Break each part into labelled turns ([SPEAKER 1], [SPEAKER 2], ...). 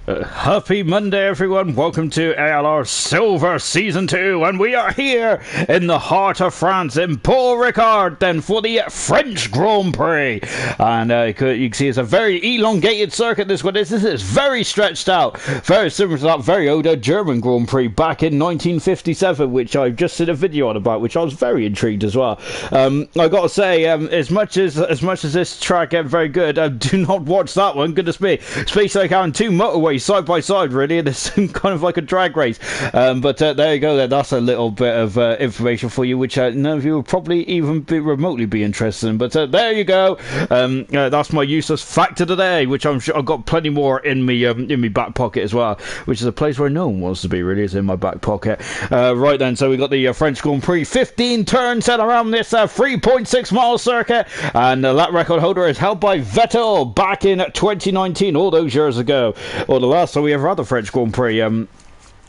[SPEAKER 1] Happy Monday, everyone. Welcome to ALR Silver Season 2, and we are here in the heart of France, in Paul Ricard, then for the French Grand Prix. And you can see it's a very elongated circuit, this one is. This is very stretched out, very similar to that very old German Grand Prix back in 1957, which I've just seen a video on about, which I was very intrigued as well. I got to say, as much as this track get very good, do not watch that one. Goodness me, space like having two motorways side by side, really, and it's kind of like a drag race. But there you go. That's a little bit of information for you, which none of you will probably even remotely be interested in. But there you go. That's my useless fact of the day, which I'm sure I've got plenty more in me back pocket as well, which is a place where no one wants to be, really, is in my back pocket. Right then, so we got the French Grand Prix, 15 turns set around this 3.6 mile circuit, and that record holder is held by Vettel back in 2019, all those years ago. Or the last time we ever had the French Grand Prix.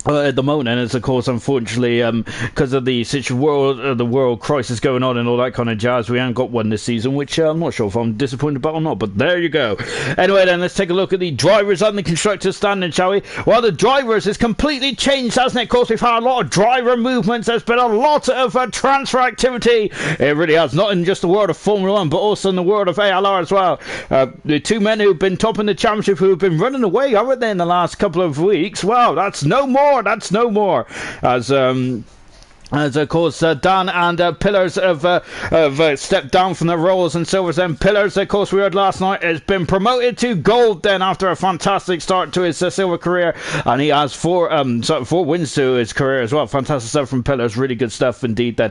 [SPEAKER 1] At the moment, and it's of course, unfortunately, because of the world crisis going on and all that kind of jazz, we haven't got one this season, which I'm not sure if I'm disappointed about or not, but there you go. Anyway then, let's take a look at the drivers and the constructors standing, shall we? Well, the drivers has completely changed, hasn't it? Of course, we've had a lot of driver movements, there's been a lot of transfer activity. It really has, not in just the world of Formula 1, but also in the world of ALR as well. The two men who've been topping the championship, who have been running away, haven't they, in the last couple of weeks? Well, that's no more. That's no more. As of course Dan and Pillars have stepped down from their roles and Silvers. And Pillars, of course, we heard last night, has been promoted to gold then after a fantastic start to his silver career, and he has four wins to his career as well. Fantastic stuff from Pillars, really good stuff indeed then.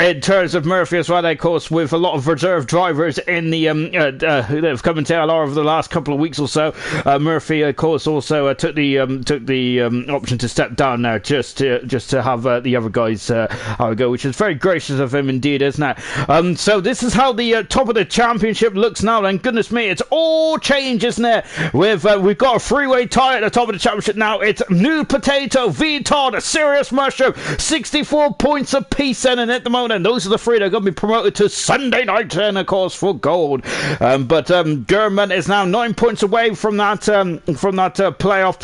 [SPEAKER 1] In terms of Murphy as well, of course, with a lot of reserve drivers in the who have come into LR over the last couple of weeks or so, Murphy of course also took the option to step down now just to have the other guys have a go, which is very gracious of him indeed, isn't it? So this is how the top of the championship looks now, and goodness me, it's all changed, isn't it? We've got a three-way tie at the top of the championship now. It's New Potato, V-Todd, Serious Mushroom, 64 points apiece then, and at the moment, and those are the three that are going to be promoted to Sunday night, and of course for gold. But German is now 9 points away from that playoff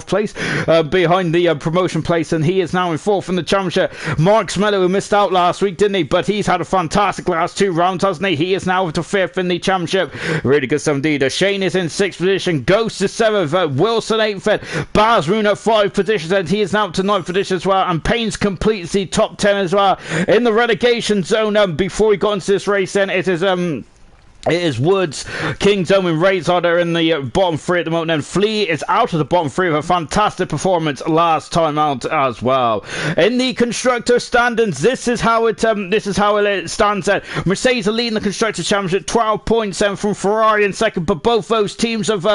[SPEAKER 1] place behind the promotion place, and he is now in fourth in the championship. Mark Smello, who missed out last week, didn't he? But he's had a fantastic last two rounds, hasn't he? He is now up to fifth in the championship. Really good stuff indeed. Shane is in sixth position. Ghost is seventh. Wilson eighth. Baz Roon at five positions, and he is now up to ninth position as well. And Paynes completes the top 10 as well. In the relegation zone, before we got into this race, then it is Woods, King's Omen, Razor are in the bottom three at the moment, and Flea is out of the bottom three with a fantastic performance last time out as well. In the constructor standings, this is how it stands. Mercedes are leading the constructor championship, 12 points, and from Ferrari in second. But both those teams have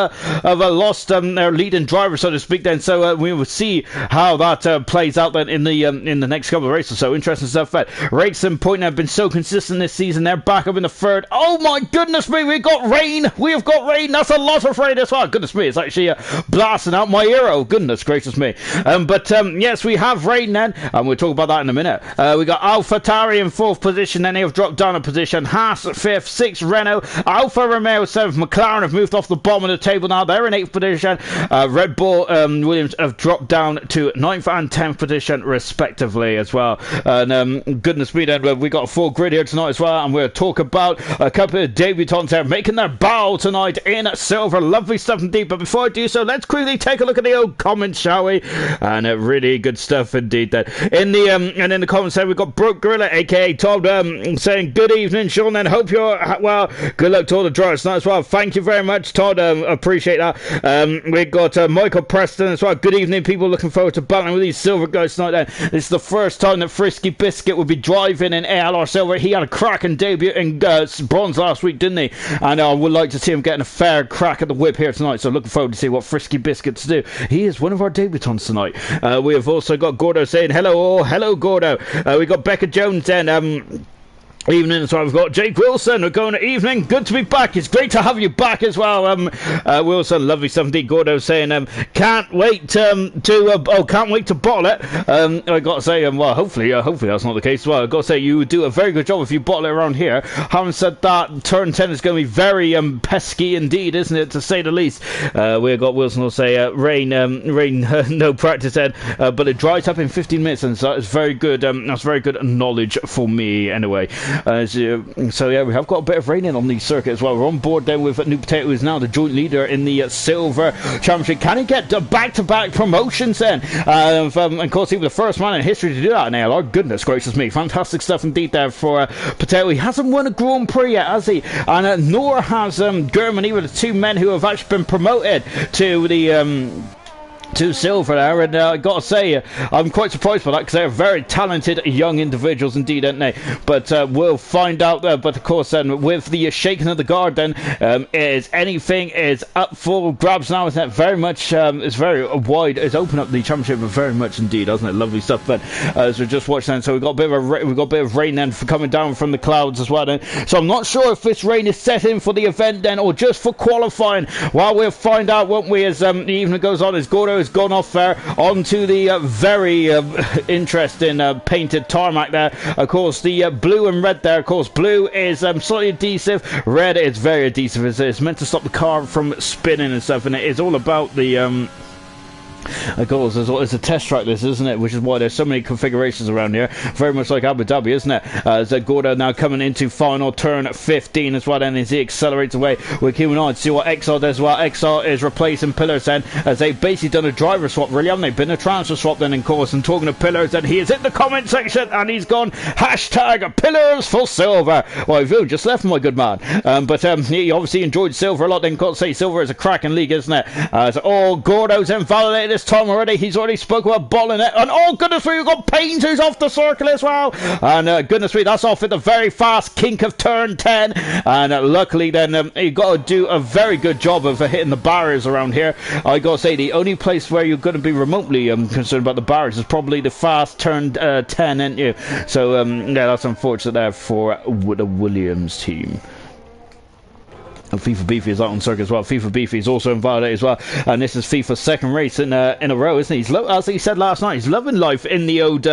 [SPEAKER 1] lost their leading driver, so to speak. Then, so we will see how that plays out then in the next couple of races. So interesting stuff. Racing Point have been so consistent this season. They're back up in the third. Oh my goodness me, we've got rain. We've got rain. That's a lot of rain as well. Goodness me, it's actually blasting out my ear. Oh, goodness gracious me. But yes, we have rain then, and we'll talk about that in a minute. We got AlphaTauri in fourth position, then they have dropped down a position. Haas at fifth, sixth Renault, Alfa Romeo seventh, McLaren have moved off the bottom of the table now. They're in eighth position. Red Bull Williams have dropped down to ninth and 10th position respectively as well. And goodness me then, we got a full grid here tonight as well, and we'll talk about a couple of debutants there making their bow tonight in silver. Lovely stuff indeed. But before I do so, let's quickly take a look at the old comments, shall we? And really good stuff indeed there. In the comments there, we've got Broke Gorilla, aka Todd, saying good evening, Sean, and hope you're well. Good luck to all the drivers tonight as well. Thank you very much, Todd. Appreciate that. We've got Michael Preston as well. Good evening, people. Looking forward to battling with these silver guys tonight then. This is the first time that Frisky Biscuit will be driving in ALR Silver. He had a cracking debut in bronze last week, didn't he? And I would like to see him getting a fair crack at the whip here tonight, so looking forward to see what Frisky Biscuits do. He is one of our debutants tonight. We have also got Gordo saying hello all. Hello Gordo. We got Becca Jones then Evening as well. We've got Jake Wilson. We're going to evening. Good to be back. It's great to have you back as well. Wilson, lovely stuff indeed. Gordo saying, can't wait can't wait to bottle it. I got to say, well, hopefully that's not the case as well. I got to say, you would do a very good job if you bottle it around here. Having said that, turn 10 is going to be very pesky indeed, isn't it, to say the least. We've got Wilson will say, rain, no practice then, but it dries up in 15 minutes, and so it's very good. That's very good knowledge for me anyway. So yeah, we have got a bit of rain in on the circuit as well. We're on board then with New Potato, who is now the joint leader in the Silver Championship. Can he get back-to-back promotions then? Of course, he was the first man in history to do that in ALR. Goodness gracious me, fantastic stuff indeed there for Potato. He hasn't won a Grand Prix yet, has he? And nor has Germany, with the two men who have actually been promoted to the to silver there, and I gotta say, I'm quite surprised by that, because they're very talented young individuals indeed, aren't they? But we'll find out there. But of course, then with the shaking of the guard, then is anything is up for grabs now. Isn't it? Very much, it's very wide. It's opened up the championship, but very much indeed, hasn't it? Lovely stuff. But as we just watched then, so we've got a bit of rain then for coming down from the clouds as well. Then, so I'm not sure if this rain is set in for the event then, or just for qualifying. Well, we'll find out, won't we? As the evening goes on, as Gordo has gone off there onto the very interesting painted tarmac there. Of course, the blue and red there. Of course, blue is slightly adhesive. Red is very adhesive. It's meant to stop the car from spinning and stuff, and it is all about the of course, it's a test track, this, isn't it? Which is why there's so many configurations around here. Very much like Abu Dhabi, isn't it? As Gordo now coming into final turn 15 as well, and as he accelerates away, we're keeping on to see what XR does as well. XR is replacing Pillars then, as they've basically done a driver swap, really, haven't they? Been a transfer swap then, of course. And talking to Pillars, and he is in the comment section, and he's gone hashtag Pillars for Silver. Well, you've just left, my good man. But he obviously enjoyed Silver a lot. Then got to say, Silver is a cracking league, isn't it? So, Gordo's invalidated this time already. He's already spoke about balling it, and oh goodness me, we've got Pains who's off the circle as well, and goodness me, that's off at the very fast kink of turn 10, and luckily then you got to do a very good job of hitting the barriers around here. I gotta say, the only place where you're going to be remotely concerned about the barriers is probably the fast turn 10, ain't you? So yeah, that's unfortunate there for the Williams team. And FIFA Beefy is out on circuit as well. FIFA Beefy is also invalidated as well. And this is FIFA's second race in a row, isn't he? As he said last night, he's loving life in the old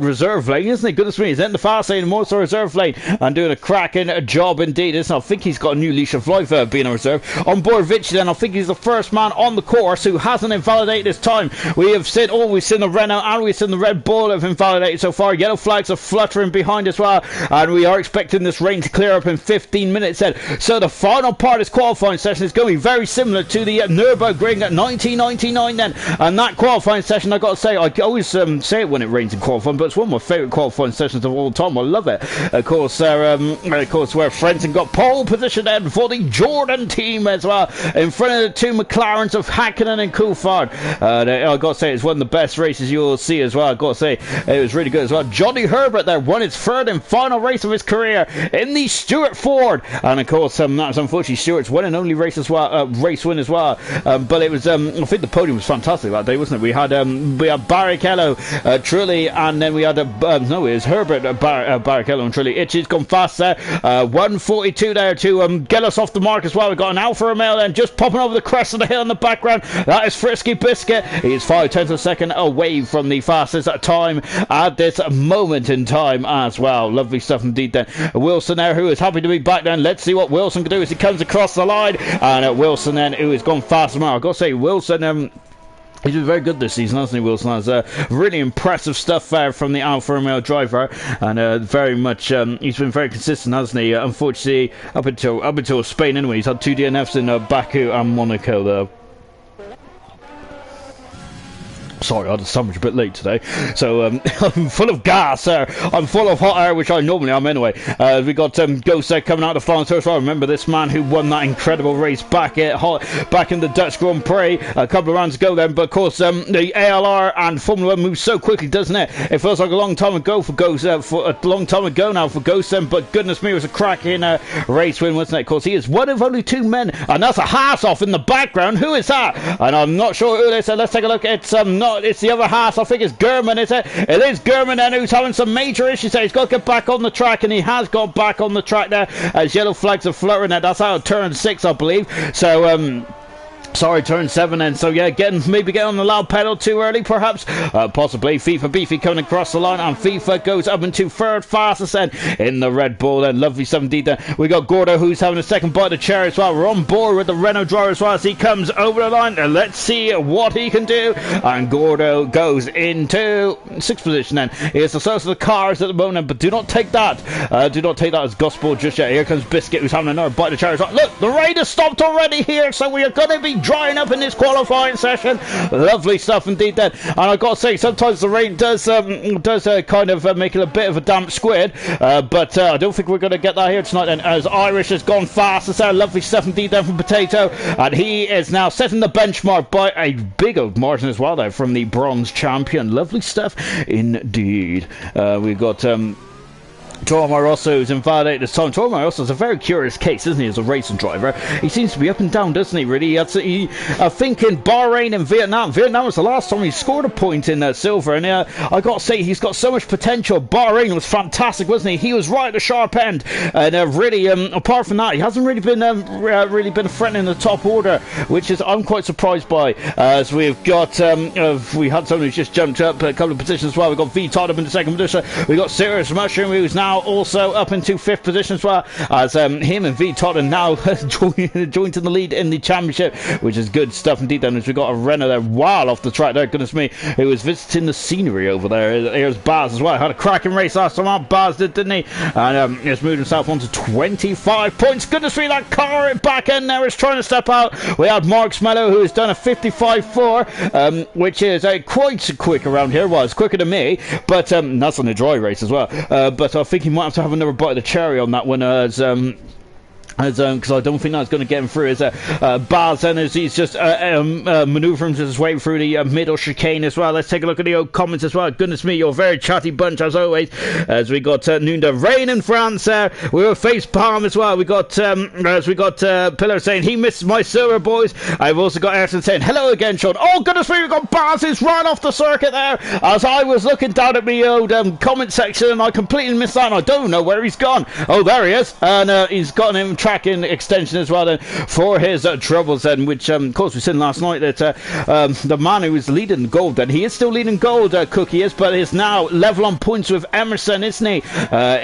[SPEAKER 1] reserve lane, isn't he? Goodness me, he's in the fast lane and more so reserve lane, and doing a cracking job indeed, isn't he? I think he's got a new leash of life being a reserve. On board Vichy then, I think he's the first man on the course who hasn't invalidated this time. We've seen the Renault and we've seen the Red Bull have invalidated so far. Yellow flags are fluttering behind as well, and we are expecting this rain to clear up in 15 minutes then. So the final part of this qualifying session is going to be very similar to the Nürburgring at 1999 then, and that qualifying session, I got to say, I always say it when it rains in qualifying, but it's one of my favourite qualifying sessions of all time. I love it. Of course, where Frenton got pole position then for the Jordan team as well, in front of the two McLarens of Hakkinen and Coulthard. I got to say, it's one of the best races you'll see as well. I got to say, it was really good as well. Johnny Herbert there won his third and final race of his career in the Stuart Ford, and of course that's unfortunately Stewart's one and only race as well, race win as well. But it was I think the podium was fantastic that day, wasn't it? We had Barrichello, Trulli, and then we had it was Herbert, Barrichello and Trulli. Itchy's gone fast there, 142 there to get us off the mark as well. We've got an Alfa Romeo then just popping over the crest of the hill in the background. That is Frisky Biscuit. He's 5/10 of a second away from the fastest time at this moment in time as well. Lovely stuff indeed then. Wilson there, who is happy to be back then. Let's see what Wilson can do as he comes across the line, and Wilson then, who has gone fast. I've got to say, Wilson he's been very good this season, hasn't he, Wilson? Has really impressive stuff there from the Alfa Romeo driver, and very much he's been very consistent, hasn't he? Unfortunately, up until Spain anyway, he's had 2 DNFs in Baku and Monaco there. Sorry, I had a sandwich a bit late today, so I'm full of gas. I'm full of hot air, which I normally am anyway. We got Ghost coming out of the final turn. So I remember this man who won that incredible race back in the Dutch Grand Prix a couple of rounds ago. Then, but of course, the ALR and Formula 1 moves so quickly, doesn't it? It feels like a long time ago for Ghost, for a long time ago now for Ghost. But goodness me, it was a cracking race win, wasn't it? Of course, he is one of only 2 men, and that's a Haas off in the background. Who is that? And I'm not sure who it is. So let's take a look. It's not not. It's the other half. I think it's Gurman, is it? It is Gurman then who's having some major issues there. He's got to get back on the track, and he has got back on the track there as yellow flags are fluttering there. That's out of turn 6, I believe. So, sorry, turn 7 then. So yeah, maybe get on the loud pedal too early, perhaps. Possibly. FIFA Beefy coming across the line, and FIFA goes up into third fastest then in the Red Bull. Then lovely 7D then. We got Gordo who's having a second bite of the cherry as well. We're on board with the Renault driver as well as he comes over the line. Let's see what he can do. And Gordo goes into 6th position then. Here's the source of the cars at the moment, but do not take that. Do not take that as gospel just yet. Here comes Biscuit who's having another bite of the cherry as well. Look, the rain has stopped already here, so we are going to be drying up in this qualifying session. Lovely stuff indeed then. And I've got to say, sometimes the rain does kind of make it a bit of a damp squid, but I don't think we're going to get that here tonight then, as Irish has gone fast. It's our lovely stuff indeed then from Potato, and he is now setting the benchmark by a big old margin as well there from the bronze champion. Lovely stuff indeed. We've got Toro Rosso who's invalidated this time. Toro Rosso is a very curious case, isn't he, as a racing driver? He seems to be up and down, doesn't he, really? I think in Bahrain and Vietnam was the last time he scored a point in silver, and I got to say, he's got so much potential. Bahrain was fantastic, wasn't he? He was right at the sharp end, and really, apart from that, he hasn't really been a threat in the top order, which is I'm quite surprised by, as we've got, we had someone who's just jumped up a couple of positions as well. We've got V Todd up in the 2nd position. We've got Serious Mushroom, who's now also up into 5th position as well, as him and V Todd are now joined in the lead in the championship, which is good stuff indeed then, as we got a Renner there well off the track there, goodness me, who was visiting the scenery over there. Here's Baz as well, had a cracking race last time. Baz did, didn't he? And he's moved himself on to 25 points. Goodness me, that car at back end there is trying to step out. We had Mark Smello, who has done a 55.4, which is quite quick around here. Well, it's quicker than me, but that's on a dry race as well. But I think he might have to have another bite of the cherry on that one, because I don't think that's going to get him through. As Baz then, as he's just manoeuvring his way through the middle chicane as well. Let's take a look at the old comments as well. Goodness me, you're a very chatty bunch as always. As we got Nunda rain in France there. We were face palm as well. We got Pillar saying he misses my silver boys. I've also got Ayrton saying hello again, Sean. Oh goodness me, we got Baz who's right off the circuit there. As I was looking down at my old comment section, and I completely missed that. And I don't know where he's gone. Oh, there he is, and he's got him tracking extension as well then for his troubles then, which of course we said last night that the man who was leading gold then, he is still leading gold, Cookie is, but is now level on points with Emerson, isn't he,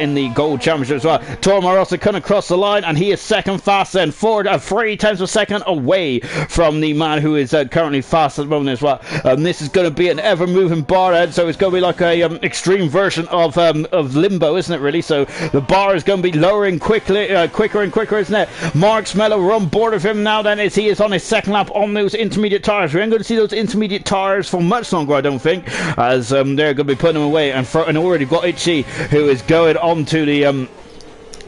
[SPEAKER 1] in the gold championship as well. Toro Marossa coming across the line, and he is second fast then, 3 tenths of a second away from the man who is currently fast at the moment as well. This is going to be an ever moving bar head, so it's going to be like a extreme version of Limbo, isn't it, really? So the bar is going to be lowering quicker and quicker, isn't it? Mark Smello, we're on board of him now then, as he is on his second lap on those intermediate tyres. We ain't going to see those intermediate tyres for much longer, I don't think, as they're going to be putting them away, and already got Itchy, who is going on to the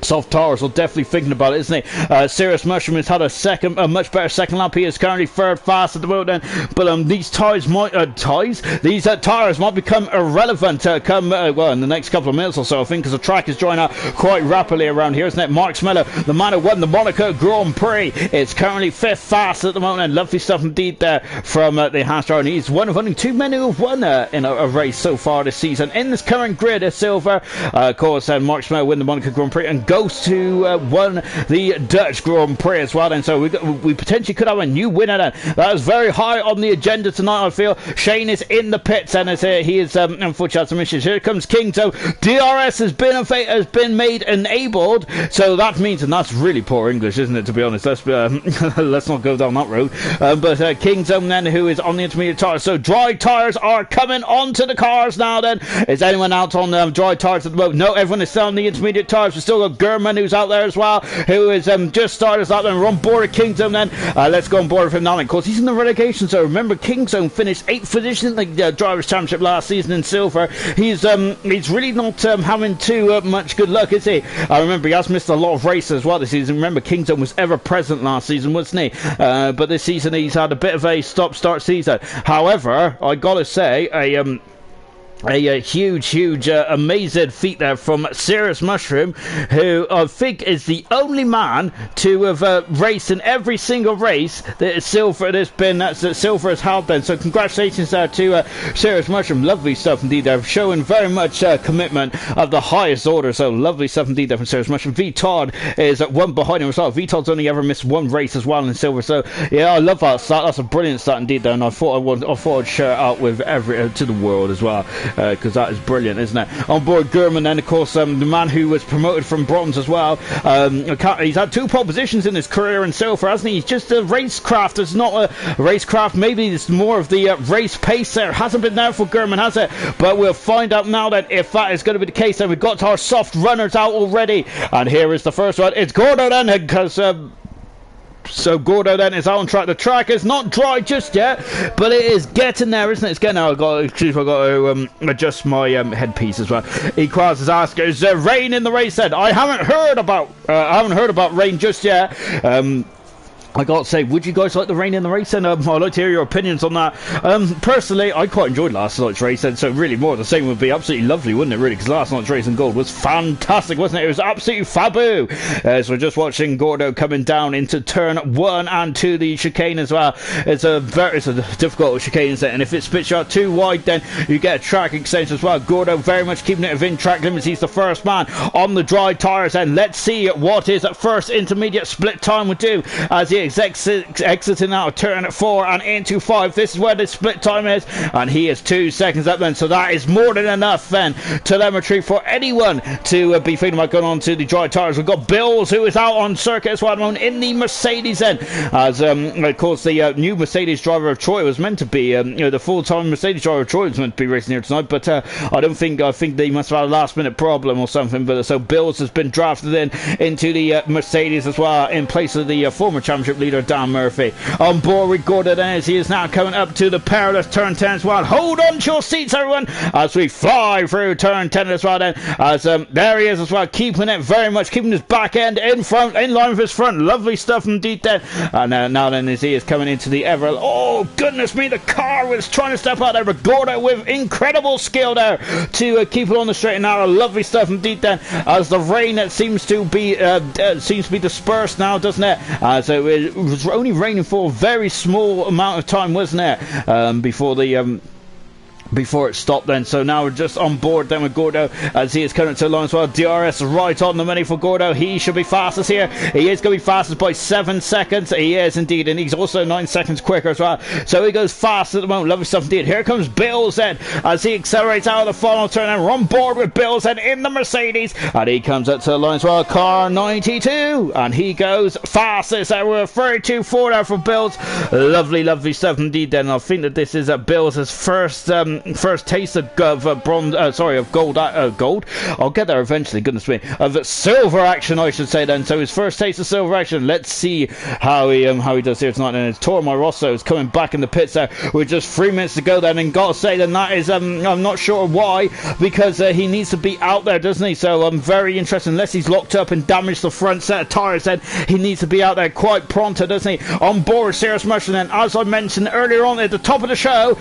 [SPEAKER 1] soft tires, so definitely thinking about it, isn't he? Serious Mushroom has had a much better second lap. He is currently third fast at the moment then, but these tires might tires might become irrelevant come well in the next couple of minutes or so, I think, because the track is drying out quite rapidly around here, isn't it? Mark Smello, the man who won the Monaco Grand Prix, is currently 5th fast at the moment, and lovely stuff indeed there from the Haas, and he's one of only 2 men who have won in a race so far this season in this current grid of silver. Of course, Mark Smello won the Monaco Grand Prix and goes to won the Dutch Grand Prix as well, and so we potentially could have a new winner then. That is very high on the agenda tonight, I feel. Shane is in the pits, and he is unfortunately had some issues. Here comes King, so DRS has been made enabled, so that means, and that's really poor English, isn't it, to be honest? Let's not go down that road. But King Zone then, who is on the intermediate tyres, so dry tyres are coming onto the cars now then. Is anyone out on dry tyres at the moment? No, everyone is still on the intermediate tyres. We've still got Gurman who's out there as well, who is just started us out there. We're on board of Kingdom then. Let's go on board with him now. And of course, he's in the relegation, so remember, Kingzone finished 8th position in the Drivers' Championship last season in silver. He's really not having too much good luck, is he? I remember he has missed a lot of races as well this season. Remember, Kingzone was ever present last season, wasn't he? But this season he's had a bit of a stop-start season. However, I gotta say, a huge, amazing feat there from Serious Mushroom, who I think is the only man to have raced in every single race that Silver has held then. So congratulations there to Serious Mushroom. Lovely stuff indeed there, showing very much commitment of the highest order. So lovely stuff indeed there from Serious Mushroom. V Todd is one behind him as well. V Todd's only ever missed one race as well in Silver. So yeah, I love that start. That's a brilliant start indeed there, and I thought I'd share it out with to the world as well. Because that is brilliant, isn't it? On board Gurman, then of course the man who was promoted from bronze as well. He's had 2 pole positions in his career in Silver, hasn't he? He's just a racecraft. It's not a racecraft. Maybe it's more of the race pace there. Hasn't been there for Gurman, has it? But we'll find out now that if that is going to be the case. Then we've got our soft runners out already, and here is the first one. It's Gordo then, because so Gordo then is out on track. The track is not dry just yet, but it is getting there, isn't it? It's getting there. I've got to adjust my headpiece as well. Equals is asking, is there rain in the race then? I haven't heard about rain just yet. I got to say, would you guys like the rain in the race? And I'd like to hear your opinions on that. Personally, I quite enjoyed last night's race, and so really more of the same would be absolutely lovely, wouldn't it, really? Because last night's race in gold was fantastic, wasn't it? It was absolutely fabu. So we're just watching Gordo coming down into turn 1 and 2, the chicane as well. It's a difficult chicane, isn't it? And if it spits you out too wide, then you get a track extension as well. Gordo very much keeping it within track limits. He's the first man on the dry tyres, and let's see what his first intermediate split time would do as he exiting out of turn 4 and into 5. This is where the split time is, and he is 2 seconds up then, so that is more than enough then telemetry for anyone to be thinking about going on to the dry tyres. We've got Bills, who is out on circuit as well in the Mercedes then, as of course the new Mercedes driver of Troy was meant to be the full-time Mercedes driver of Troy was meant to be racing here tonight, but I think they must have had a last minute problem or something. But so Bills has been drafted into the Mercedes as well, in place of the former championship leader Dan Murphy. On board with Gordon as he is now coming up to the perilous turn 10 as well. Hold on to your seats, everyone, as we fly through turn 10 as well then, as there he is as well, keeping it very much, keeping his back end in line with his front. Lovely stuff indeed then. And now then as he is coming into the oh goodness me, the car was trying to step out there, but Gordo with incredible skill there to keep it on the straight and narrow. Lovely stuff indeed then, as the rain seems to be dispersed now, doesn't it? So it was only raining for a very small amount of time, wasn't it, before it stopped then. So now we're just on board then with Gordo as he is coming to the line as well. DRS right on the money for Gordo. He should be fastest here. He is going to be fastest by 7 seconds. He is indeed, and he's also 9 seconds quicker as well. So he goes fast at the moment. Lovely stuff indeed. Here comes Bills then as he accelerates out of the final turn, and we're on board with Bills then in the Mercedes, and he comes up to the line as well. Car 92, and he goes fastest. We're 32.4 there for Bills. Lovely stuff indeed then. I think that this is Bills' first taste of gold. I'll get there eventually, goodness me. Of silver action, I should say then. So his first taste of silver action. Let's see how he does here tonight. And it's Tormar Rosso is coming back in the pits there with just 3 minutes to go then, and gotta say then that is I'm not sure why, because he needs to be out there, doesn't he? So I'm very interested, unless he's locked up and damaged the front set of tyres, then he needs to be out there quite pronto, doesn't he? On board Serious Mushroom, and as I mentioned earlier on at the top of the show,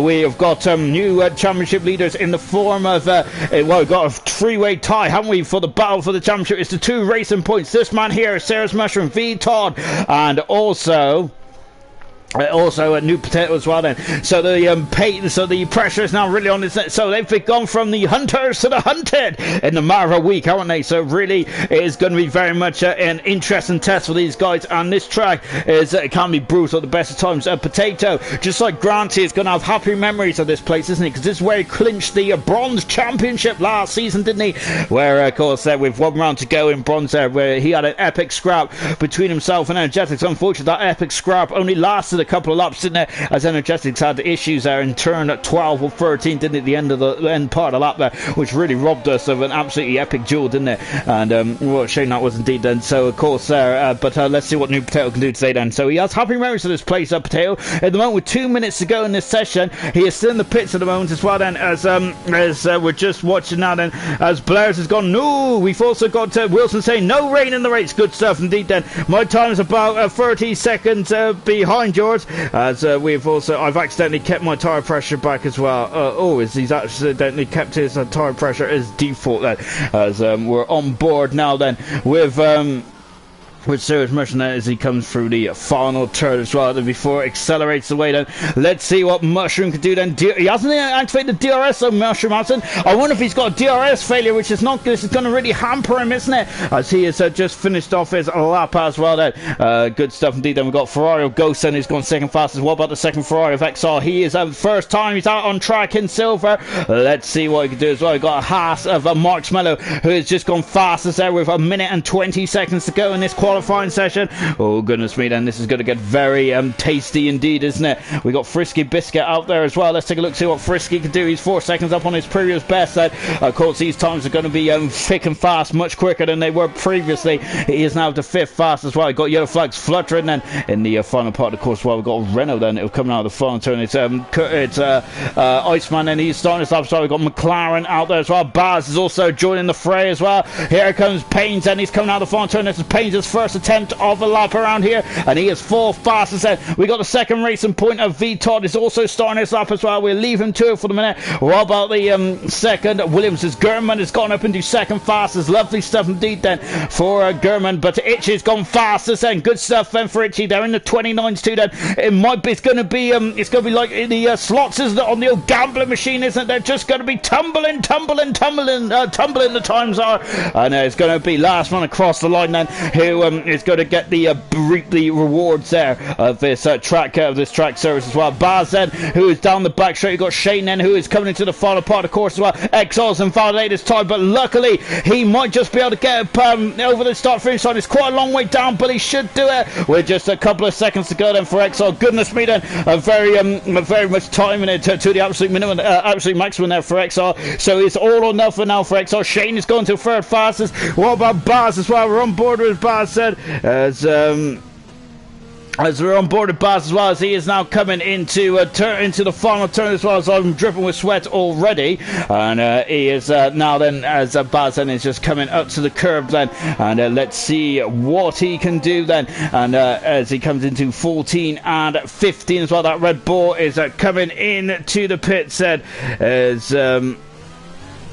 [SPEAKER 1] we have got new championship leaders in the form of we've got a 3-way tie, haven't we, for the battle for the championship. It's the 2 racing points. This man here is Serious Mushroom, V Todd, and also a new potato as well then. So the pressure is now really on this. So they've gone from the hunters to the hunted in the matter of a week, haven't they? So really it is going to be very much an interesting test for these guys, and this track is it can be brutal at the best of times. Potato, just like Granty, is going to have happy memories of this place, isn't he? Because this is where he clinched the bronze championship last season, didn't he? Where of course with 1 round to go in bronze there, where he had an epic scrap between himself and Energetics. Unfortunately, that epic scrap only lasted a couple of laps, didn't it, as Energetics had issues there in turn 12 or 13, didn't it, the end part of the lap there, which really robbed us of an absolutely epic duel, didn't it? And what a shame that was indeed then. So of course but let's see what New Potato can do today then. So he has happy memories of this place, Potato. At the moment, with 2 minutes to go in this session, he is still in the pits at the moment as well then, as we're just watching now then, as Blair's has gone, no, we've also got Wilson saying no rain in the race. Good stuff indeed then. My time is about 30 seconds behind yours. afterwards. As I've accidentally kept my tyre pressure back as well. He's accidentally kept his tyre pressure as default then. As we're on board now then with Serious Mushroom as he comes through the final turn as well. Then before it accelerates away then, let's see what Mushroom can do then. He hasn't activated the DRS, so Mushroom hasn't. I wonder if he's got a DRS failure, which is not, this is going to really hamper him, isn't it? As he has just finished off his lap as well then. Good stuff indeed. Then we've got Ferrari of Ghosten who's gone second fastest. What about the second Ferrari of XR? He is first time he's out on track in silver. Let's see what he can do as well. We've got a Haas of Mark Mello who has just gone fastest there with 1 minute and 20 seconds to go in this qualifying session. Oh goodness me, then this is going to get very tasty indeed, isn't it? We got Frisky Biscuit out there as well. Let's take a look, see what Frisky can do. He's 4 seconds up on his previous best. Of course, these times are going to be thick and fast, much quicker than they were previously. He is now the 5th fast as well. We've got yellow flags fluttering then in the final part of the course. Well, we've got Renault then, it'll come out of the final turn. It's Iceman, and he's starting us up. So we've got McLaren out there as well. Baz is also joining the fray as well. Here comes Paynes, and he's coming out of the final turn. This is Paynes' first attempt of a lap around here, and he is 4th fastest. We got the second racing point of V Todd is also starting his lap as well. We'll leave him to it for the minute. What about the second? Williams' German has gone up into 2nd fastest. Lovely stuff indeed then for German, but Itchy's gone fastest and good stuff then for Itchy. They're in the 29s too then. It's going to be like the slots, isn't it, on the old gambling machine, isn't it? They're just going to be tumbling the times are, and it's going to be last one across the line then who is going to get the rewards there of this track service as well. Baz then, who is down the back straight. You've got Shane then, who is coming into the final part of the course as well. Exil's invalidated his time, but luckily he might just be able to get over the start finish line. It's quite a long way down, but he should do it with just a couple of seconds to go then for Exile. Goodness me then, very much time in it to the absolute minimum, absolute maximum there for Exile. So it's all or nothing now for Exile. Shane is going to 3rd fastest. What about Baz as well? We're on board with Baz said. As we're on board with Baz as well, as he is now coming into the final turn as well, as I'm dripping with sweat already, and he is now then, as Baz then is just coming up to the curb then, and let's see what he can do then, and as he comes into 14 and 15 as well. That Red Bull is coming into the pit said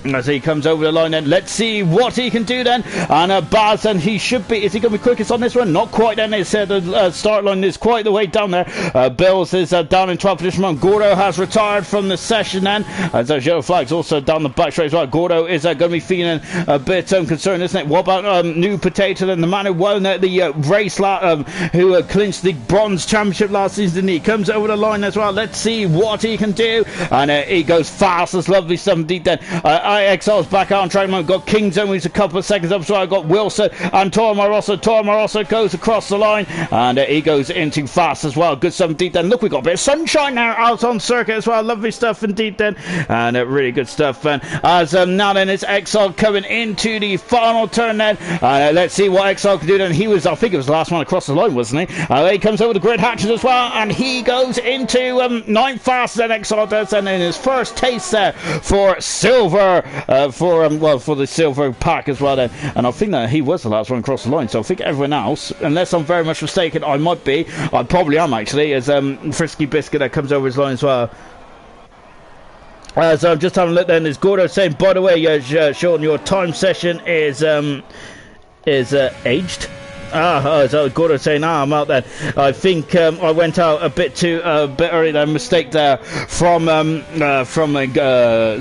[SPEAKER 1] as he comes over the line then. Let's see what he can do then. And Baz, and he should be, is he going to be quickest on this one? Not quite then. They said the start line is quite the way down there. Bills is down in 12th position. Gordo has retired from the session then, as those yellow flags also down the back straight as well. Gordo is going to be feeling a bit concerned, isn't it? What about New Potato and the man who won the race who clinched the bronze championship last season? He comes over the line as well. Let's see what he can do, and he goes fast. That's lovely stuff indeed then. IXL's back out on track. We've got Kingdom, who's a couple of seconds up, so I've got Wilson and Tormarossa. Tormarossa goes across the line, and he goes into fast as well. Good stuff indeed then. Look, we've got a bit of sunshine now out on circuit as well. Lovely stuff indeed then, and really good stuff then. As now then, it's XL coming into the final turn then. Let's see what XL can do then. He was, I think it was the last one across the line, wasn't he? He comes over the grid hatches as well, and he goes into 9th faster than XL does, and in his first taste there for silver, for the silver pack as well then. And I think that he was the last one across the line, so I think everyone else, unless I'm very much mistaken, I might be, I probably am actually, as Frisky Biscuit that comes over his line as well. So I'm just having a look then. Is Gordo saying, by the way, Sean, your time session is aged? So Gordo saying, I'm out then. I think I went out a bit early there. Mistake there from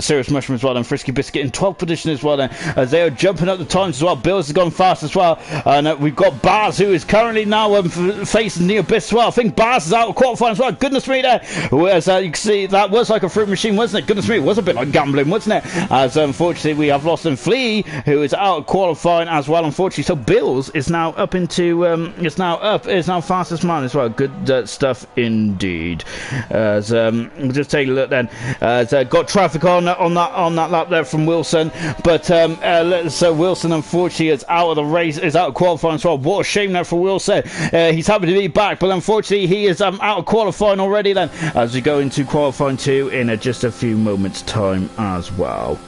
[SPEAKER 1] Serious Mushroom as well, and Frisky Biscuit in 12th position as well then, as they are jumping up the times as well. Bills has gone fast as well, and we've got Baz, who is currently now facing the abyss as well. I think Baz is out of qualifying as well. Goodness me there. As you can see, that was like a fruit machine, wasn't it? Goodness me, it was a bit like gambling, wasn't it? As unfortunately we have lost in Flea, who is out of qualifying as well, unfortunately. So Bills is now up into is now fastest man as well. Good stuff indeed. As we'll just take a look then. As got traffic on that lap there from Wilson, but so Wilson unfortunately is out of the race, is out of qualifying as well. What a shame there for Wilson. He's happy to be back, but unfortunately he is out of qualifying already then, as we go into qualifying 2 in just a few moments time as well.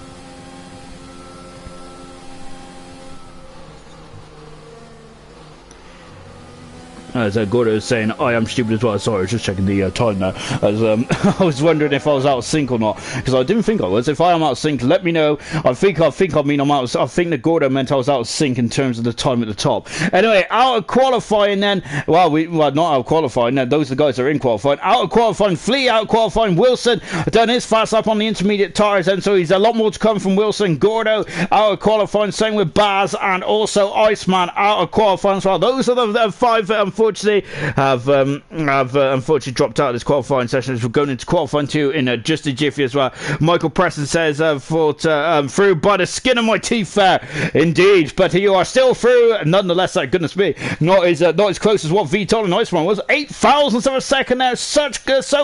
[SPEAKER 1] As Gordo is saying, I am stupid as well. Sorry, I was just checking the time now. As I was wondering if I was out of sync or not, because I didn't think I was. If I am out of sync, let me know. I think I mean I'm out. I think that Gordo meant I was out of sync in terms of the time at the top. Anyway, out of qualifying then. Well, not out of qualifying. No, those are the guys that are in qualifying. Out of qualifying, Flea out of qualifying. Wilson done his fast lap on the intermediate tyres, and so he's a lot more to come from Wilson. Gordo out of qualifying. Same with Baz and also Iceman out of qualifying as well. Those are the 5 that unfortunately have unfortunately dropped out of this qualifying session as we're going into qualifying 2 in just a jiffy as well. Michael Preston says, thought through by the skin of my teeth there. Indeed, but you are still through. Nonetheless, goodness me, not as close as what Vital and Iceman was. 8 thousandths of a second there. So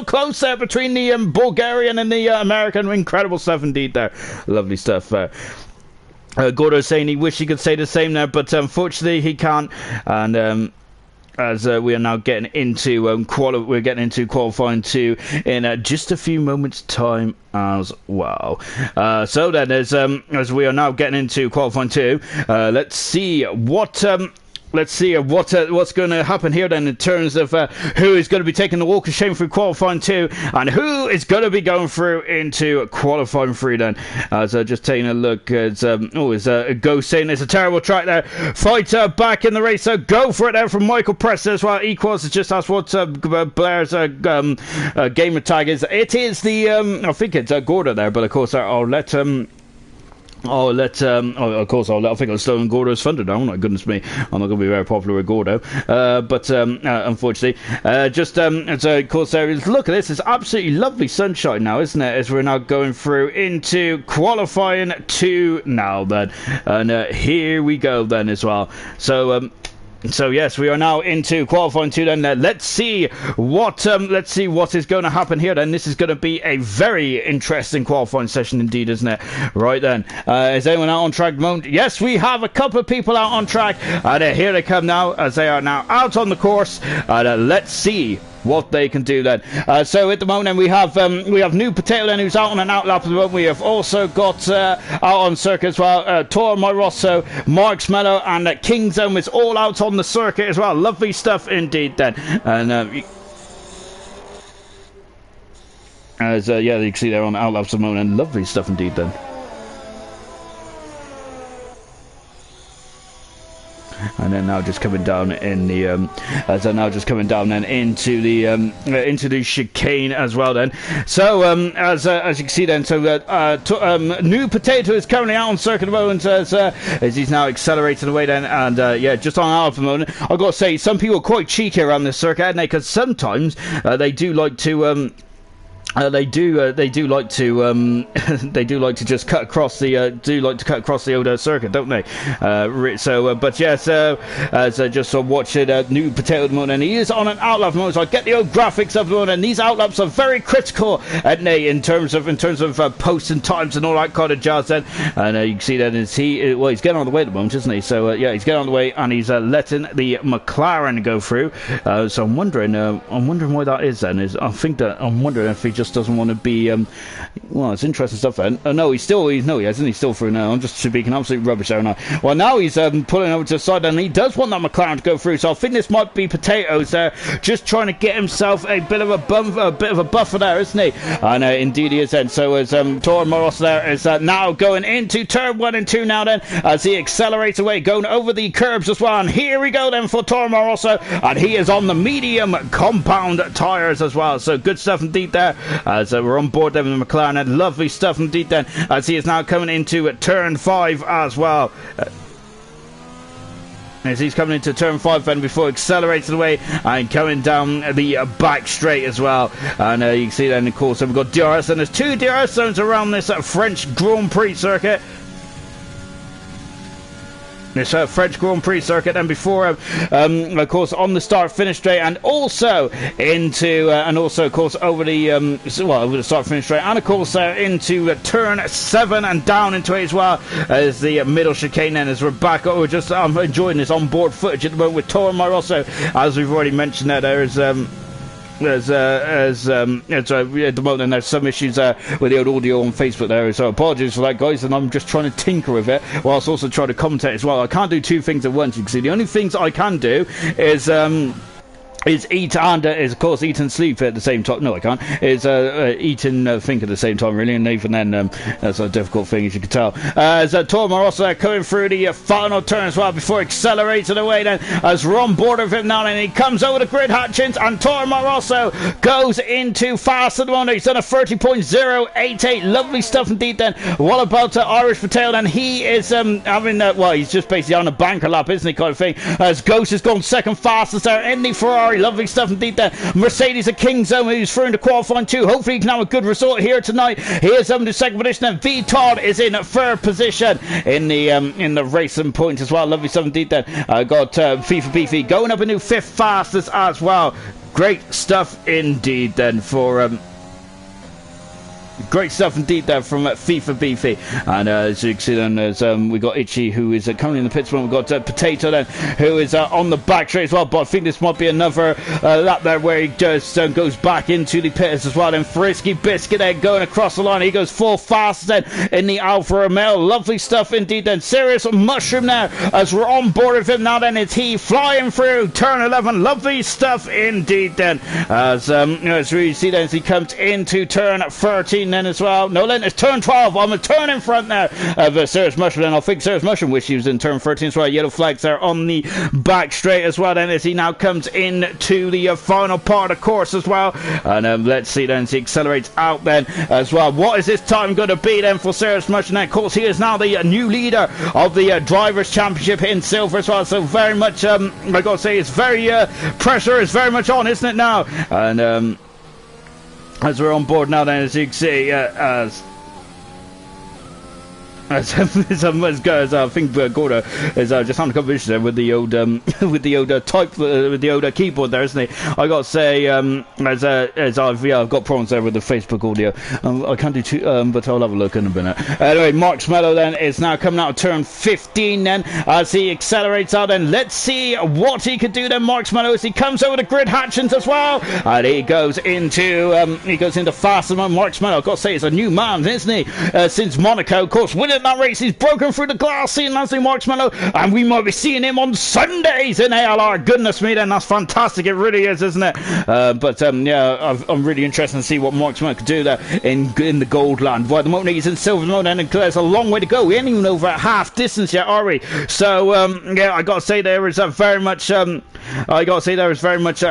[SPEAKER 1] close there between the Bulgarian and the American. Incredible stuff indeed there. Lovely stuff. Gordo saying he wished he could say the same there, but unfortunately he can't. And as we are now getting into qualifying 2 in just a few moments' time as well. So then, as we are now getting into qualifying 2, let's see what. What's going to happen here then in terms of who is going to be taking the walk of shame through qualifying 2 and who is going to be going through into qualifying 3 then. Just taking a look at Ghost saying it's a terrible track there. Fighter back in the race, so go for it there from Michael Preston as well. Equals, just that's what Blair's gamer tag is. It is the I think it's Gordo there, but of course I'll let I think I'll steal Gordo's thunder now. My goodness me, I'm not going to be very popular with Gordo. But unfortunately, of course, there is. Look at this. It's absolutely lovely sunshine now, isn't it? As we're now going through into qualifying 2 now, then, and here we go then as well. So yes, we are now into qualifying 2 then. Let's see what is going to happen here then. This is going to be a very interesting qualifying session indeed, isn't it? Right then. Is anyone out on track at the moment? Yes, we have a couple of people out on track. And here they come now, as they are now out on the course. And let's see what they can do then. So at the moment we have New Potato then, who's out on an outlap at the moment. We have also got out on circuit as well Tor Myrosso, Marks Mello and King's Own is all out on the circuit as well. Lovely stuff indeed then. And you can see they're on outlaps at the moment, and lovely stuff indeed then. And then now just coming down in the into the chicane as well then. So as you can see then, so New Potato is currently out on circuit at the moment as he's now accelerating away then, and just on out at the moment. I've got to say, some people are quite cheeky around this circuit, aren't they? Because sometimes they do like to they do like to just cut across the old circuit, don't they? But yes, just watching New Potato at the moment, and he is on an outlap mode. So I get the old graphics of the moment, and these outlaps are very critical, in terms of posting times and all that kind of jazz. Then, and you can see that he's getting on the way at the moment, isn't he? So he's getting on the way, and he's letting the McLaren go through. So I'm wondering why that is. Then I'm wondering if he just doesn't want to be it's interesting stuff then. No, he hasn't. He's still through now. I'm just speaking absolute rubbish there now. Well, now he's pulling over to the side, and he does want that McLaren to go through, so I think this might be Potatoes there, just trying to get himself a bit of a buffer there, isn't he? And indeed he is then. So as Tor Moros there is now going into turn 1 and 2 now then, as he accelerates away, going over the curbs as well. And here we go then for Tor Moroso, and he is on the medium compound tyres as well. So good stuff indeed there, as we're on board then with the McLaren, and lovely stuff indeed then, as he is now coming into turn 5 as well. As he's coming into turn 5 then, before accelerating away and coming down the back straight as well. And you can see then, of course, we've got DRS, and there's 2 DRS zones around this French Grand Prix circuit. This French Grand Prix circuit, and before, of course, on the start-finish straight, and also into, of course, over the start-finish straight, and of course into turn 7 and down into it as well, as the middle chicane. Then, as we're back, I'm enjoying this on-board footage at the moment with Toro Marosso, as we've already mentioned. At the moment, and there's some issues with the old audio on Facebook there, so apologies for that, guys. And I'm just trying to tinker with it whilst also trying to commentate as well. I can't do 2 things at once. You can see the only things I can do is is eat and is of course eat and sleep at the same time. No, I can't. Is eat and think at the same time, really. And even then, that's a difficult thing, as you can tell. As Tormar also coming through the final turn as well before accelerating away. Then as we're on board of him now, and he comes over the grid Hutchins, and Tormar also goes into fast at the moment. He's done a 30.088. Lovely stuff indeed. Then what about Irish Patel? Then he is having well, he's just basically on a banker lap, isn't he, kind of thing. As Ghost has gone second fastest there in the Ferrari. Lovely stuff indeed there. Mercedes at King Zone, who's through into qualifying too. Hopefully he can have a good result here tonight. He is in the second position, and V Todd is in third position in the racing points as well. Lovely stuff indeed there. Got FIFA Beefy going up into fifth fastest as well. Great stuff indeed then for great stuff indeed there from FIFA Beefy. And as you can see then, as we got Itchy, who is currently in the pits. We've got Potato then, who is on the back straight as well. But I think this might be another lap there where he just goes back into the pits as well. Then Frisky Biscuit there going across the line. He goes full fast then in the Alfa Romeo. Lovely stuff indeed then. Serious Mushroom now as we're on board with him now. Then it's he flying through turn 11. Lovely stuff indeed then. As we see then as he comes into turn 13 then as well. No, then it's turn 12 on the turn in front now of Serious Mushroom. And I think Serious Mushroom wish he was in turn 13 as well. Yellow flags there on the back straight as well then as he now comes into the final part of the course as well. And let's see then as he accelerates out then as well. What is this time going to be then for Serious Mushroom? Of course, he is now the new leader of the Drivers' Championship in silver as well. So very much, I gotta say, it's very pressure is very much on, isn't it now? And as we're on board now then, as you can see, as I think Gordo is just having a conversation there with the old with the old keyboard there, isn't he? I got to say, as I've got problems there with the Facebook audio. I can't do too, but I'll have a look in a minute. Anyway, Mark Mello then is now coming out of turn 15 then as he accelerates out. And let's see what he can do then, Mark Mello, as he comes over the grid Hutchins as well, and he goes into faster man. Mark Mello, I've got to say, it's a new man, isn't he? Since Monaco, of course, winning that race. He's broken through the glass ceiling, Anthony Marshmallow, and we might be seeing him on Sundays in ALR. Goodness me, then that's fantastic. It really is, isn't it? Yeah, I'm really interested to see what Marshmallow could do there in the gold land. Well, the moment he's in silver mode, and there's a long way to go. We ain't even over at half distance yet, are we? So yeah, I got to say there is very much a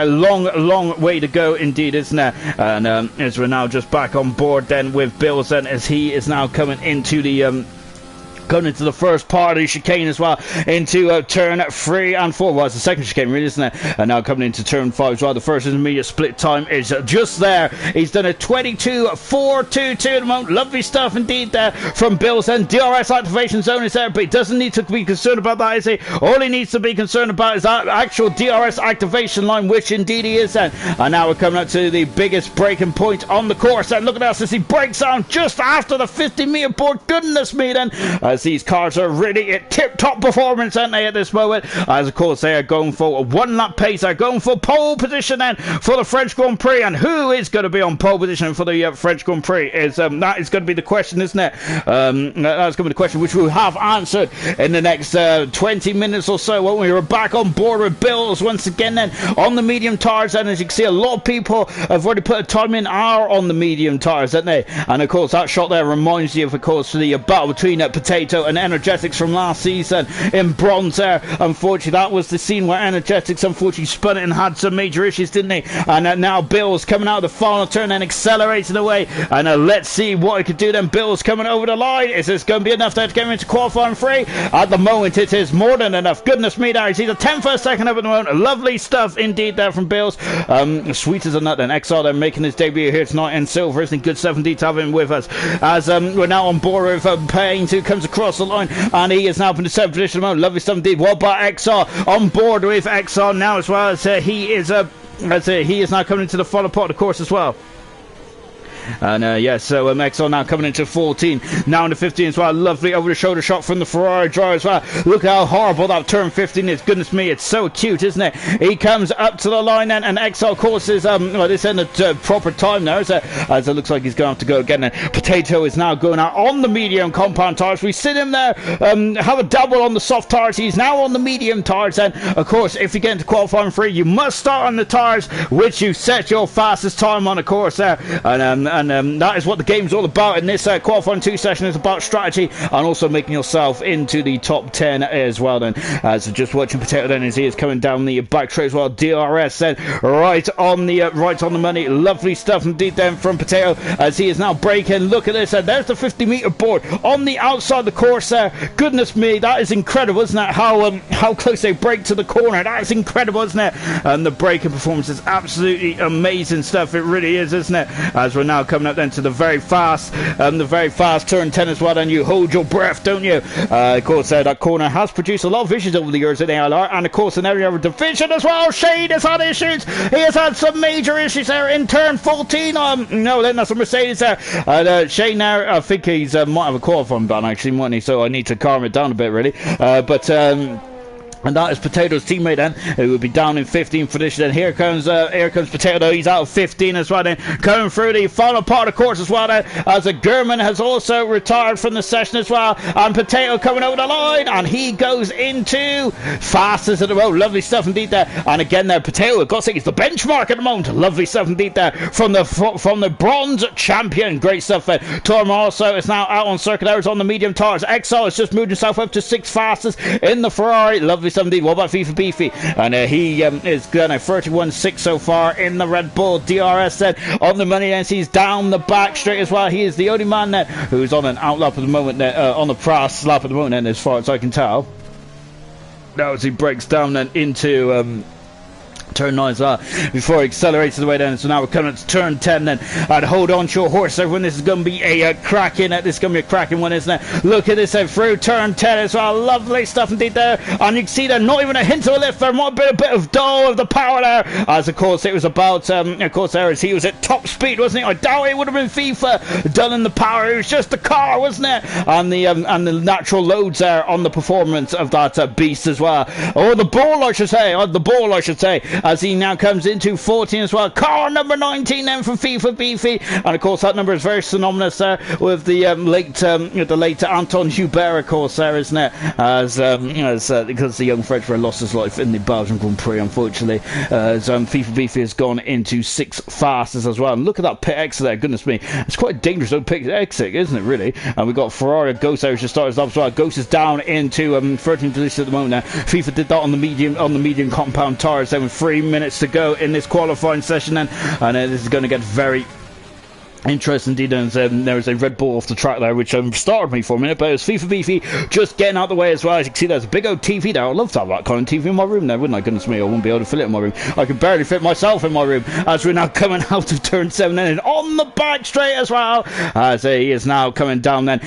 [SPEAKER 1] long way to go indeed, isn't there? And as we're now just back on board then with Bills, then as he is now coming into the going into the first part of the chicane as well, into turn 3 and 4. Well, it's the second chicane, really, isn't it? And now coming into turn 5 as well. The first intermediate split time is just there. He's done a 22.422 at the moment. Lovely stuff indeed there from Bills. And DRS activation zone is there, but he doesn't need to be concerned about that, is he? All he needs to be concerned about is that actual DRS activation line, which indeed he is then. And now we're coming up to the biggest braking point on the course. And look at that, as he breaks down just after the 50-meter board. Goodness me, then. As these cars are really at tip-top performance, aren't they, at this moment? As of course they are going for a one-lap pace. They're going for pole position then for the French Grand Prix. And who is going to be on pole position for the French Grand Prix? That is going to be the question, isn't it? That's going to be the question which we'll have answered in the next 20 minutes or so when we are back on board with Bills once again then on the medium tires. And as you can see, a lot of people have already put a time in are on the medium tires, haven't they? And of course that shot there reminds you of course the battle between Potato and Energetics from last season in bronze there. Unfortunately, that was the scene where Energetics unfortunately spun it and had some major issues, didn't he? And now Bill's coming out of the final turn and accelerating away. And let's see what he could do then. Bill's coming over the line. Is this going to be enough there to get him into qualifying 3? At the moment, it is more than enough. Goodness me, there. He's a 10th second up at the moment. Lovely stuff indeed there from Bills. Sweet as a nut then. XR then making his debut here tonight in silver. Isn't it good stuff indeed to have him with us? As we're now on board with Payne, who comes across the line, and he is now up in the 7th position at the moment. Lovely stuff indeed. What about XR? On board with XR now as well, as he is now coming into the final part of the course as well. And yeah, so Exo now coming into 14, now into 15 as well. Lovely over the shoulder shot from the Ferrari driver as well. Look how horrible that turn 15 is. Goodness me, it's so cute, isn't it? He comes up to the line then, and Exo of course is well, this isn't a proper time now, as it looks like he's going to have to go again. And Potato is now going out on the medium compound tires. We see him there have a double on the soft tires. He's now on the medium tires. And of course, if you get into qualifying 3, you must start on the tires which you set your fastest time on, of course, there. And that is what the game's all about in this qualifying 2 session. Is about strategy and also making yourself into the top 10 as well. Then, so just watching Potato then as he is coming down the back straight as well. DRS then right on the money. Lovely stuff indeed then from Potato as he is now braking. Look at this, and there's the 50-meter board on the outside of the course there. Goodness me, that is incredible, isn't it? How close they brake to the corner. That is incredible, isn't it? And the braking performance is absolutely amazing stuff. It really is, isn't it? As we're now coming up then to the very fast turn 10 as well, and you hold your breath, don't you? Of course, that corner has produced a lot of issues over the years in ALR, and of course in every other division as well. Shane has had issues. He has had some major issues there in turn 14. No, then that's a Mercedes there. And Shane now, I think he's might have a qualifying ban actually, mightn't he? So I need to calm it down a bit, really. And that is Potato's teammate then, who would be down in 15 for this. Then here comes Potato. He's out of 15 as well. Then coming through the final part of the course as well. Then as a Gurman has also retired from the session as well. And Potato coming over the line, and he goes into fastest of the road. Lovely stuff indeed there. And again there, Potato, I've got to say, it's the benchmark at the moment. Lovely stuff indeed there from the bronze champion. Great stuff there. Torm also is now out on circuit hours on the medium tires. Exo has just moved himself up to 6th fastest in the Ferrari. Lovely stuff indeed. What about FIFA Beefy? And he is going to 31.6 so far in the Red Bull. DRS then on the money, and he's down the back straight as well. He is the only man there who's on an outlap at the moment, on the press lap at the moment, as far as I can tell. Now as he breaks down then into turn 9 as well before he accelerates the way down. So now we're coming to turn 10 then, and hold on to your horse everyone. This is going to be a cracking one, isn't it? Look at this through turn 10 as well. Lovely stuff indeed there, and you can see there not even a hint of a lift. There might be a bit of dull of the power there, as of course it was about of course there as he was at top speed, wasn't it? I doubt it would have been FIFA done in the power. It was just the car, wasn't it? And the natural loads there on the performance of that beast as well, or the ball I should say, as he now comes into 14 as well. Car number 19 then from FIFA Beefy, and of course that number is very synonymous there with the late Anton Hubert, of course there, isn't it? As because the young Frenchman lost his life in the Belgian Grand Prix, unfortunately. As FIFA Beefy has gone into 6th fastest as well. And look at that pit exit there, goodness me, it's quite dangerous though, pit exit, isn't it, really? And we've got Ferrari Ghost there, who just started up as well. Ghost is down into 13th position at the moment now. FIFA did that on the medium compound tires there with 3 minutes to go in this qualifying session then, and this is going to get very interesting indeed. And there was a Red Bull off the track there which startled me for a minute, but it was FIFA Beefy just getting out of the way as well. As you can see, there's a big old TV there. I'd love to have that kind of TV in my room there, wouldn't I? Goodness me, I wouldn't be able to fit it in my room. I could barely fit myself in my room. As we're now coming out of turn 7 and on the back straight as well, as he is now coming down then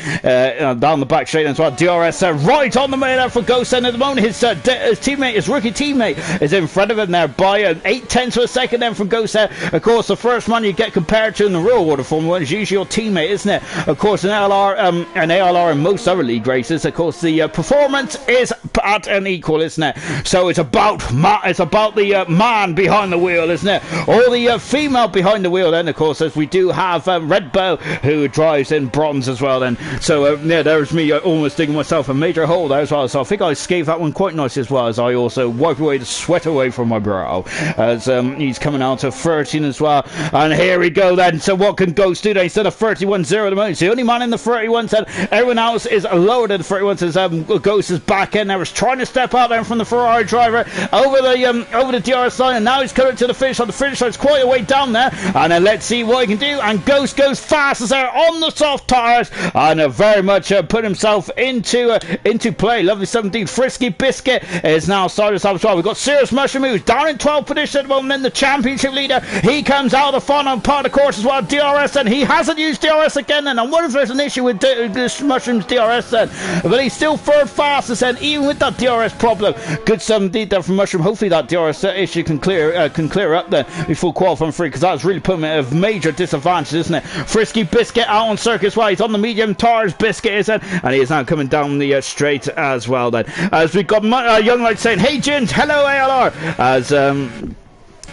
[SPEAKER 1] down the back straight as well. DRS right on the main there for Ghost, and at the moment his teammate, his rookie teammate, is in front of him there by 8/10 of a second then from Ghost there. Of course the first man you get compared to in the real world Formula 1 is usually your teammate, isn't it? Of course, in ALR and most other league races, of course, the performance is at an equal, isn't it? So it's about the man behind the wheel, isn't it? Or the female behind the wheel. Then, of course, as we do have Red Bow, who drives in bronze as well. Then, so yeah, there's me almost digging myself a major hole there as well. So I think I escaped that one quite nice as well, as I also wipe away the sweat away from my brow. As he's coming out to 13 as well, and here we go then. So what can Ghost do? Instead of 31.0 at the moment, it's the only man in the 31 said. Everyone else is lower than the 31 says. Ghost is back in there, was trying to step out then from the Ferrari driver over the DRS line, and now he's coming to the finish line. The finish line is quite a way down there, and then let's see what he can do. And Ghost goes fast as there on the soft tires, and very much put himself into play. Lovely 17. Frisky Biscuit is now started us up as well. We've got Serious Mushroom, who's down in 12th position at the moment, then the championship leader. He comes out of the final part of the course as well. DRS DRS, and he hasn't used DRS again, and I wonder if there's an issue with this Mushroom's DRS then. But he's still third fastest, and even with that DRS problem, good stuff indeed there from Mushroom. Hopefully that DRS issue can clear up then before qualifying free, because that's really putting him at a major disadvantage, isn't it? Frisky Biscuit out on circuit as well. He's on the medium tires, Biscuit is in, and he is now coming down the straight as well then. As we've got Young Light saying, hey Jins, hello ALR, as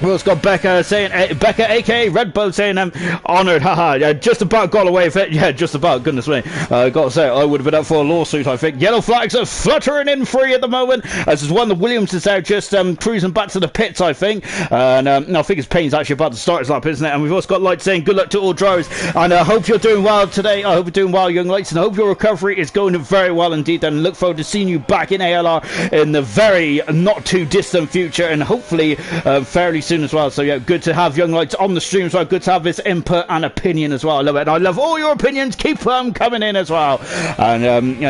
[SPEAKER 1] we've also got Becca saying, Becca aka Red Bow saying, honoured, haha, just about got away with it. Yeah, just about, goodness me. Got to say, I would have been up for a lawsuit, I think. Yellow flags are fluttering in free at the moment, as there's one of the Williamses there just cruising back to the pits, I think. And no, I think it's Payne's actually about to start his lap, isn't it? And we've also got Light saying, good luck to all drivers, and I hope you're doing well today. I hope you're doing well, Young Lights, and I hope your recovery is going very well indeed, and look forward to seeing you back in ALR in the very not too distant future, and hopefully fairly soon as well. So yeah, good to have Young Lights on the stream as well. Good to have his input and opinion as well. I love it, and I love all your opinions. Keep them coming in as well. And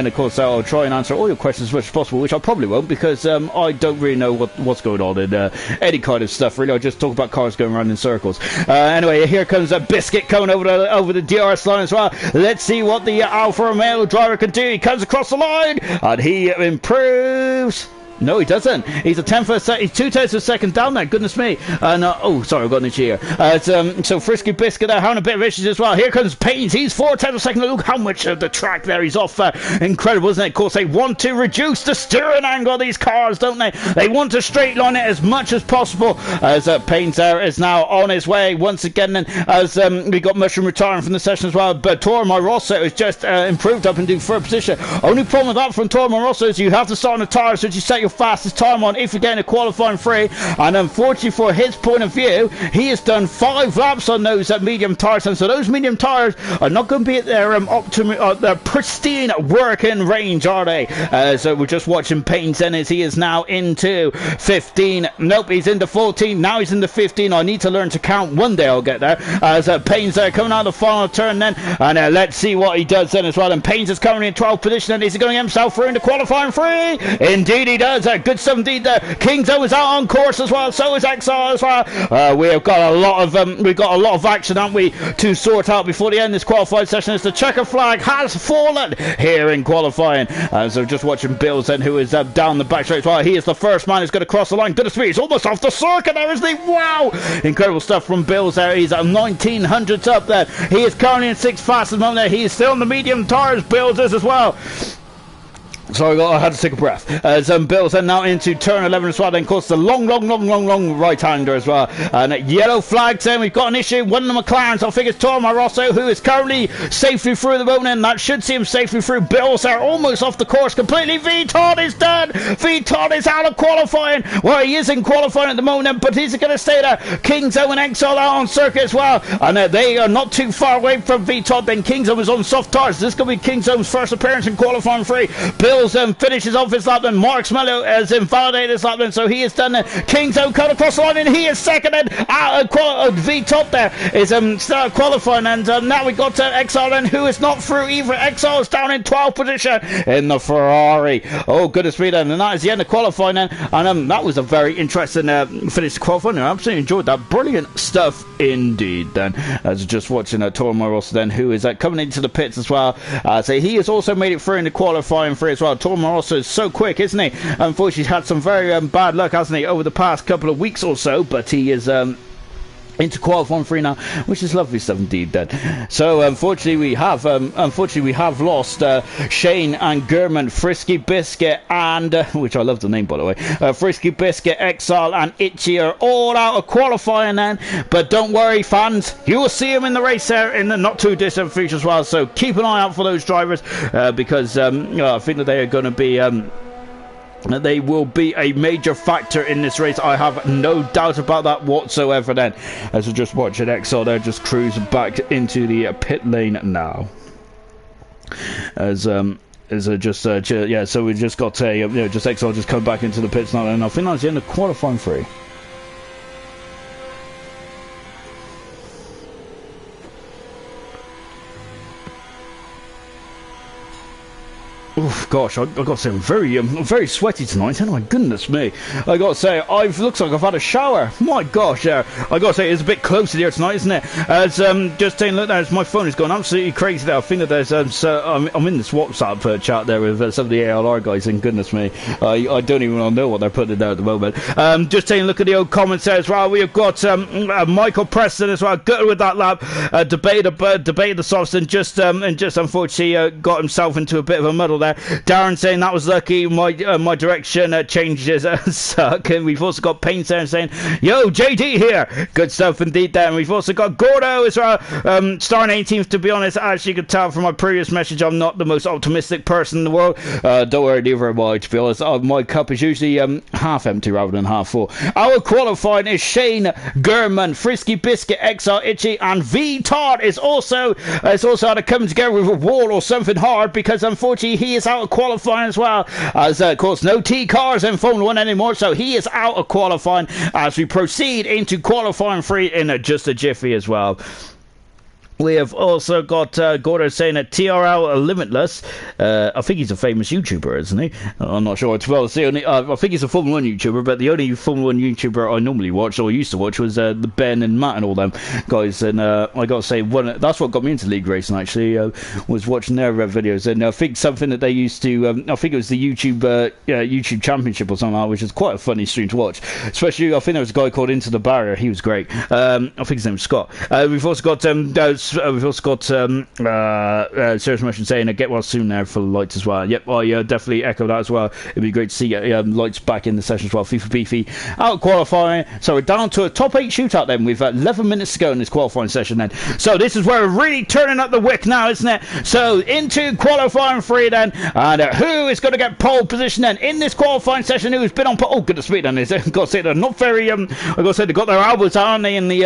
[SPEAKER 1] of course I'll try and answer all your questions as much as possible, which I probably won't, because I don't really know what's going on in any kind of stuff really. I just talk about cars going around in circles. Anyway, here comes a Biscuit coming over the DRS line as well. Let's see what the Alfa Romeo driver can do. He comes across the line and he improves. No, he doesn't. He's a 10th of a second. He's 2/10 of a second down there. Goodness me. Oh, sorry, I've got an itch here. So Frisky Biscuit there having a bit of issues as well. Here comes Paynes. He's 4/10 of a second. Look how much of the track there he's off. Incredible, isn't it? Of course, they want to reduce the steering angle of these cars, don't they? They want to straight line it as much as possible. As Paynes there is now on his way once again. And as we got Mushroom retiring from the session as well. But Toro Rosso has just improved up into third position. Only problem with that from Toro Rosso is you have to start on the tyres, which you set your fastest time on if you're getting a qualifying free, and unfortunately for his point of view, he has done 5 laps on those medium tyres, and so those medium tyres are not going to be at their their pristine working range, are they? So we're just watching Payne's then as he is now into 15. Nope, he's into 14. Now he's into 15. I need to learn to count. One day I'll get there. As Payne's there coming out of the final turn then, and let's see what he does then as well. And Payne's is currently in 12th position, and is he going to get himself through into qualifying free? Indeed he does. Good stuff indeed there. Kingzo is out on course as well, so is XR as well. We have got a lot of action, haven't we, to sort out before the end of this qualifying session, as the checker flag has fallen here in qualifying. So just watching Bills then, who is down the back straight as well. He is the first man who's going to cross the line. Goodness me, he's almost off the circuit there, isn't he? Wow, incredible stuff from Bills there. He's at 1900s up there. He is currently in 6th fastest moment there. He is still in the medium tires, Bills is as well. Sorry, I had to take a breath. As Bills are now into turn 11 as well. Then, of course, the long right-hander as well. And yellow flag saying we've got an issue. One of the McLarens, I think it's Toro Rosso, who is currently safely through the moment, and that should see him safely through. Bills are almost off the course completely. V-Todd is done. V-Todd is out of qualifying. Well, he is in qualifying at the moment, but he's going to stay there. Kingzo and Exile out on circuit as well. And they are not too far away from V-Todd. Then Kingzo is on soft tires. This is going to be Kingzo's first appearance in qualifying free. Bills finishes off his lap, then Mark Smello has invalidated his lap, then so he is done. Kingzo cut across the line, and he is second, and V-Top there is start qualifying, and now we got XRN, who is not through either. XR is down in 12th position in the Ferrari. Oh, goodness me then, and that is the end of qualifying then, and that was a very interesting finish to qualifying. I absolutely enjoyed that. Brilliant stuff indeed then. As just watching Toro Rosso then, who is coming into the pits as well. So he has also made it through in the qualifying free as well. Toro Rosso is so quick, isn't he? Unfortunately, he's had some very bad luck, hasn't he, over the past couple of weeks or so, but he is into qualifying free now, which is lovely stuff indeed then. So unfortunately we have lost Shane and Gurman, Frisky Biscuit and which I love the name by the way, Frisky Biscuit, Exile and Itchy are all out of qualifying then, but don't worry fans, you will see them in the race there in the not too distant future as well, so keep an eye out for those drivers because I think that they are going to be they will be a major factor in this race. I have no doubt about that whatsoever then. As we're just watching XL there just cruise back into the pit lane now. So we just got just XL just come back into the pits now, and I think that's the end of qualifying free. Oh gosh, I got to say, I'm very sweaty tonight, and my goodness me, I got to say, looks like I've had a shower. My gosh, I got to say, it's a bit closer here tonight, isn't it? As just taking a look now, my phone is going absolutely crazy there. I think that there's I'm in this WhatsApp chat there with some of the ALR guys, and goodness me, I don't even know what they're putting there at the moment. Just taking a look at the old comments there as well. We've got Michael Preston as well, good with that lap. Debate the softs, and just unfortunately got himself into a bit of a muddle there. Darren saying that was lucky, my direction changes suck. And we've also got Payne saying, yo, JD here, good stuff indeed there. And we've also got Gordo as well, starting 18th. To be honest, as you could tell from my previous message, I'm not the most optimistic person in the world. Don't worry, neither am I, to be honest. My cup is usually half empty rather than half full. Our qualifying is Shane Gurman, Frisky Biscuit, XR Itchy, and V Todd is also had to come together with a wall or something hard, because unfortunately he is out of qualifying as well, as of course no T cars in Formula 1 anymore, so he is out of qualifying as we proceed into qualifying 3 in just a jiffy as well. We have also got Gordo saying that TRL Limitless, I think he's a famous YouTuber, isn't he? I'm not sure. Well, I think he's a Formula 1 YouTuber, but the only Formula 1 YouTuber I normally watch, or used to watch, was the Ben and Matt and all them guys. And I got to say, that's what got me into league racing, actually, was watching their videos. And I think something that they used to, I think it was the YouTube Championship or something like that, which is quite a funny stream to watch. Especially, I think there was a guy called Into the Barrier. He was great. I think his name was Scott. We've also got Serious Motion saying get well soon there for the lights as well. Yep, I definitely echo that as well. It'd be great to see lights back in the session as well. FIFA Beefy out qualifying, so we're down to a top 8 shootout then with 11 minutes to go in this qualifying session then. So this is where we're really turning up the wick now, isn't it? So into qualifying 3 then, and who is going to get pole position then in this qualifying session? Who's been on pole? Oh goodness me, then I've got to say they're not very I got to say they got their elbows out, aren't they, in the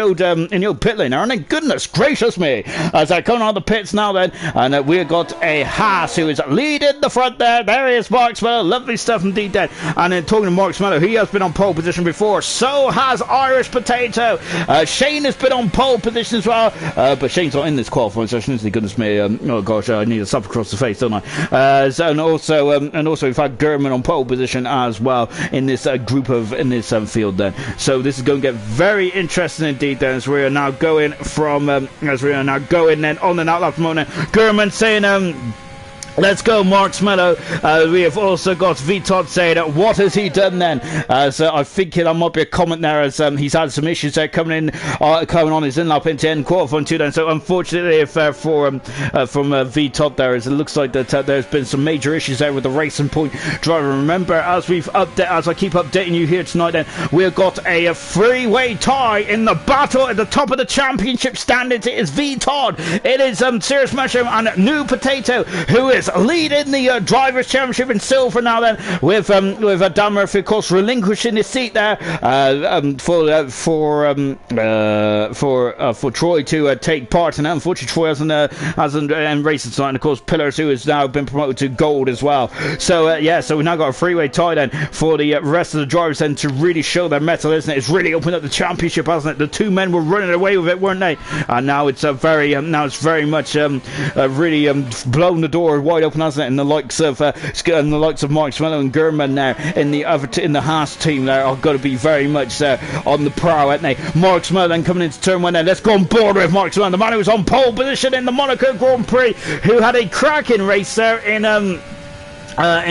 [SPEAKER 1] old pit lane, aren't they? Goodness gracious me, as I come out of the pits now then, and we've got a Haas who is leading the front there. There is Mark Smello, lovely stuff indeed then. And then talking to Mark Smello, he has been on pole position before, so has Irish Potato. Shane has been on pole position as well, but Shane's not in this qualifying session, is he? Goodness me, oh gosh, I need a slap across the face, don't I? And also we've had Gurman on pole position as well in this field then. So this is going to get very interesting indeed then, as we are now going then on and out lap moment. Gurman saying let's go, Mark Smello. We have also got V Todd saying, what has he done then? So I think there might be a comment there, as he's had some issues there coming on his in-lap into end qualifying 2 then. So unfortunately from V Todd there, as it looks like that there's been some major issues there with the Racing Point driver. Remember, as I keep updating you here tonight then, we've got a 3-way tie in the battle at the top of the championship standings. It is V Todd, it is Serious Mushroom, and New Potato, who is leading the Drivers' Championship in silver now then, with Dan Murphy of course relinquishing his seat there for Troy to take part, and unfortunately Troy hasn't raced tonight. And of course Pillars, who has now been promoted to gold as well. So so we've now got a 3-way tie then for the rest of the drivers then to really show their mettle, isn't it? It's really opened up the championship, hasn't it? The 2 men were running away with it, weren't they? And now it's very much really blown the door wide open, hasn't it? And the likes of Mark Smello and Gurman now in the Haas team there are going to be very much on the prowl, aren't they? Mark Smello then coming into turn 1 there. Let's go on board with Mark Smello, the man who was on pole position in the Monaco Grand Prix, who had a cracking race there in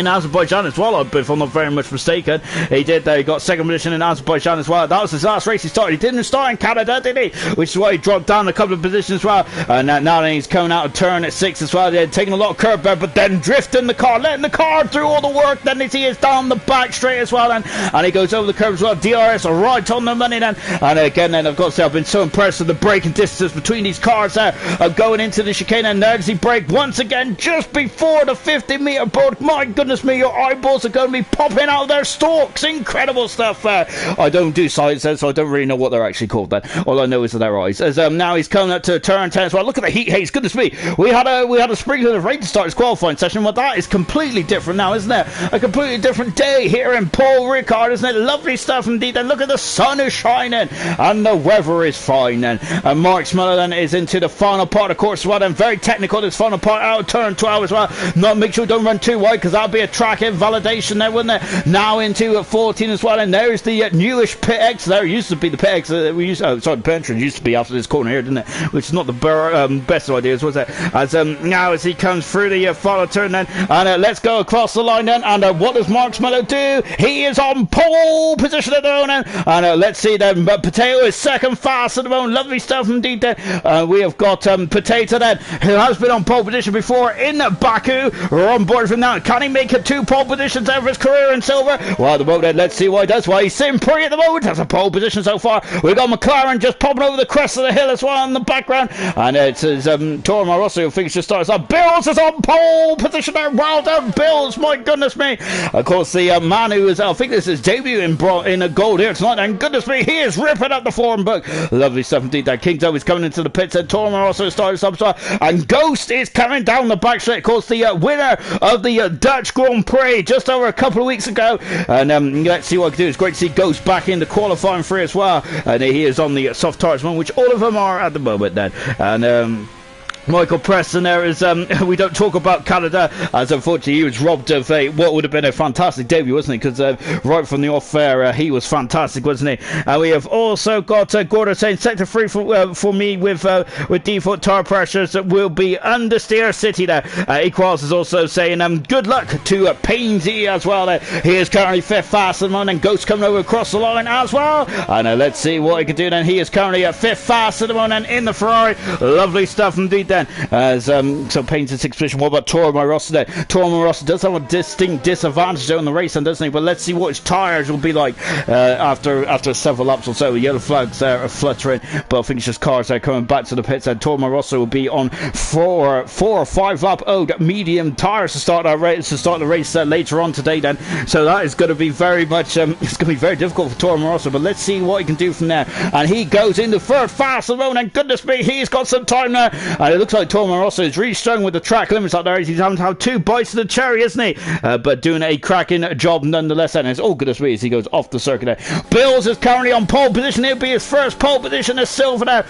[SPEAKER 1] Azerbaijan as well, if I'm not very much mistaken. He did there. He got second position in Azerbaijan as well. That was his last race he started. He didn't start in Canada, did he? Which is why he dropped down a couple of positions as well. And now then he's coming out of turn at 6 as well. They're taking a lot of curb there, but then drifting the car, letting the car do all the work. Then he is down the back straight as well. And he goes over the curb as well. DRS are right on the money then. And again, then I've got to say, I've been so impressed with the braking distance between these cars there, going into the chicane. And there does he brake once again just before the 50-metre board. My goodness me, your eyeballs are going to be popping out of their stalks. Incredible stuff. I don't do science then, so I don't really know what they're actually called then. All I know is their eyes. As now he's coming up to turn 10 as well. Look at the heat haze. Goodness me. We had a sprinkling of rain to start his qualifying session, but that is completely different now, isn't it? A completely different day here in Paul Ricard, isn't it? Lovely stuff indeed. And look at the sun is shining and the weather is fine then. And Mark Smeller then is into the final part of the course as well. And very technical this final part out of turn 12 as well. Not make sure don't run too wide because that'll be a track invalidation there, wouldn't it? Now into 14 as well. And there's the newish pit X. There used to be the pit X. We used the pit entrance used to be after this corner here, didn't it? Which is not the best of ideas, was it? As now as he comes through the final turn then, and let's go across the line then. And what does Mark Smeller do? He is on pole position at the moment. And let's see then. Potato is second fast at the moment. Lovely stuff indeed then. We have got Potato then, who has been on pole position before in Baku. We're on board from now. Can he make it 2 pole positions out of his career in silver? Well, at the moment, let's see what he does. Well, he's sitting pretty at the moment. That's a pole position so far. We've got McLaren just popping over the crest of the hill as well in the background. And it's Toro Rosso who thinks to start us off. Bills is on pole position there. Well done, Bills. My goodness me. Of course, the man who is, I think this is debut in a gold here tonight. And goodness me, he is ripping up the form book. Lovely stuff indeed. That King's always coming into the pits. And Toro Rosso started up. And Ghost is coming down the back straight. Of course, the winner of the Dutch Grand Prix just over a couple of weeks ago. And let's see what I can do. It's great to see Ghost back in the qualifying free as well. And he is on the soft tires one, which all of them are at the moment then. And Michael Preston there is, we don't talk about Canada, as unfortunately he was robbed of what would have been a fantastic debut, wasn't he? Because right from the off-air, he was fantastic, wasn't he? And we have also got Gordon saying, sector 3 for me with default tire pressures that will be understeer City there. Equals is also saying, good luck to Painsy as well there. He is currently 5th fast at the moment, and Ghost coming over across the line as well. And let's see what he can do then. He is currently at 5th fast at the moment in the Ferrari. Lovely stuff indeed there. As so Payne's in 6th position. What about Toro Rosso there? Toro Rosso does have a distinct disadvantage there on the race, and doesn't he? But let's see what his tyres will be like after several laps or so. The yellow flags there are fluttering, but I think it's just cars are coming back to the pits. And Toro Rosso will be on 4 or 5 lap old medium tyres to start the race later on today. Then, so that is going to be very much it's going to be very difficult for Toro Rosso. But let's see what he can do from there. And he goes into 3rd fast at the moment. And goodness me, he's got some time there. And it looks like Toro Rosso is really struggling with the track limits out there. He's having to have 2 bites of the cherry, isn't he? But doing a cracking job nonetheless. And it's all good as he goes off the circuit there. Bills is currently on pole position. It'll be his first pole position as silver now.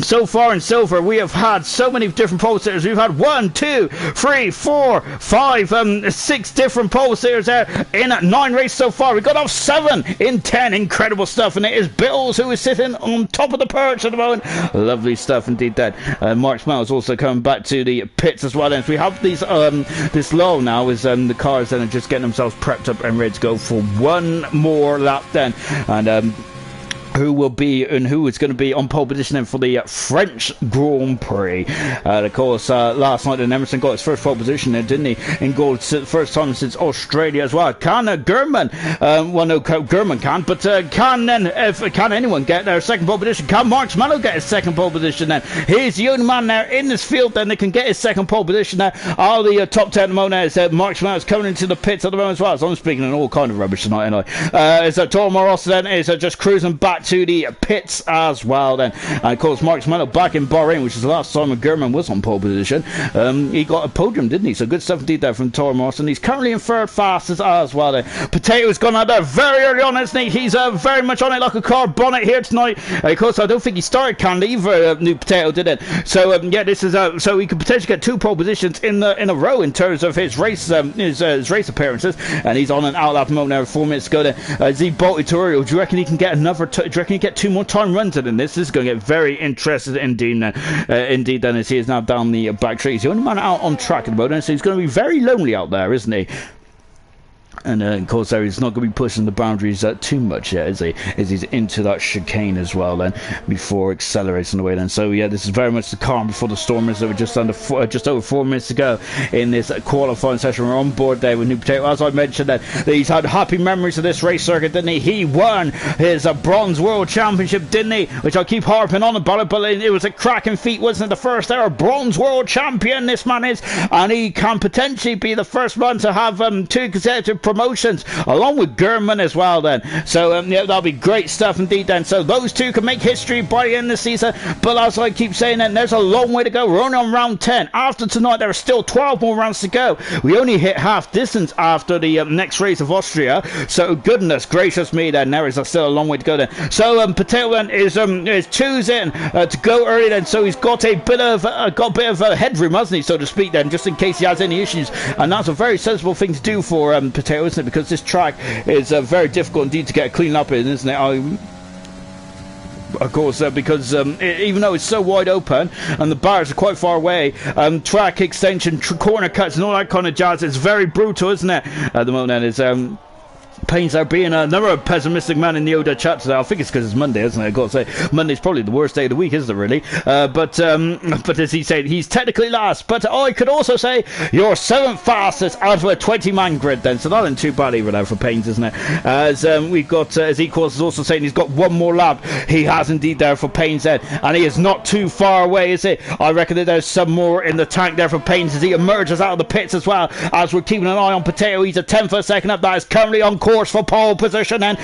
[SPEAKER 1] So far in silver, we have had so many different pole sitters. We've had 1, 2, 3, 4, 5, 6 different pole sitters there in 9 races so far. We got off 7 in 10. Incredible stuff. And it is Bills who is sitting on top of the perch at the moment. Lovely stuff indeed there. Mark Smells also coming back to the pits as well. And we have these this lull now is the cars then are just getting themselves prepped up and ready to go for one more lap then. And who is going to be on pole position then for the French Grand Prix. Of course, last night then Emerson got his first pole position there, didn't he? In gold, first time since Australia as well. Can German, well no, German can't, but can anyone get their second pole position? Can Mark Smello get his second pole position then? He's the only man there in this field then that can get his second pole position there. All the top 10 at the moment is Mark Smello is coming into the pits at the moment as well. So I'm speaking in all kind of rubbish tonight, anyway. Toro Rosso then is just cruising back to the pits as well then. And of course Mark Smello back in Bahrain, which is the last time German was on pole position. He got a podium, didn't he? So good stuff indeed there from Toro Rosso, and he's currently in 3rd fastest as well then. Potato's gone out there very early on, isn't he? He's very much on it like a car bonnet here tonight. Of course I don't think he started Canada either, new Potato did it. So yeah, this is so he could potentially get 2 pole positions in a row in terms of his race race appearances, and he's on an outlap moment there 4 minutes to go then. Z Bolty Tutorial, do you reckon he can get another do you reckon he can get 2 more time runs in this? This is going to get very interesting indeed then, as he is now down the back straight. He's the only man out on track at the moment, so he's going to be very lonely out there, isn't he? And of course, there he's not going to be pushing the boundaries too much yet, is he? As he's into that chicane as well, then before accelerating away. Then, so yeah, this is very much the calm before the storm. Is over just over 4 minutes to go in this qualifying session. We're on board there with New Potato. As I mentioned, that he's had happy memories of this race circuit, didn't he? He won his bronze world championship, didn't he? Which I keep harping on about it, but it was a cracking feat, wasn't it? The first ever bronze world champion. This man is, and he can potentially be the first one to have 2 consecutive promotions along with Gurman as well then. So yeah, that'll be great stuff indeed then. So those two can make history by the end of the season, but as I keep saying, then there's a long way to go. We're only on round 10. After tonight there are still 12 more rounds to go. We only hit half distance after the next race of Austria, so goodness gracious me, then there is still a long way to go then. So Patel then is choosing to go early then, so he's got a bit of headroom, hasn't he, so to speak then, just in case he has any issues, and that's a very sensible thing to do for Patel, isn't it? Because this track is very difficult indeed to get cleaned up in, isn't it? Of course, because even though it's so wide open and the bars are quite far away, track extension, corner cuts and all that kind of jazz, it's very brutal, isn't it? At the moment, it's Pains there being another pessimistic man in the Oda chat today. I think it's because it's Monday, isn't it? I've got to say, Monday's probably the worst day of the week, isn't it, really? But as he said, he's technically last. But I could also say you're 7th fastest out of a 20-man grid then. So that isn't too bad either now for Pains, isn't it? As we've got, as Equals is also saying, he's got one more lap. He has indeed there for Pains then. And he is not too far away, is it? I reckon that there's some more in the tank there for Pains as he emerges out of the pits as well. As we're keeping an eye on Potato, he's a 10th for a second up. That is currently on course for pole position, and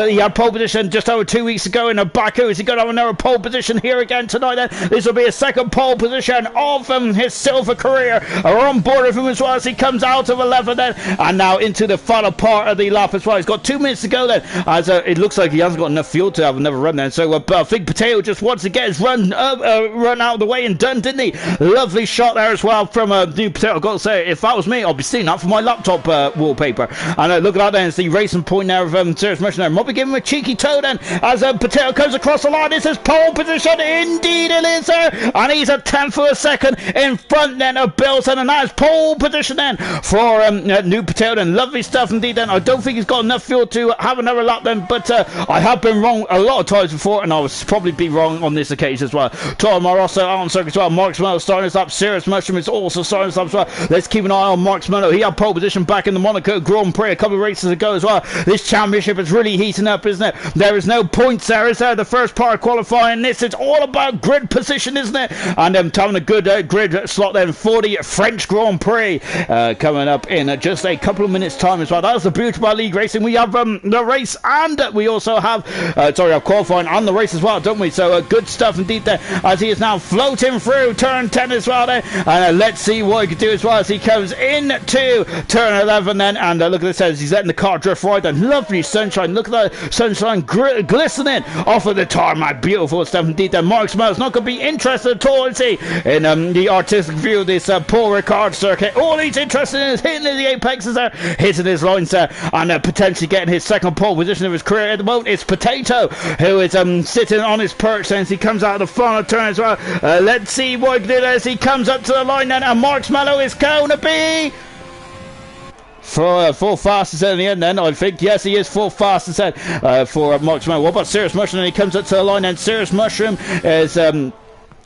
[SPEAKER 1] he had pole position just over 2 weeks ago in Baku. Is he going to have another pole position here again tonight then? This will be his second pole position of his silver career. We're on board with him as well as he comes out of 11 then, and now into the final part of the lap as well. He's got 2 minutes to go then, as it looks like he hasn't got enough fuel to have another run then. So I think Potato just wants to get his run out of the way and done, didn't he? Lovely shot there as well from New Potato. I've got to say, if that was me, I'd be seeing that for my laptop wallpaper. And look at that then, it's the racing point now of Serious Motion there. Might be giving him a cheeky toe then as Potato comes across the line. This is pole position, indeed it is there, and he's a 10th of a second in front then of Bilson, and that is pole position then for New Potato then. Lovely stuff indeed then. I don't think he's got enough fuel to have another lap then, but I have been wrong a lot of times before, and I will probably be wrong on this occasion as well. Toro Marossa out on circuit as well. Mark Smello starting us up. Serious Mushroom is also starting us up as well. Let's keep an eye on Mark Smello. He had pole position back in the Monaco Grand Prix a couple of races ago as well. This championship is really heating up, isn't it? There is no points there, is there? The first part of qualifying this, it's all about grid position, isn't it? And having a good grid slot then for the French Grand Prix coming up in just a couple of minutes time as well. That's the beauty about league racing. We have the race, and we also have qualifying and the race as well, don't we? So good stuff indeed there, as he is now floating through turn 10 as well there, and let's see what he can do as well as he comes into turn 11 then, and look at this, as he's letting the car drift right then. Lovely sunshine, look at that sunshine glistening off of the tarmac. Beautiful stuff indeed there. Mark Smells not going to be interested at all, is he, in the artistic view of this Paul Ricard circuit. All he's interested in is hitting the apexes there, hitting his lines there, and potentially getting his second pole position of his career at the moment. It's Potato who is sitting on his perch since he comes out of the final turn as well. Let's see what he can do as he comes up to the line then, and Mark Smello is going to be for full fastest in the end then, I think. Yes, he is full fastest for Mark Smello. What about Serious Mushroom? And he comes up to the line, and Serious Mushroom is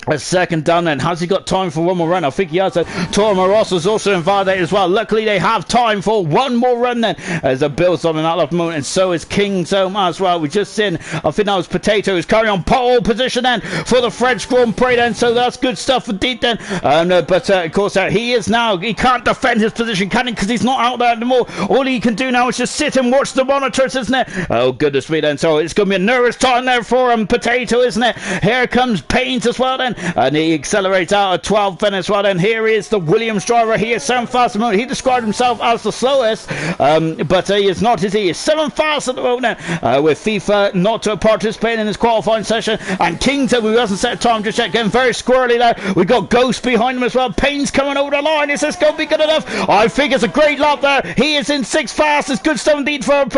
[SPEAKER 1] a second down then. Has he got time for one more run? I think he has. Toro Marossa is also involved as well. Luckily they have time for one more run then, as the Bills on an out moment, and so is King's Home as well. We just seen, I think that was Potato who's carrying on pole position then for the French Grand Prix then, so that's good stuff indeed then. But of course he is now, he can't defend his position, can he, because he's not out there anymore. All he can do now is just sit and watch the monitors, isn't it? Oh goodness me then, so it's going to be a nervous time there for Potato, isn't it? Here comes Pains as well then, and he accelerates out at 12 then as well. And here is the Williams driver. He is 7th fast at the moment. He described himself as the slowest, but he is not, is he? He is 7th fast at the moment with FIFA not participating in this qualifying session. And Kington, who hasn't set time just yet, getting very squirrely there. We've got Ghost behind him as well. Payne's coming over the line. Is this going to be good enough? I think it's a great lap there. He is in 6th fast. It's good stuff indeed from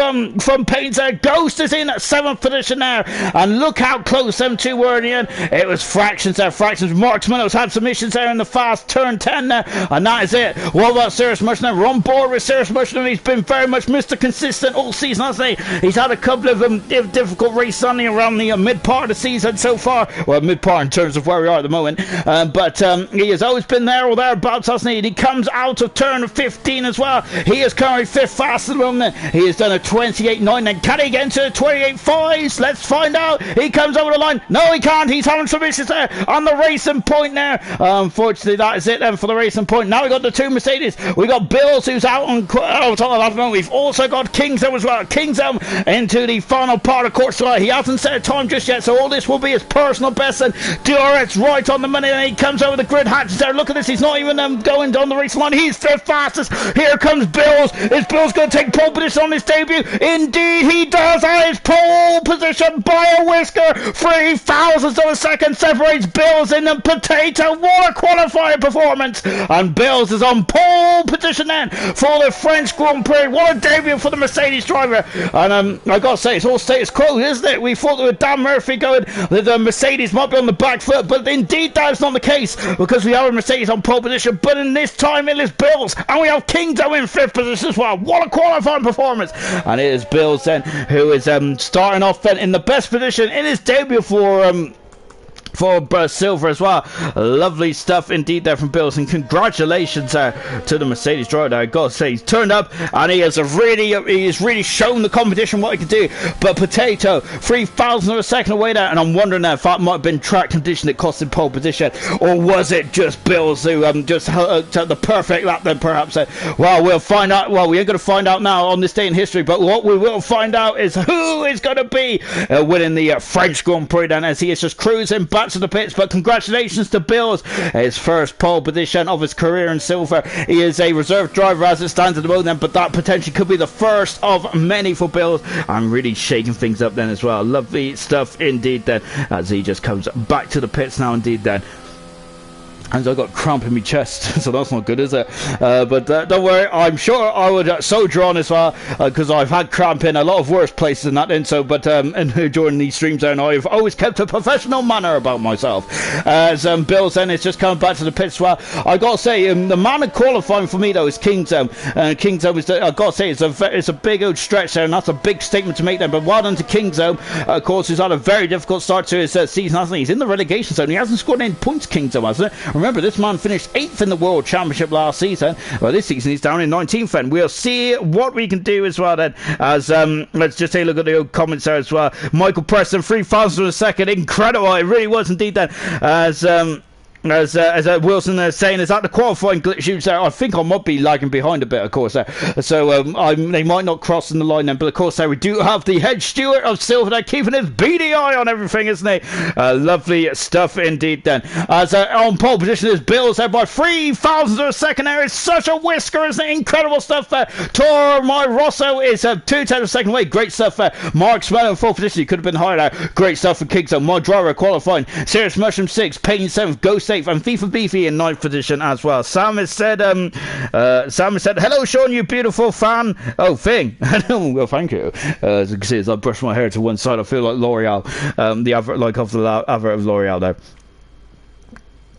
[SPEAKER 1] Payne's there. Ghost is in 7th position there. And look how close them two were in the end. It was fractions there. Fractions. Mark Minnow's had some issues there in the fast turn 10 there, and that is it. What about Cirrus Mushroom? We're on board with Cirrus Mushroom. He's been very much Mr. Consistent all season, hasn't he? He's had a couple of difficult races on around the mid part of the season so far. Well, mid part in terms of where we are at the moment, but he has always been there or thereabouts, hasn't he? And he comes out of turn 15 as well. He is currently 5th fastest at the moment. He has done a 28.9. Then can he get into the 28.5s? Let's find out. He comes over the line. No, he can't. He's having some issues there on the racing point there. Unfortunately, that is it then for the racing point. Now we got the two Mercedes. We got Bills, who's out on top of that moment. We've also got Kingdom as well. Kingdom into the final part of course. He hasn't set a time just yet, so all this will be his personal best. And DRS right on the money, and he comes over the grid hatches there. Look at this. He's not even going down the racing line. He's the fastest. Here comes Bills. Is Bills going to take pole position on his debut? Indeed, he does. His pole position by a whisker. 3 thousandths of a second separates Bills in the potato. What a qualifying performance! And Bills is on pole position then for the French Grand Prix. What a debut for the Mercedes driver. And I got to say, it's all status quo, isn't it? We thought with Dan Murphy going that the Mercedes might be on the back foot, but indeed that's not the case, because we have a Mercedes on pole position, but in this time it is Bills, and we have Kingdom in 5th position as well. What a qualifying performance! And it is Bills then who is starting off then in the best position in his debut for silver as well. Lovely stuff indeed there from Bills, and congratulations to the Mercedes driver. I gotta say, he's turned up and he has really shown the competition what he can do. But potato 3,000 of a second away there, and I'm wondering if that might have been track condition that cost him pole position, or was it just Bills who just took the perfect lap then perhaps. Well, we'll find out. Well, we ain't gonna find out now on this day in history, but what we will find out is who is going to be winning the French Grand Prix then, as he is just cruising back to the pits. But congratulations to Bills, his first pole position of his career in silver. He is a reserve driver as it stands at the moment, but that potentially could be the first of many for Bills. I'm really shaking things up then as well. Lovely stuff indeed then, as he just comes back to the pits now indeed then. And I got cramp in my chest, so that's not good, is it? But don't worry, I'm sure I would soldier on as well, because I've had cramp in a lot of worse places than that. And so, but and during these streams, and I've always kept a professional manner about myself. As Bills then is just coming back to the pits as well. I got to say, the man of qualifying for me though is Kingdom. Kingdom is, I got to say, it's a big old stretch there, and that's a big statement to make there. But well done to Kingdom. Of course, he's had a very difficult start to his season, hasn't he? He's in the relegation zone. He hasn't scored any points, Kingdom, hasn't it? Remember, this man finished 8th in the World Championship last season. Well, this season he's down in 19th, and we'll see what we can do as well then. As let's just take a look at the old comments there as well. Michael Preston, 3,000 a second, incredible. It really was indeed then. As Wilson is saying, is that the qualifying glitch there? I think I might be lagging behind a bit, of course. So they might not cross in the line then, but of course we do have the head steward of silver there, keeping his beady eye on everything, isn't he? Lovely stuff indeed then. As on pole position is Bills there by 3,000 of a second there. It's such a whisker, isn't it? Incredible stuff there. Tormai Rosso is 2/10 of a second away. Great stuff there. Mark Smell in 4th position. He could have been higher there. Great stuff for Kingdom. My driver qualifying. Serious Mushroom 6, Payne 7th, Ghost 8th, and FIFA Beefy in 9th position as well. Sam has said, hello Sean, you beautiful fan. Oh, thing. Well, thank you. As you can see, as I brush my hair to one side, I feel like L'Oreal, the advert, like of the advert of L'Oreal there.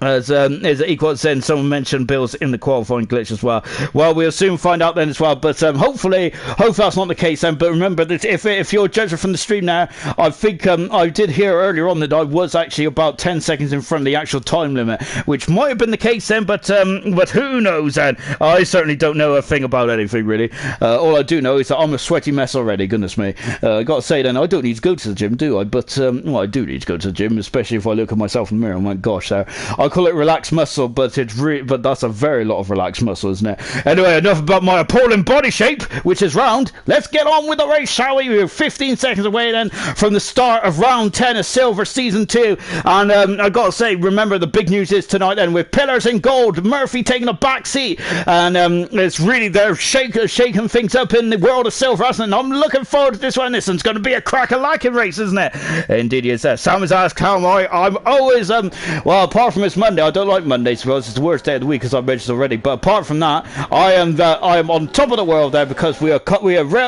[SPEAKER 1] As equal then, someone mentioned Bills in the qualifying glitch as well. Well, we'll soon find out then as well. But hopefully that's not the case then. But remember that if you're judging from the stream now, I think I did hear earlier on that I was actually about 10 seconds in front of the actual time limit, which might have been the case then. But who knows then? I certainly don't know a thing about anything really. All I do know is that I'm a sweaty mess already. Goodness me. I got to say then, I don't need to go to the gym, do I? But well, I do need to go to the gym, especially if I look at myself in the mirror. Oh my gosh, I call it relaxed muscle, but but that's a very lot of relaxed muscle, isn't it? Anyway, enough about my appalling body shape, which is round. Let's get on with the race, shall we? We're 15 seconds away then from the start of round 10 of Silver Season 2. And I gotta say, remember the big news is tonight then, with Pillars in gold, Murphy taking a back seat, and it's really, they're shaking things up in the world of silver, hasn't it? And I'm looking forward to this one. This one's going to be a crack-a-lacking race, isn't it? Indeed, yes. Sam has asked how am I? I'm always, well, apart from his Monday. I don't like Mondays because it's the worst day of the week, as I mentioned already. But apart from that, I am on top of the world there because we are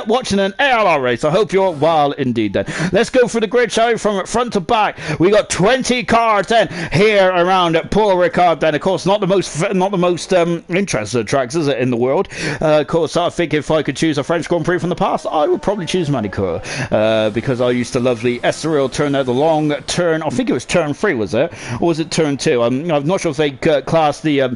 [SPEAKER 1] watching an ALR race. I hope you're well indeed. Then let's go through the grid, shall we, from front to back. We got 20 cars then here around Paul Ricard. Then of course not the most interesting tracks, is it, in the world? Of course, I think if I could choose a French Grand Prix from the past, I would probably choose Manicourt because I used to love the Estoril turn there, the long turn. I think it was turn 3, was it? Or was it turn 2? I'm not sure if they classed the I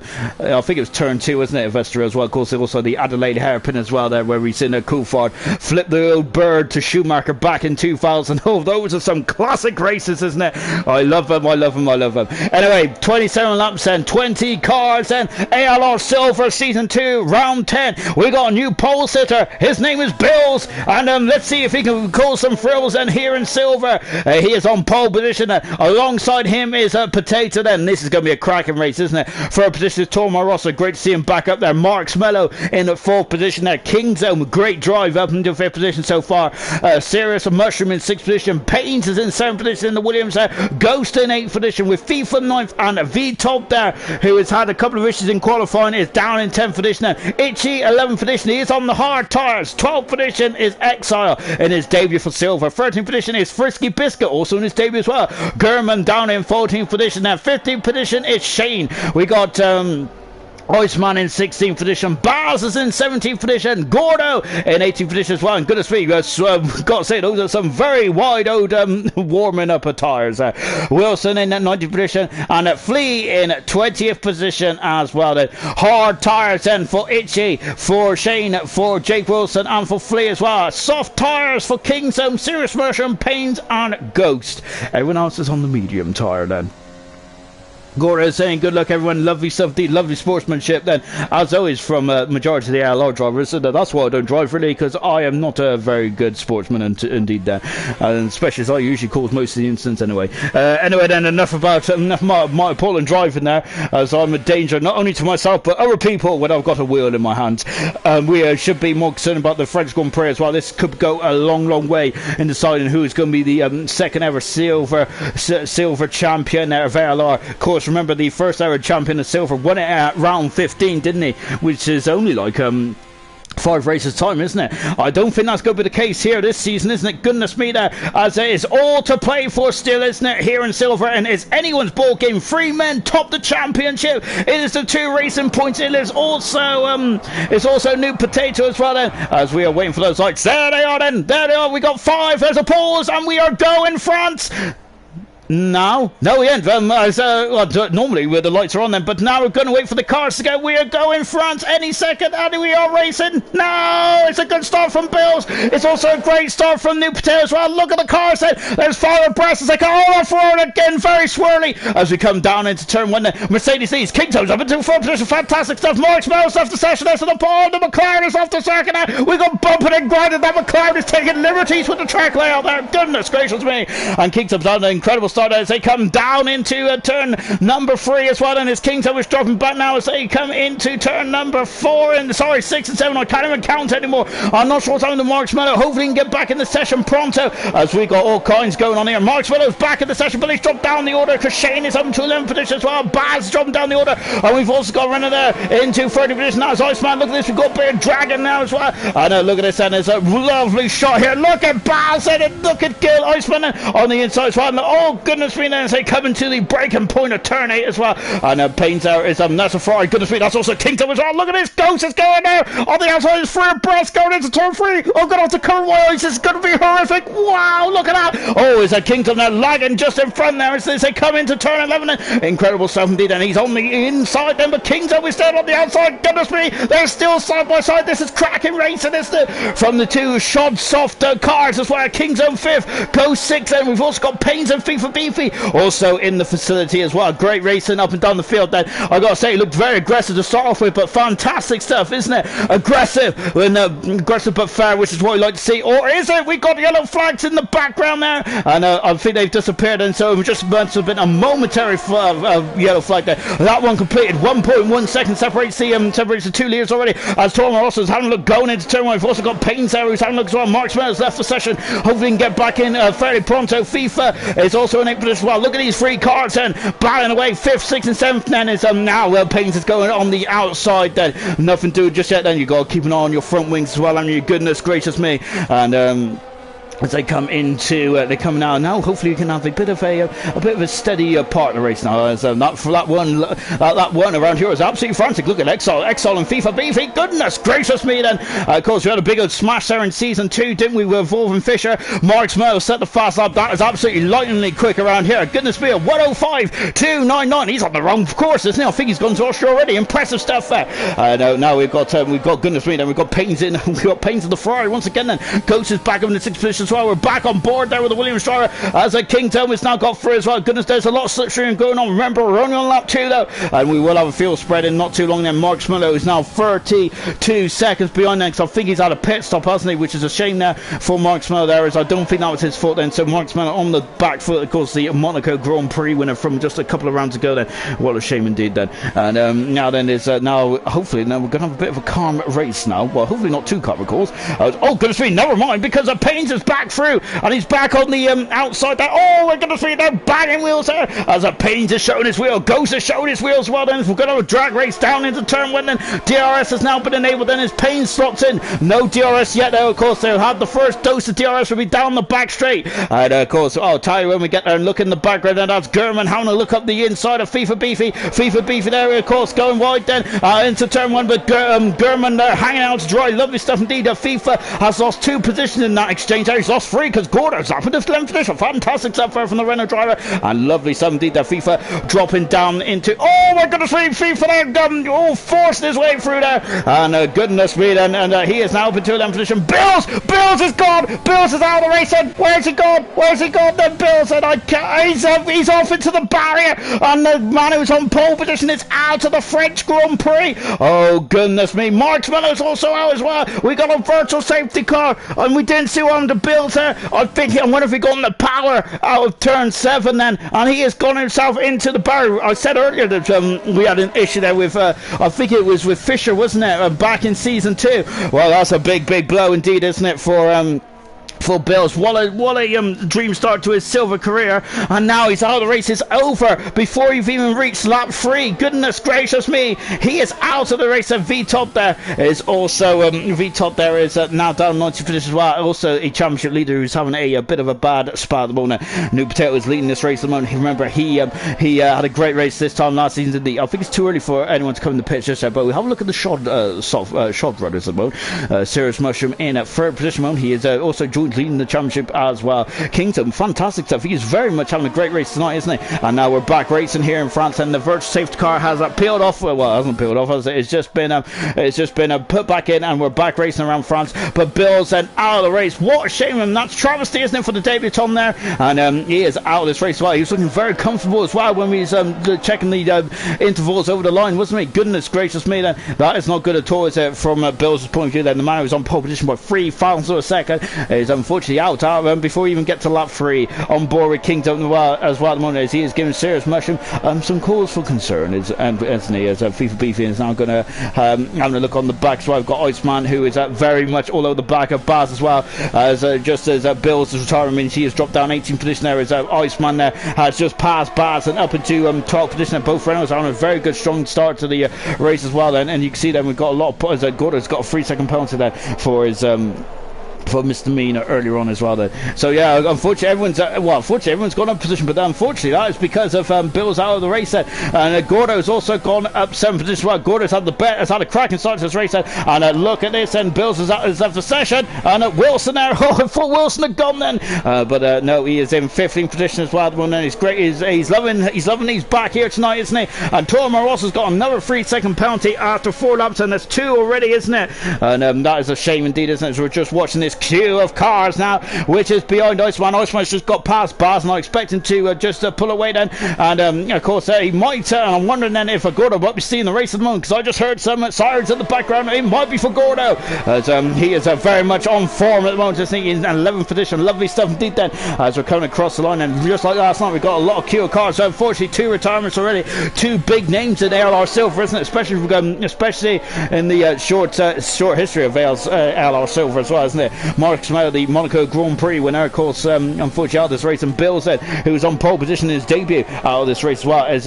[SPEAKER 1] think it was turn 2, wasn't it, of Estoril as well. Of course, also the Adelaide hairpin as well there, where we seen a Coulthard flip the old bird to Schumacher back in 2000. Oh, those are some classic races, isn't it? I love them. Anyway, 27 laps then, 20 cars then, ALR Silver Season 2, Round 10. We got a new pole sitter. His name is Bills, and let's see if he can cause some thrills then here in Silver. He is on pole position. Alongside him is Potato then. This is going to be a cracking race, isn't it? Third position is Torma Rossa. Great to see him back up there. Marks Mello in the fourth position there. Kingzone, great drive up into fifth position so far. Sirius Mushroom in sixth position. Pains is in seventh position in the Williams there. Ghost in eighth position with FIFA ninth, and V-Top there, who has had a couple of issues in qualifying, is down in 10th position there. Itchy 11th position. He is on the hard tyres. 12th position is Exile in his debut for Silver. 13th position is Frisky Biscuit, also in his debut as well. Gurman down in 14th position there. 15th position is Shane. We got Iceman in 16th position, Bars is in 17th position, Gordo in 18th position as well. And goodness me, got to say, those are some very wide old warming up of tyres. Wilson in 19th position, and Flea in 20th position as well. Then hard tyres then for Itchy, for Shane, for Jake Wilson, and for Flea as well. Soft tyres for Kingzone, Serious Motion, Pains, and Ghost. Everyone else is on the medium tyre then. Gora is saying good luck everyone, lovely stuff, lovely sportsmanship then, as always, from majority of the ALR drivers. So that's why I don't drive really, because I am not a very good sportsman indeed there, and especially as I usually cause most of the incidents anyway. Anyway then, enough my appalling driving there, as I'm a danger not only to myself but other people when I've got a wheel in my hands. We should be more concerned about the French Grand Prix as well. This could go a long way in deciding who is going to be the second ever silver champion of ALR. Of course, remember the first ever champion of Silver won it at round 15, didn't he? Which is only like 5 races time, isn't it? I don't think that's going to be the case here this season, isn't it? Goodness me there, as it is all to play for still, isn't it, here in Silver, and it's anyone's ball game. 3 men top the championship. It is the 2 racing points. It is also New Potato as well then, as we are waiting for those lights. There they are then, there they are. We got 5, there's a pause, and we are going France. No, we ain't. Normally where the lights are on then, but now we're going to wait for the cars to go. We are going France any second, and we are racing. No, it's a good start from Bills. It's also a great start from New Potato as well. Look at the cars then. There's 5 abreast as they go all off road again, very swirly as we come down into turn 1. Mercedes leads. Kingtone's up into 4th position. Fantastic stuff. Marks Mello's off the session there, so the pole. The McLaren is off the circuit now. We got bumping and grinding. That McLaren is taking liberties with the track layout there. Goodness gracious me. And Kingtone's done an incredible start as they come down into turn number 3 as well, and his Kingstone is dropping back now as they come into turn number 4 and 6 and 7. I can't even count anymore. I'm not sure what's happening to Marks Mello. Hopefully he can get back in the session pronto, as we got all kinds going on here. Marks Mello's back in the session, but he's dropped down the order because Shane is up to 11th position as well. Baz dropping down the order, and we've also got a runner there into 30th position now as Iceman. Look at this, we've got Bear Dragon now as well. I know, look at this, and there's a lovely shot here. Look at Baz and look at Gil Iceman on the inside as well. And, oh goodness me, as they come into the breaking point of turn 8 as well. And Payne's there is that's a Ferrari. Goodness me, that's also Kingdom as well. Look at this, Ghost is going there on the outside. Is free breast going into turn 3. Oh, got off the curve. This is going to be horrific. Wow, look at that. Oh, is that Kingdom now lagging just in front there as they come into turn 11. Incredible stuff indeed, and he's on the inside then, but Kingdom is still on the outside. Goodness me, they're still side by side. This is cracking racing. It's from the 2 shod soft cars as well. Kingdom 5th, Ghost 6th, and we've also got Paynes and FIFA Beefy also in the facility as well. Great racing up and down the field then. I gotta say, it looked very aggressive to start off with, but fantastic stuff, isn't it? Aggressive but fair, which is what we like to see. Or is it? We got yellow flags in the background there, and I think they've disappeared, and so it just must have been a momentary yellow flag there. That one completed. 1.1 seconds separates the 2 leaders already, as Torma Ross is having a look going into turn 1. We've also got Paynes there who's having a look as well. Mark Smith has left the session. Hopefully he can get back in fairly pronto. FIFA is also in in 8th position as well. Look at these 3 cars then, battling away. 5th, 6th and 7th then is now Pains is going on the outside then. Nothing to do just yet then. You got to keep an eye on your front wings as well. I mean, goodness gracious me. And as they come into, they come now. Hopefully, you can have a bit of a steady partner race now. As that for that one around here is absolutely frantic. Look at Exile and FIFA Beefy. Goodness gracious me! Then, of course, we had a big old smash there in season 2, didn't we? With Wolf and Fisher. Mark Merle set the fast lap. That is absolutely lightningly quick around here. Goodness me! 105.299. He's on the wrong course, isn't he? I think he's gone to Austria already. Impressive stuff there. Now we've got goodness me. Then we've got Pains in. We've got Pains in the Ferrari once again. Then Ghost is back up in the 6th position as well. We're back on board there with the Williams driver as a Kingdom has now got through as well. Goodness, there's a lot of slipstream going on. Remember, we're only on lap 2 though, and we will have a field spread in not too long then. Mark Smillo is now 32 seconds behind then, because I think he's had a pit stop, hasn't he, which is a shame there for Mark Smillo there, as I don't think that was his fault then. So Mark Smillo on the back foot, of course, the Monaco Grand Prix winner from just a couple of rounds ago then. What a shame indeed then. And now then is hopefully now we're going to have a bit of a calm race now. Well, hopefully not too calm, of course. Oh goodness me, never mind, because Pains is back through and he's back on the outside there. Oh, we're going to see they're banging wheels there as Pains is showing his wheel. Ghost is showing his wheels. Well then, we're going to have a drag race down into turn 1 then. DRS has now been enabled then as Pains slots in. No DRS yet though, of course. They'll have the first dose of DRS will be down the back straight. And of course, I'll tell you when we get there and look in the background, and that's Gurman having a look up the inside of FIFA Beefy there, of course, going wide then into turn 1, but Gurman there hanging out to dry. Lovely stuff indeed. FIFA has lost 2 positions in that exchange there. He's lost 3 because Gordo's up in the 11th position. Fantastic stuff there from the Renault driver, and lovely stuff indeed there. FIFA dropping down into, oh my goodness me, FIFA there, forcing his way through there, and goodness me then, and he is now up into 11th position. Bills is gone. Bills is out of the race then. Where's he gone then? Bills, and he's off into the barrier, and the man who's on pole position is out of the French Grand Prix. Oh goodness me, Mark Smillo's also out as well. We got a virtual safety car, and we didn't see one of the Bills there. I wonder if he got the power out of turn 7 then, and he has gone himself into the barrier. I said earlier that we had an issue there with I think it was with Fisher, wasn't it, back in season 2. Well, that's a big blow indeed, isn't it, for Bills. What a dream start to his silver career, and now he's out of the race. It's over before you've even reached lap 3. Goodness gracious me, he is out of the race. And V-Top there is also now down 90 position as well. Also a championship leader who's having a bit of a bad spot at the moment. New Potato is leading this race at the moment. Remember, he had a great race this time last season, didn't he? I think it's too early for anyone to come in the pitch just yet, but we have a look at the shod runners at the moment. Serious Mushroom in at 3rd position moment. He is also joined leading the championship as well. Kingdom, fantastic stuff. He is very much having a great race tonight, isn't he? And now we're back racing here in France, and the virtual safety car has peeled off. Well, it hasn't peeled off. It's just been put back in, and we're back racing around France. But Bill's then out of the race. What a shame, and that's travesty, isn't it, for the debutant there? And he is out of this race as well. He was looking very comfortable as well when we was checking the intervals over the line, wasn't he? Goodness gracious me, then that is not good at all, is it, from Bill's point of view? Then the man who was on pole position by 3 thousandths of a second is unfortunately out before we even get to lap 3. On board with Kingdom as well at the moment, as he is giving Serious Mushroom some cause for concern, isn't he? As FIFA Beefy is now going to having a look on the back as well. We've got Iceman, who is very much all over the back of Baz as well, as just as Bill's retirement means he has dropped down 18 position there, as Iceman there has just passed Baz and up into 12th position. Both Reynolds are on a very good strong start to the race as well then, and you can see then we've got a lot of Gordo's got a 3-second penalty there for his for misdemeanor earlier on as well then. So yeah, unfortunately everyone's gone up position, but unfortunately that is because of Bill's out of the race then, and Gordo's also gone up 7 position. Well, Gordo's had a cracking start to this race then, and look at this, and Bill's has left the session, and Wilson there, I thought Wilson had gone then, but no, he is in 15th position as well at the moment. He's great, he's loving these back here tonight, isn't he? And Tormar Ross has got another 3-second penalty after 4 laps, and there's 2 already, isn't it? And that is a shame indeed, isn't it? So we're just watching this queue of cars now, which is behind Iceman. Iceman's just got past Baz, and I expect him to just pull away then, and of course he might, and I'm wondering then if Gordo might be seeing the race at the moment, because I just heard some sirens in the background. It might be for Gordo, as he is very much on form at the moment. I think he's in 11th position. Lovely stuff indeed then, as we're coming across the line, and just like last night we've got a lot of queue of cars. So unfortunately 2 retirements already, 2 big names in ALR Silver, isn't it? Especially in the short history of ALR Silver as well, isn't it? Marcus Mayo, the Monaco Grand Prix winner, of course, unfortunately out of this race, and Bill said, who was on pole position in his debut out of this race as well, as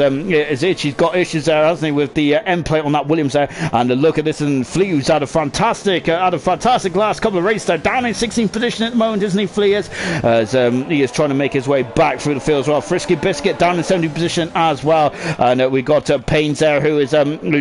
[SPEAKER 1] Itchy's got issues there, hasn't he, with the end plate on that Williams there. And look at this, and Flea, who's had a fantastic last couple of races there, down in 16th position at the moment, isn't he, Flea is, as he is trying to make his way back through the field as well. Frisky Biscuit down in 70th position as well, and we got Paynes there, who's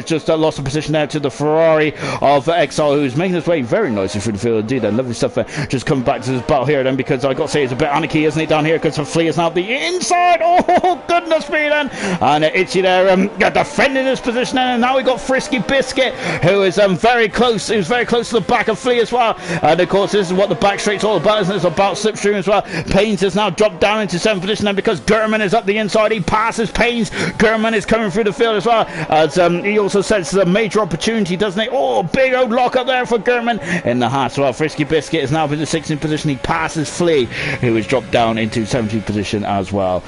[SPEAKER 1] just lost a position there to the Ferrari of Exile, who's making his way very nicely through the field indeed. Lovely stuff there. Just coming back to this battle here then, because I got to say it's a bit anarchy, isn't it, down here, because Flea is now the inside. Oh goodness me then, and Itchy there defending his position then, and now we got Frisky Biscuit, who is very close. He was very close to the back of Flea as well, and of course this is what the back straight's all about, isn't it? It's about slipstream as well. Paynes has now dropped down into 7th position then, because Gurman is up the inside. He passes Paynes. Gurman is coming through the field as well, as he also senses a major opportunity, doesn't he? Oh, big old lock up there for Gurman in the hat. Well, Frisky Biscuit is now in the 16th position. He passes Flea, who has dropped down into 17th position as well.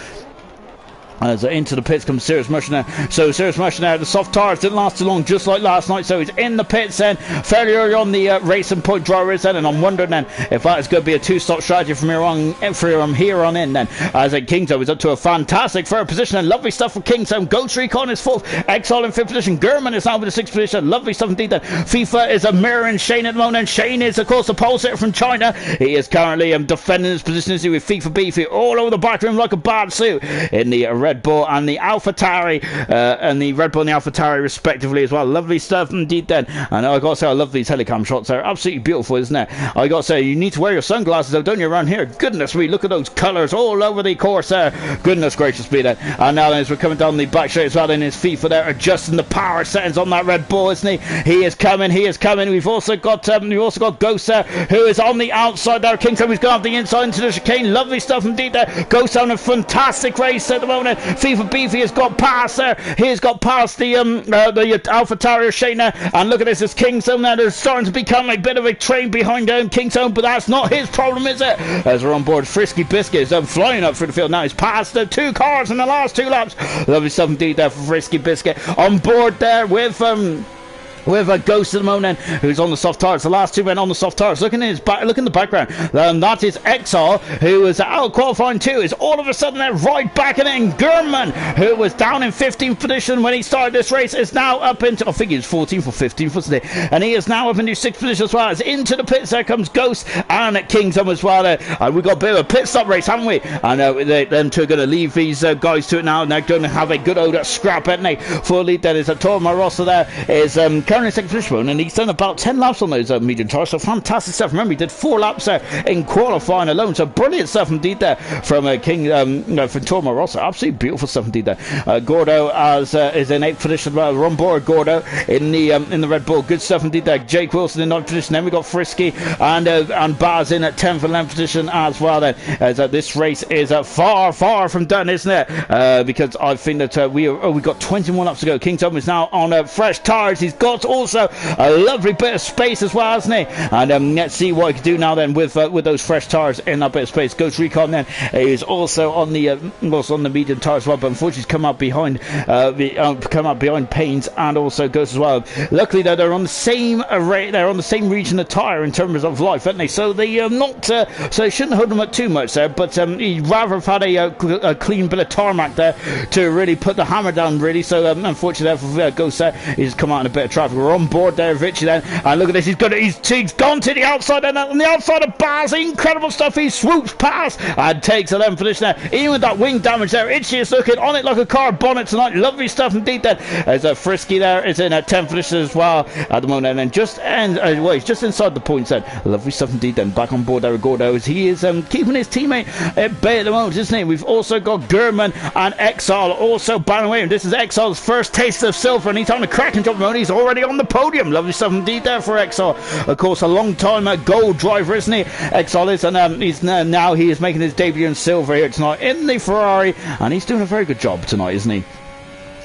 [SPEAKER 1] As into the pits comes Serious Motion now. So Serious Motion now, the soft tires didn't last too long, just like last night, so he's in the pits then fairly early on the race and point driver is then, and I'm wondering then if that is going to be a two-stop strategy from here on in then, as Kingzone is up to a fantastic third position, and lovely stuff for Kingzone. Ghost Recon is 4th, Exile in 5th position, Gurman is now with the 6th position, lovely stuff indeed then. FIFA is mirroring Shane at the moment, and Shane is of course the pole sitter from China. He is currently defending his position with FIFA Beefy all over the back of him like a bad suit in the Red Bull and the AlphaTauri, and the Red Bull and the AlphaTauri respectively as well. Lovely stuff indeed then. And I gotta say, I love these helicam shots. They're absolutely beautiful, isn't it? I gotta say, you need to wear your sunglasses though, don't you, around here? Goodness me, look at those colours all over the course there. Goodness gracious me then. And now then, as we're coming down the back straight as well, in his FIFA there, adjusting the power settings on that Red Bull, isn't he? He is coming. We've also got Ghost there, who is on the outside there. Kingstone, who's gone off the inside into the chicane. Lovely stuff indeed there. Ghost on a fantastic race at the moment. FIFA Beefy has got past there. He has got past the AlphaTauri Shane there. And look at this, it's Kingstone there. They're starting to become a bit of a train behind Kingstone, but that's not his problem, is it? As we're on board, Frisky Biscuit is flying up through the field now. He's passed the 2 cars in the last 2 laps. Lovely stuff indeed there for Frisky Biscuit. On board there with a Ghost at the moment, who's on the soft tires. The last 2 men on the soft tires. Look in his back. Look in the background. That is Exile, who was out qualifying 2. Is all of a sudden they're right back in it. And Gurman, who was down in 15th position when he started this race, is now up into, I think he was 14th or 15th, wasn't he? And he is now up into 6th position as well. As into the pits there comes Ghost and Kingdom as well. We've got a bit of a pit stop race, haven't we? And them two are going to leave these guys to it now. And they're going to have a good old scrap, aren't they? For lead, that is a Torma Rossa there is currently 6th position, and he's done about 10 laps on those medium tires, so fantastic stuff. Remember, he did 4 laps there in qualifying alone, so brilliant stuff indeed there from from Torma Rossa. Absolutely beautiful stuff indeed there. Gordo is in 8th position. We're on board Gordo in the Red Bull. Good stuff indeed there. Jake Wilson in 9th position. Then we got Frisky and Baz in at 10th and 11th position as well. Then as this race is far from done, isn't it? Because I think that we got 21 laps to go. King Tom is now on fresh tires. He's got also a lovely bit of space as well, hasn't he? And let's see what he can do now then with those fresh tires in that bit of space. Ghost Recon then is also on the medium tires as well, but unfortunately he's come up behind Paynes and also Ghost as well. Luckily though, they're on the same array, they're on the same region of tyre in terms of life, aren't they? So they not so they shouldn't hold them up too much there, but he'd rather have had a clean bit of tarmac there to really put the hammer down, really. So unfortunately for Ghost there, he's come out in a bit of traffic. We're on board there, Richie then, and look at this, he's gone to the outside, and on the outside of Baz, incredible stuff. He swoops past and takes 11th position there, even with that wing damage there. Itchy is looking on it like a car bonnet tonight. Lovely stuff indeed then, as Frisky there is in 10th position as well at the moment, and then he's just inside the points then. Lovely stuff indeed then. Back on board there with Gordo, as he is keeping his teammate at bay at the moment, isn't he? We've also got Gurman and Exile also bowing away, and this is Exile's first taste of silver, and he's on a cracking job at the moment. He's already on the podium. Lovely stuff indeed there for Exile. Of course, a long time gold driver, isn't he? Exile is, and he is making his debut in silver here tonight in the Ferrari, and he's doing a very good job tonight, isn't he?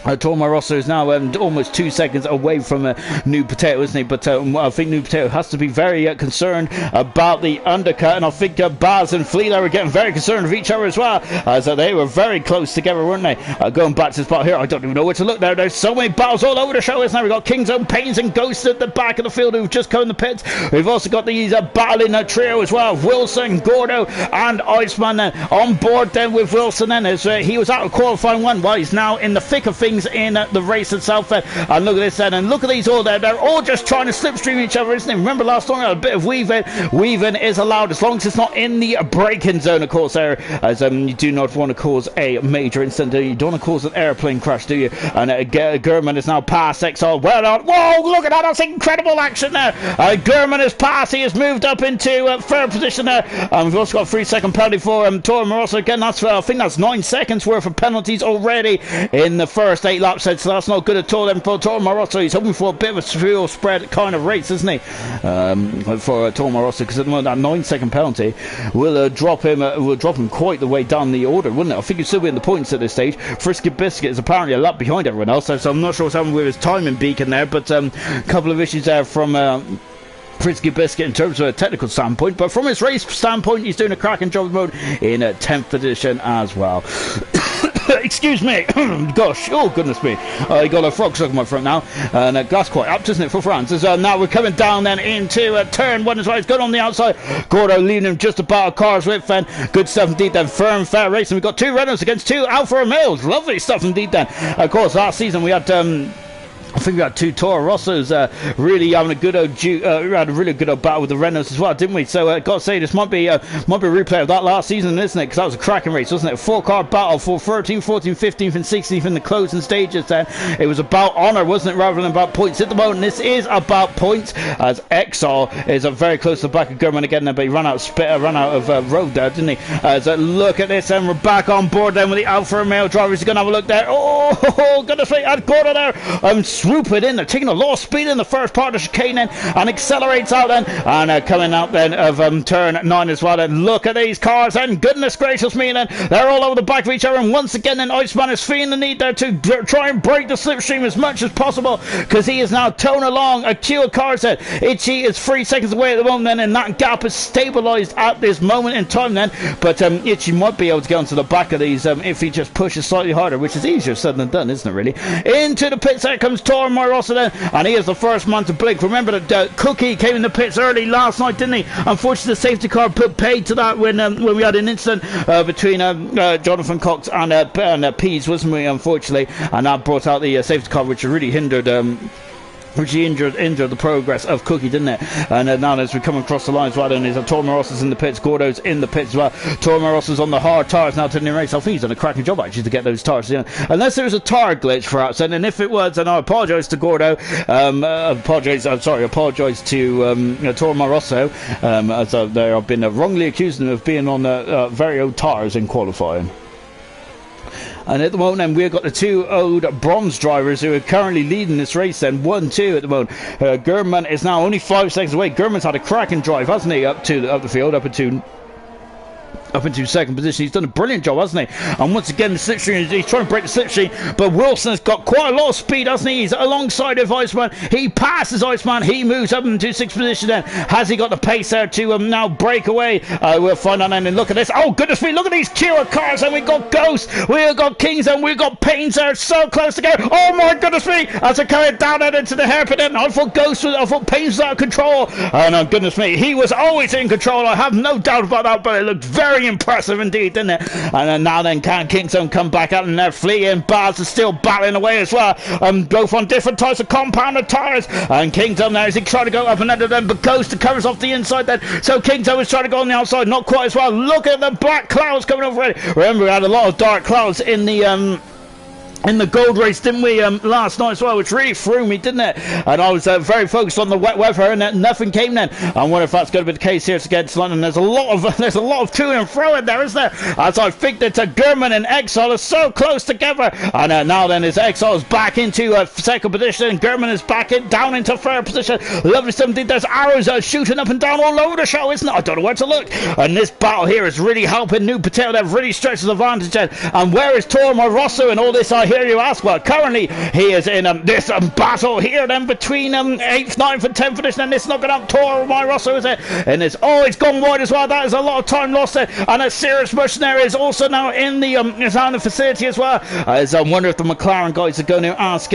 [SPEAKER 1] Torma Rosso is now almost 2 seconds away from New Potato, isn't he? But I think New Potato has to be very concerned about the undercut, and I think Baz and Fleela are getting very concerned of each other as well, as they were very close together, weren't they? Going back to the spot here, I don't even know where to look now. There's so many battles all over the show, isn't there? We've got King's Own Pains and Ghosts at the back of the field who've just come in the pits. We've also got these battling trio as well, Wilson, Gordo and Iceman on board then with Wilson then, as he was out of qualifying one. Well, he's now in the thick of things in the race itself, and look at this then, and look at these all there. They're all just trying to slipstream each other, isn't it? Remember last time we had a bit of weaving. Weaving is allowed as long as it's not in the braking zone, of course, there, as you do not want to cause a major incident, do you? You don't want to cause an airplane crash, do you? And Gurman is now past Exile. Well on. Whoa, look at that, that's incredible action there. Gurman is past, he has moved up into third position there. We've also got a 3-second penalty for Toro Moroso. Again, that's I think that's 9 seconds worth of penalties already in the first 8 laps, so that's not good at all then for Toro Moroso. He's hoping for a bit of a fuel spread kind of race, isn't he, for Toro Moroso, because at the moment that 9-second penalty will drop him quite the way down the order, wouldn't it? I think he'll still be in the points at this stage. Frisky Biscuit is apparently a lap behind everyone else, so I'm not sure what's happening with his timing beacon there, but a couple of issues there from Frisky Biscuit in terms of a technical standpoint, but from his race standpoint he's doing a cracking job mode in 10th position as well. Excuse me. Gosh, oh goodness me, I got a frog stuck in my throat now, and that's quite apt, isn't it, for France? Now we're coming down then into turn 1 as well. He's good on the outside, Gordo leading him just about a car's width, and good stuff indeed then. Firm fair racing. We've got 2 Renaults against 2 Alfa Romeos. Lovely stuff indeed then. Of course last season we had I think we had 2 Toro Rossos really having a good old we had a really good old battle with the Renaults as well, didn't we? So got to say, this might be a replay of that last season, isn't it? Because that was a cracking race, wasn't it? A 4-car battle for 13th, 14th, 15th and 16th in the closing stages then. It was about honour, wasn't it, rather than about points. At the moment this is about points, as Exile is very close to the back of Gurman again there, but he ran out of road there, didn't he? As look at this, and we're back on board then with the Alfa Romeo drivers. He's going to have a look there. Oh goodness me, and Gordo there swooping in. They're taking a lot of speed in the first part of the chicane then, and accelerates out then, and coming out then of turn 9 as well. And look at these cars, and goodness gracious me, then they're all over the back of each other, and once again then Iceman is feeling the need there to try and break the slipstream as much as possible, because he is now towing along a queue of cars then. Itchy is 3 seconds away at the moment then, and that gap is stabilised at this moment in time then, but Itchy might be able to get onto the back of these if he just pushes slightly harder, which is easier said than done, isn't it, really? Into the pits there comes Toro Moroso then, and he is the first man to blink. Remember that Cookie came in the pits early last night, didn't he? Unfortunately the safety car put paid to that when we had an incident between Jonathan Cox and Pease, wasn't we, unfortunately, and that brought out the safety car, which really hindered which injured the progress of Cookie, didn't it? And now as we come across the lines, right, and Toro Morosso's in the pits, Gordo's in the pits as well. Toro Morosso's on the hard tyres now to the race. I think he's done a cracking job actually to get those tyres, you know. Unless there was a tyre glitch perhaps, and if it was, then I apologise to Gordo. Apologise to Toro Morosso, as they have been wrongly accused of being on very old tyres in qualifying. And at the moment then we've got the 2 old bronze drivers who are currently leading this race then, 1-2 at the moment. Gurman is now only 5 seconds away. Gurman's had a cracking drive, hasn't he, up the field, up into second position. He's done a brilliant job, hasn't he? And once again the slipstream, he's trying to break the slipstream, but Wilson's got quite a lot of speed, hasn't he? He's alongside of Iceman. He passes Iceman, he moves up into 6th position then. Has he got the pace there to now break away? We'll find out then. And look at this, oh goodness me, look at these Kira cars, and we've got Ghost, we've got Kings, and we've got Pains there, so close together. Oh my goodness me, as they're coming down into the hairpin then. I thought Pains was out of control, and oh goodness me, he was always in control, I have no doubt about that, but it looked very impressive indeed, didn't it? And then now then can Kingston come back out, and they're fleeing. Bars are still battling away as well, both on different types of compounded tyres, and Kingston there is he trying to go up and under them, but Ghost covers off the inside then, so Kingston is trying to go on the outside, not quite as well. Look at the black clouds coming over it. Remember we had a lot of dark clouds in the gold race, didn't we, last night as well, which really threw me, didn't it? And I was very focused on the wet weather, and nothing came then. I wonder if that's going to be the case here against London. There's a lot of to and fro in there, isn't there? As I think that Gurman and Exile are so close together, and now then as Exile's back into second position, and Gurman is back down into third position. Lovely stuff indeed. There's arrows shooting up and down all over the show, isn't it? I don't know where to look. And this battle here is really helping New Potato. They've really stretched the advantage then. And where is Toro Moroso and all this I hear here, you ask? Well, currently he is in this battle here then between 8th, 9th and 10th position, and it's not going to Toro Rosso, is it? And it's it's gone wide as well. That is a lot of time lost there, and a serious missionary is also now in the facility as well. As I wonder if the McLaren guys are going to ask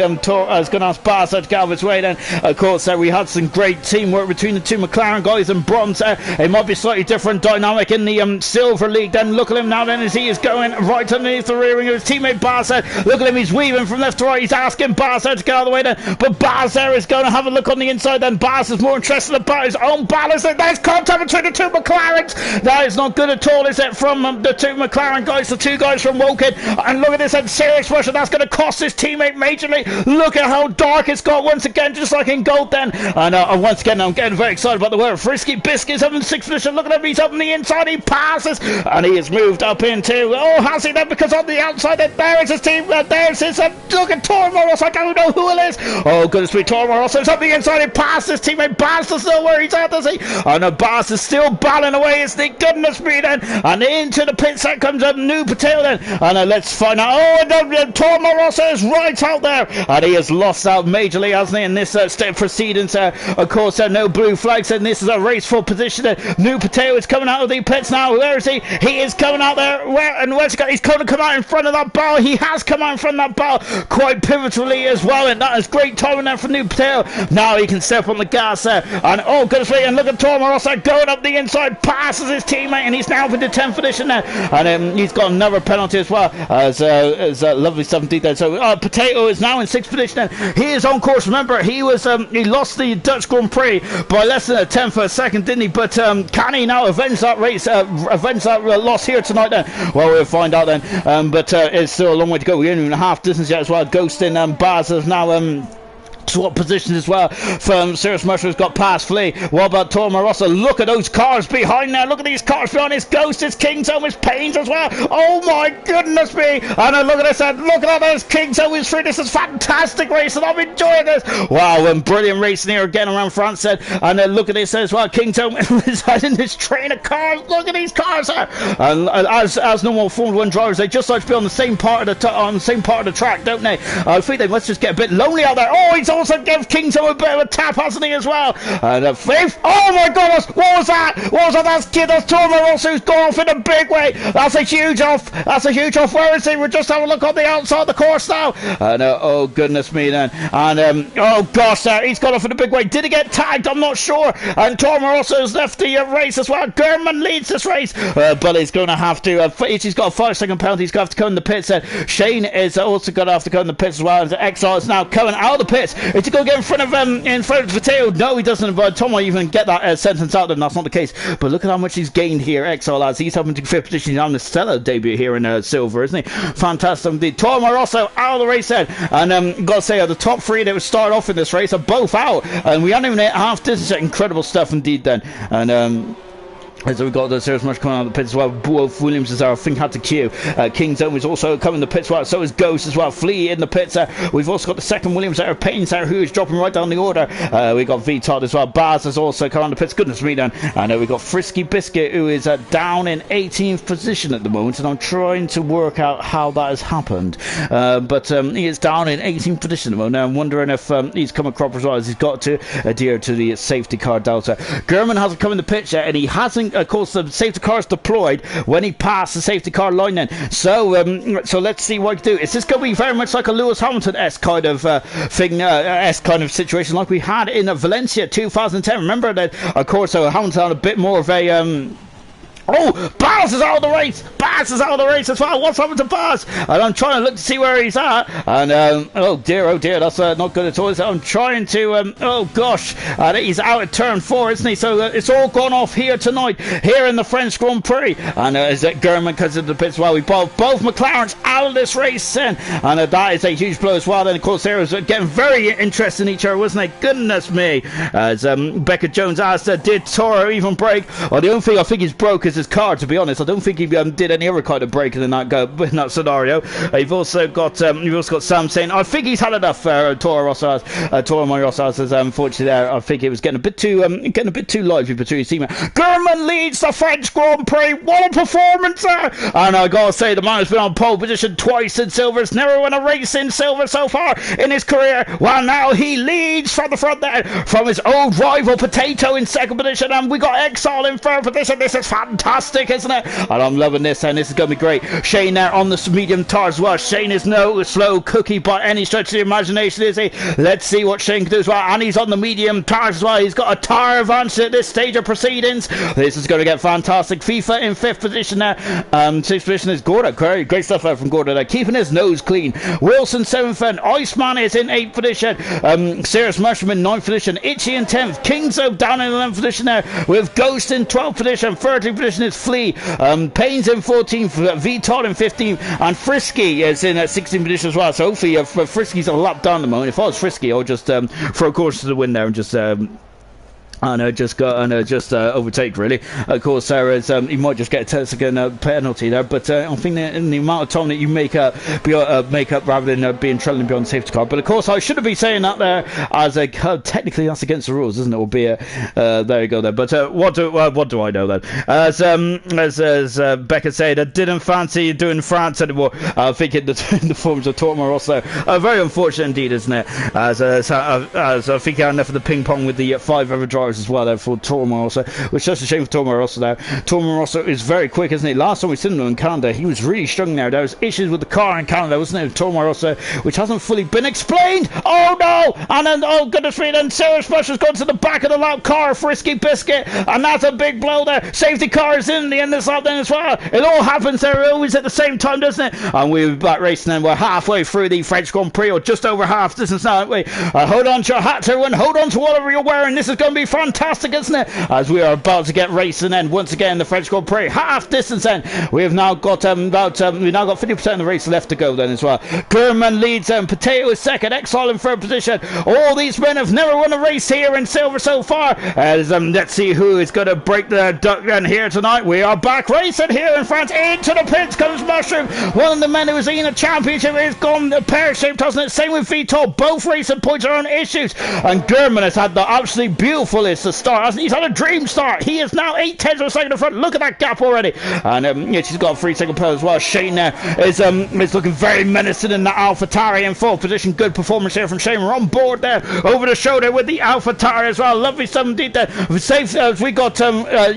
[SPEAKER 1] Baz to get out of his way. Then of course we had some great teamwork between the two McLaren guys and bronze. It might be slightly different dynamic in the silver league. Then look at him now then as he is going right underneath the rear wing of his teammate Baz. Look at him, he's weaving from left to right. He's asking Baz to get out of the way then, but Baz is going to have a look on the inside. Then Baz is more interested about his own balance. There's contact between the two McLarens. That is not good at all, is it, from the two McLaren guys, the two guys from Woking. And look at this serious pressure. That's going to cost his teammate majorly. Look at how dark it's got once again, just like in Gold then. And once again, I'm getting very excited about the word. Frisky Biscuits up in 6th position. Look at him, he's up on the inside. He passes, and he has moved up into. Oh, has he then? Because on the outside, there is his team. There's his. Look at Toro Rosso. I don't know who it is. Oh, goodness me, Toro Rosso's up the inside. He passes his teammate. Baz doesn't know where he's at, does he? And Baz is still battling away. It's the goodness me then. And into the pits that comes up New Patel then. And let's find out. Oh, and Toro Rosso is right out there. And he has lost out majorly, hasn't he, in this step proceedings. Of course, no blue flags, and this is a race for position. New Patel is coming out of the pits now. Where is he? He is coming out there. Where's he going? He's going to come out in front of that barrel. He has come out in front of that barrel quite pivotally as well, and that is great timing there from New Patel. Now he can step on the gas there. And oh, goodness me, and look at Toro Rosso going up the inside, passes his teammate, and he's now for the 10th position there. And he's got another penalty as well, as lovely 17th there. So Potato is now in 6th position. He is on course. Remember, he lost the Dutch Grand Prix by less than a tenth of a second, didn't he? But can he now avenge that race, avenge that loss here tonight then? Well, we'll find out then. But it's still a long way to go. We're only in half distance yet as well. Ghosting Baz is now swap positions as well. From Serious Mushrooms got past Flea. What about Toro Rosso? Look at those cars behind there. Look at these cars behind. His Ghost, his King's Home, his Pains as well. Oh my goodness me. And look at this. Look at that. There's King's Home is free. This is fantastic racing. I'm enjoying this. Wow, and brilliant racing here again around France. And look at this as well. King's Home is in this train of cars. Look at these cars. And as normal Formula 1 drivers, they just like to be on the same part of the track, don't they? I think they must just get a bit lonely out there. Oh, he's also give King's Home a bit of a tap, hasn't he, as well? And fifth. Oh my goodness, what was that? What was that? That's Toro Rosso who's gone off in a big way. That's a huge off. Where is he? We're just having a look on the outside of the course now. And oh goodness me then. And oh gosh, he's gone off in a big way. Did he get tagged? I'm not sure. And Toro Rosso has left the race as well. German leads this race, but he's going to have to. He's got a 5-second penalty. He's going to have to go in the pits. Shane is also going to have to go in the pits as well. And Exile is now coming out of the pits. Is he going to get in front of Mateo? No, he doesn't. But Tom might even get that sentence out of him. That's not the case. But look at how much he's gained here. Exile as he's having to 5th position on the stellar debut here in silver, isn't he? Fantastic indeed. Toro Rosso out of the race then. And got to say, the top three that would start off in this race are both out. And we haven't even hit half distance. Incredible stuff indeed then. And so we've got the Serious Much coming out of the pits as well. Wolf Williams is our thing had to queue. King's Home is also coming in the pits as well. So is Ghost as well. Flea in the pits. We've also got the second Williams there. Payne's there, who is dropping right down the order. We've got V-Todd as well. Baz has also come on the pits. Goodness me then. And we've got Frisky Biscuit, who is down in 18th position at the moment. And I'm trying to work out how that has happened. But he is down in 18th position at the moment. Now I'm wondering if he's come across as well as he's got to adhere to the safety car delta. German hasn't come in the pits yet, and he hasn't. Of course, the safety car is deployed when he passed the safety car line then. So so let's see what he can do. Is this going to be very much like a Lewis Hamilton-esque kind of thing, esque kind of situation like we had in Valencia 2010? Remember that, of course, Hamilton had a bit more of a oh, Baz is out of the race. Baz is out of the race as well. What's happened to Baz? And I'm trying to look to see where he's at. And oh dear, that's not good at all. So I'm trying to oh gosh, he's out at turn 4, isn't he? So it's all gone off here tonight, here in the French Grand Prix. And is it German because of the pits? Well, we both McLarens out of this race then, and that is a huge blow as well. Then of course there was getting very interested in each other, wasn't it? Goodness me. As Becca Jones asked, did Toro even break? Well, the only thing I think he's broke is his car, to be honest. I don't think he did any other kind of braking in that scenario. You've also got Sam saying, I think he's had enough. Toro Rosso says, unfortunately there, I think it was getting a bit too lively between his team. German leads the French Grand Prix. What a performance there! And I gotta say, the man has been on pole position twice in silver. He's never won a race in silver so far in his career. Well, now he leads from the front there from his old rival Potato in second position, and we got Exile in third position. This is fantastic, isn't it? And I'm loving this, and this is going to be great. Shane there on the medium tire as well. Shane is no slow cookie by any stretch of the imagination, is he? Let's see what Shane can do as well. And he's on the medium tires as well. He's got a tire advantage at this stage of proceedings. This is going to get fantastic. FIFA in fifth position there. Sixth position is Gorda. Great stuff out from Gorda there, keeping his nose clean. Wilson seventh, and Iceman is in eighth position. Serious Mushroom in ninth position. Itchy in 10th. Kingzo down in 11th position there, with Ghost in 12th position. 13th position is Flea. Payne's in 14th. VTOL in 15th. And Frisky is in 16th position as well. So hopefully Frisky's a lap down the moment. If I was Frisky, I would just throw course to the win there and just overtake, really. Of course, there is he might just get a 10-second penalty there, but I think that in the amount of time that you make up rather than being trailing beyond the safety car. But of course, I shouldn't be saying that there, as technically that's against the rules, isn't it? Albeit there you go there. But what do I know then? As Becca said, I didn't fancy doing France anymore. I think in the forms of Torma also very unfortunate indeed, isn't it? As I think I had enough of the ping pong with the 5 other drivers as well there for Torma Rosso, which is just a shame for Torma Rosso there. Torma Rosso is very quick, isn't he? Last time we seen him in Canada, he was really struggling there. There was issues with the car in Canada, wasn't it? Torma Rosso, which hasn't fully been explained. Oh no! And then, oh goodness me, then Serious Bush has gone to the back of the lap car, Frisky Biscuit, and that's a big blow there. Safety car is in the end of this lap then as well. It all happens there always at the same time, doesn't it? And we're back racing, and we're halfway through the French Grand Prix, or just over half distance now, aren't we? Hold on to your hat, everyone. Hold on to whatever you're wearing. This is going to be fantastic, isn't it? As we are about to get racing, and once again the French Grand Prix half distance. Then we've now got 50% of the race left to go then as well. German leads, Potato is second, Exile in third position. All these men have never won a race here in silver so far. As let's see who is going to break the duck then here tonight. We are back racing here in France. Into the pits comes Mushroom. One of the men who was in a championship is gone pear-shaped, hasn't it? Same with Vito. Both racing points are on issues, and German has had the absolutely beautiful start, hasn't he? He's had a dream start. He is now 8/10 of a second in front. Look at that gap already. And yeah, she's got a 3-second pedal as well. Shane there is looking very menacing in the AlphaTauri in fourth position. Good performance here from Shane. We're on board there over the shoulder with the AlphaTauri as well. Lovely stuff indeed there. Safe as we got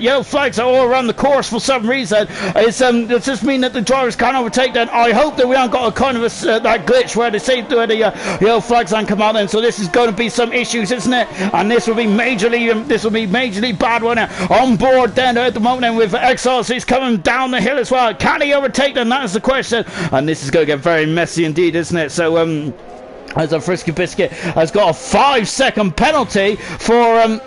[SPEAKER 1] yellow flags all around the course for some reason. Does this mean that the drivers can't overtake then? I hope that we haven't got a kind of that glitch where they say where the yellow flags don't come out then. So this is going to be some issues, isn't it? And this will be majorly bad one on board then at the moment, and with Exhaust he's coming down the hill as well. Can he overtake them? That is the question, and this is going to get very messy indeed, isn't it? So as a Frisky Biscuit has got a 5-second penalty for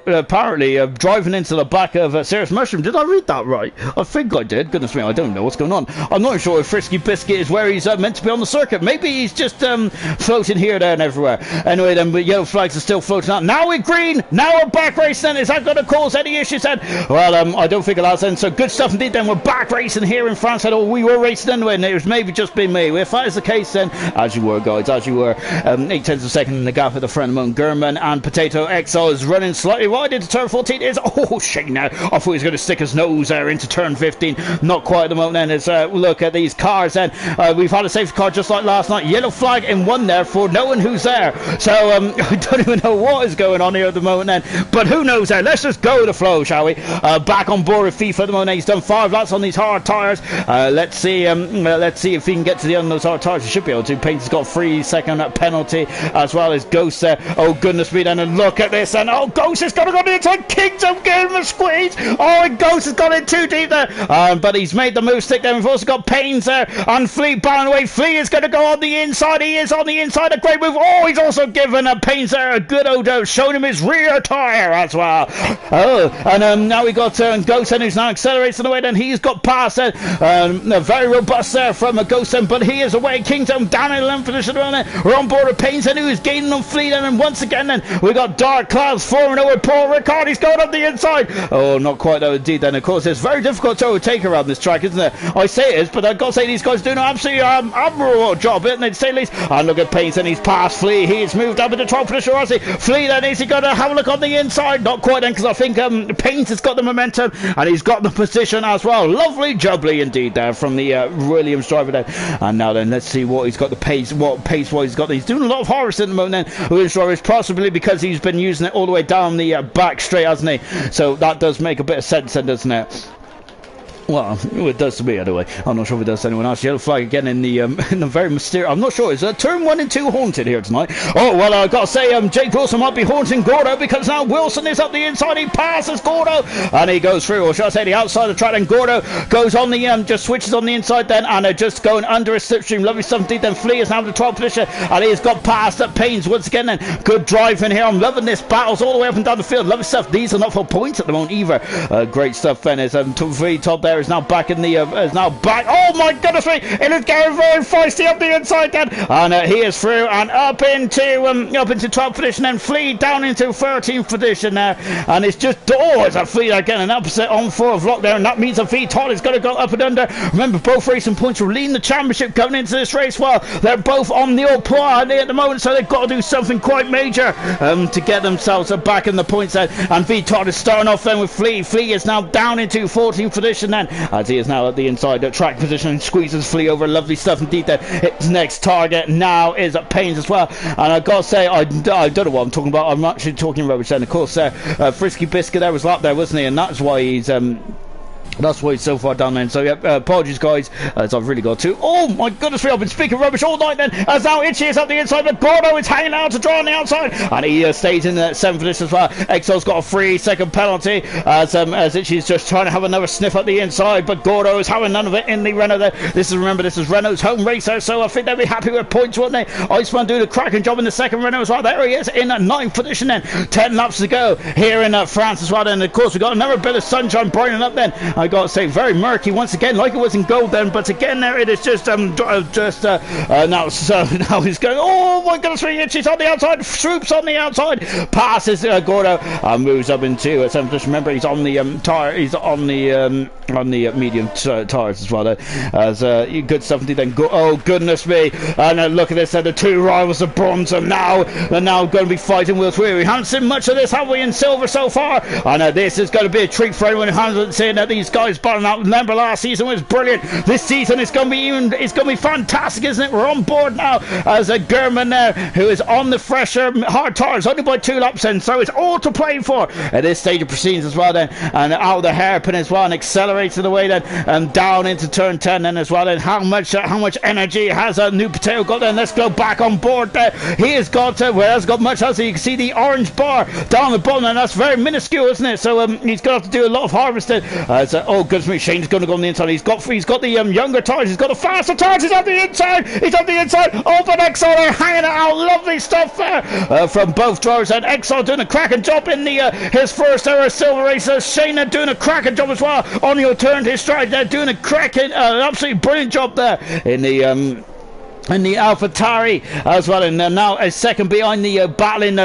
[SPEAKER 1] apparently driving into the back of Serious Mushroom. Did I read that right? I think I did. Goodness me, I don't know what's going on. I'm not sure if Frisky Biscuit is where he's meant to be on the circuit. Maybe he's just floating here, there and everywhere. Anyway then, but yellow flags are still floating out. Now we're green. Now we're back racing. Is that going to cause any issues then? Well, I don't think it has then. So good stuff indeed then. We're back racing here in France. I know we were racing anyway, and it was maybe just been me. If that is the case then, as you were guys, as you were, 8/10 of a second in the gap at the front among German and Potato. Exile is running slightly wide into turn 14. Shane now. I thought he was going to stick his nose there into turn 15. Not quite at the moment then. As look at these cars then. We've had a safety car just like last night. Yellow flag in one there for no one who's there. So I don't even know what is going on here at the moment then. But who knows there. Let's just go with the flow, shall we? Back on board with FIFA at the moment. He's done 5 laps on these hard tyres. Let's see if he can get to the end of those hard tyres. He should be able to. Painter's got 3-second penalty as well as Ghost there. Oh goodness me then, and look at this, and Ghost has got to go inside. Kingdom gave him a squeeze. And Ghost has got in too deep there, but he's made the move stick there. We've also got Pains there and Flea bowing away. Flea is going to go on the inside. He is on the inside. A great move. He's also given Pains there a good old showing him his rear tyre as well. And now we got Ghost who's now accelerating away. Then he's got past very robust there from Ghost, but he is away. Kingdom down in 11th position. We're on board with Pains who is gaining on Flea, and once again then we We got dark clouds forming over Paul Ricard. He's going up the inside. Oh, not quite though, indeed. Then, of course, it's very difficult to overtake around this track, isn't it? I say it is, but I've got to say these guys do an absolutely admirable job, isn't it? Say least. And look at Pains, and he's past Flea. He's moved up into top position. Flea then is he going to have a look on the inside? Not quite then, because I think Pains has got the momentum and he's got the position as well. Lovely jubbly indeed there from the Williams driver there. And now then, let's see what he's got the pace, what pace-wise he's got. He's doing a lot of harvesting at the moment then. Williams driver is possibly because he's been using it all the way down the back straight, hasn't he? So that does make a bit of sense then, doesn't it? Well, it does to me anyway. I'm not sure if it does to anyone else. Yellow flag again in the very mysterious. I'm not sure. Is turn 1 and 2 haunted here tonight? Oh well, I've got to say, Jake Wilson might be haunting Gordo because now Wilson is up the inside. He passes Gordo and he goes through, or should I say, the outside of the track. And Gordo goes on the just switches on the inside then, and just going under a slipstream. Lovely stuff indeed. Then Flea is now in the 12th position, and he's got past at Pains once again. Then good drive in here. I'm loving this. Battles all the way up and down the field. Lovely stuff. These are not for points at the moment either. Great stuff. Then is Free top there is now back in the is now back. Oh my goodness me! It is getting very feisty up the inside then, and he is through and up into 12th position. Then Flea down into 13th position there, and it's just it's a Flea again, an upset on 4 of lock there, and that means that V Todd is going to go up and under. Remember, both racing points will lead the championship coming into this race. Well, they're both on the old plot at the moment, so they've got to do something quite major to get themselves back in the points there. And V Todd is starting off then with Flea. Flea is now down into 14th position then, as he is now at the inside track position and squeezes Flea over. Lovely stuff indeed there. His next target now is at Pains as well, and I've got to say I don't know what I'm talking about. I'm actually talking rubbish then. Of course, Frisky Biscuit there was up there, wasn't he? And that's why he's so far down then. So yeah, apologies guys, as I've really got to. Oh my goodness me, I've been speaking rubbish all night then, as now Itchy is up the inside, but Gordo is hanging out to dry on the outside, and he stays in the 7th position as well. Exo's got a 3-second penalty, as Itchy's just trying to have another sniff at the inside, but Gordo is having none of it in the Renault there. Remember, this is Renault's home racer, so I think they'll be happy with points, won't they? Iceman doing a cracking job in the 2nd Renault as well. There he is in 9th position then. 10 laps to go here in France as well. And of course, we've got another bit of sunshine brightening up then. I got to say, very murky once again, like it was in gold then, but again there it is just now he's going, oh my goodness me, Itchy's on the outside, Swoops on the outside, passes Gordo and moves up into 7th position. Remember, he's on the tire, he's on the medium tires as well there, as good stuff indeed then. Oh goodness me, and look at this, the two rivals of bronze are now going to be fighting with Weary. We haven't seen much of this, have we, in silver so far, and this is going to be a treat for anyone who hasn't seen these guys battling out. Remember, last season was brilliant. This season it's going to be fantastic, isn't it? We're on board now as a German there who is on the fresher hard tires, only by 2 laps in, so it's all to play for at this stage of proceedings as well then. And out of the hairpin as well, and accelerates the way then, and down into turn 10 then as well. And how much energy has a new potato got then? Let's go back on board there. He has got hasn't got much, has he? You can see the orange bar down the bottom, and that's very minuscule, isn't it? So he's going to have to do a lot of harvesting. Oh goodness me, Shane's going to go on the inside. He's got the younger tires, he's got the faster tires, he's on the inside, open Exo there, hanging it out. Lovely stuff there from both drivers, and Exo doing a cracking job in his first ever silver race. Shane doing a cracking job as well on the alternative stride. They're doing a cracking absolutely brilliant job there in the AlphaTauri as well, and now a second behind the battling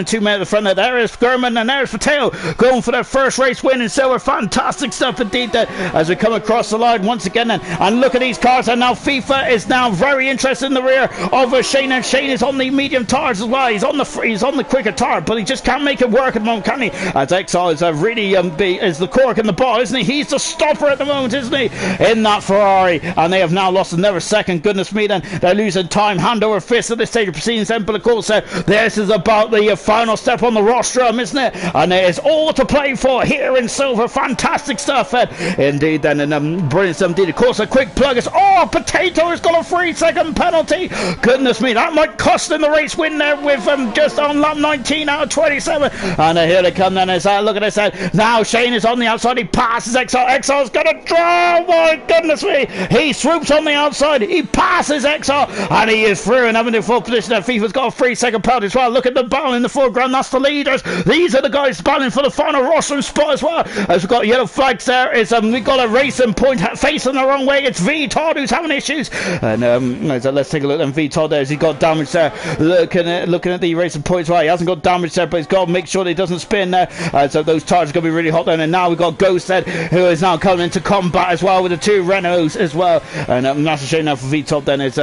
[SPEAKER 1] 2 men at the front there. There is Gurman and there's Patel going for their first race win in silver. Fantastic stuff indeed there as we come across the line once again, and look at these cars. And now FIFA is now very interested in the rear of Shane, and Shane is on the medium tires as well. He's on the quicker tire, but he just can't make it work at the moment, can he? As Exile is really is the cork in the ball, isn't he? He's the stopper at the moment, isn't he, in that Ferrari? And they have now lost another second. Goodness me, then they're losing time hand over fist at this stage of proceedings then. But of course this is about the final step on the rostrum, isn't it? And it is all to play for here in silver. Fantastic stuff indeed then, and brilliant stuff indeed. Of course, a quick plug is Potato has got a 3-second penalty. Goodness me, that might cost him the race win there with just on lap 19 out of 27. And here they come then. Look at this now. Shane is on the outside, he passes Exile's gonna draw. Oh my goodness me, he swoops on the outside, he passes Exile. XR, and he is through and having the full position there. FIFA's got a 3-second penalty as well. Look at the battle in the foreground, that's the leaders. These are the guys battling for the final rostrum spot as well. As we've got yellow flags there, we've got a racing point facing the wrong way. It's V Todd who's having issues, and let's take a look at V Todd there as he got damage there. Looking at the racing points, right, he hasn't got damage there, but he's got to make sure that he doesn't spin there. So those tires are going to be really hot then, and now we've got Ghost there, who is now coming into combat as well with the 2 Renaults as well, and that's a shame now for V Todd then. Is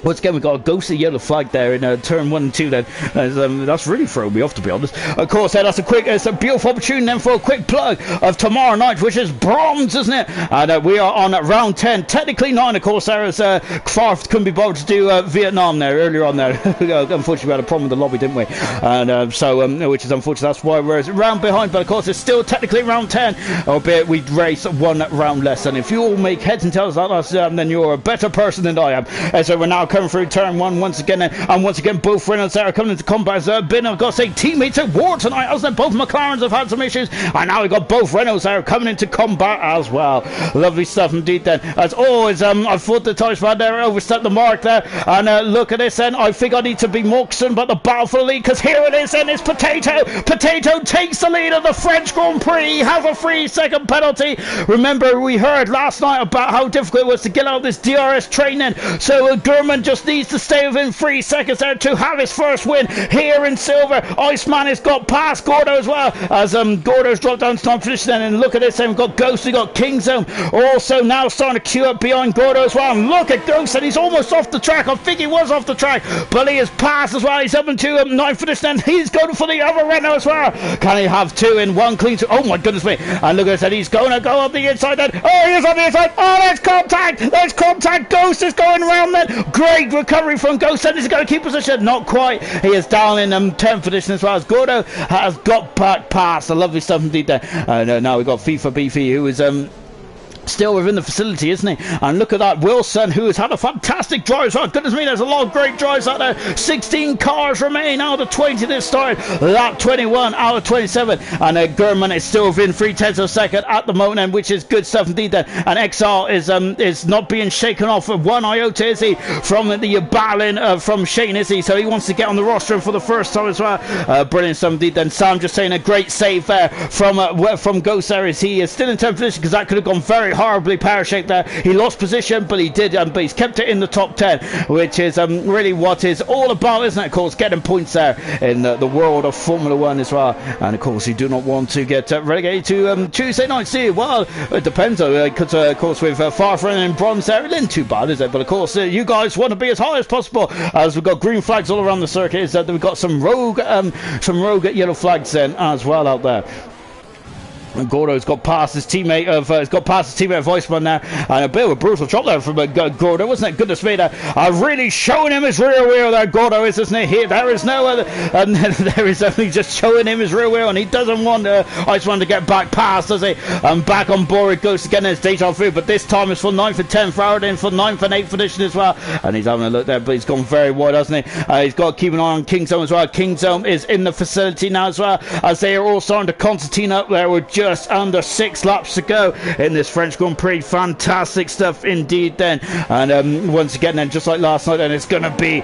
[SPEAKER 1] once again, we've got a ghostly yellow flag there in turn 1 and 2 then. That's really thrown me off, to be honest. Of course, that's it's a beautiful opportunity then for a quick plug of tomorrow night, which is bronze, isn't it? And we are on round 10. Technically 9, of course, there is Farf couldn't be bothered to do Vietnam there, earlier on there. Unfortunately, we had a problem with the lobby, didn't we? And which is unfortunate. That's why we're round behind. But of course, it's still technically round 10, albeit we race 1 round less. And if you all make heads and tails like us, then you're a better person than I am. And so we're now coming through turn 1 once again, and once again both Reynolds there are coming into combat. As been, I've got to say, teammates at war tonight, hasn't it? Both McLarens have had some issues, and now we've got both Reynolds there coming into combat as well. Lovely stuff indeed then. As always, I thought the Tosh man there overstepped the mark there, and look at this then. I think I need to be more concerned about the battle for the lead, because here it is then. It's Potato takes the lead of the French Grand Prix, has a 3-second penalty. Remember, we heard last night about how difficult it was to get out of this DRS training, so Gurman just needs to stay within 3 seconds there to have his first win here in silver. Iceman has got past Gordo as well, as Gordo's dropped down to 9th position then. And look at this, we've got Ghost, we've got Kingzone also now starting to queue up behind Gordo as well. And look at Ghost, and he's almost off the track. I think he was off the track, but he has passed as well. He's up into 9th position, and he's going for the other Renault as well. Can he have 2 in 1 clean? Oh my goodness me. And look at this, and he's going to go up the inside then. Oh, he is on the inside. Oh, there's contact. Ghost is going around then. Great recovery from Ghost, and he's going to keep position. Not quite. He is down in 10th position as well, as Gordo has got back past. A lovely stuff indeed there. And now we've got FIFA Beefy, who is still within the facility, isn't he? And look at that, Wilson, who has had a fantastic drive. Oh, goodness me, there's a lot of great drives out there. 16 cars remain out of 20 this start. Lap 21 out of 27. And Gurman is still within 3/10 of a second at the moment, which is good stuff indeed there. And XR is not being shaken off of 1 iota, is he? From the battling from Shane, is he? So he wants to get on the roster for the first time as well. Brilliant stuff indeed then. Sam just saying a great save there from Ghost there. He is still in 10th position, because that could have gone very horribly pear-shaped there. He lost position, but he did, but he's kept it in the top 10, which is really what is all about, isn't it? Of course, getting points there in the world of Formula 1 as well. And of course, you do not want to get relegated to Tuesday night, see? Well, it depends, because of course, with Farfran and bronze there, it isn't too bad, is it? But of course, you guys want to be as high as possible, as we've got green flags all around the circuit. Is that we've got some rogue yellow flags then as well out there. And Gordo's got past his teammate of Weissman there, and a bit of a brutal drop there from Gordo, wasn't it? Goodness me, there, really showing him his rear wheel there. Gordo is, isn't it? Here, there is no other, and there is only just showing him his rear wheel, and he doesn't want Iceman to get back past, does he? And back on board it goes again. His deja vu, but this time it's for 9th and 10th, Howard in for 9th and 8th position as well. And he's having a look there, but he's gone very wide, hasn't he? He's got to keep an eye on Kingzone as well. Kingzone is in the facility now as well, as they are all starting to concertina up there. We're just under 6 laps to go in this French Grand Prix. Fantastic stuff indeed then. And once again then, just like last night, then it's going to be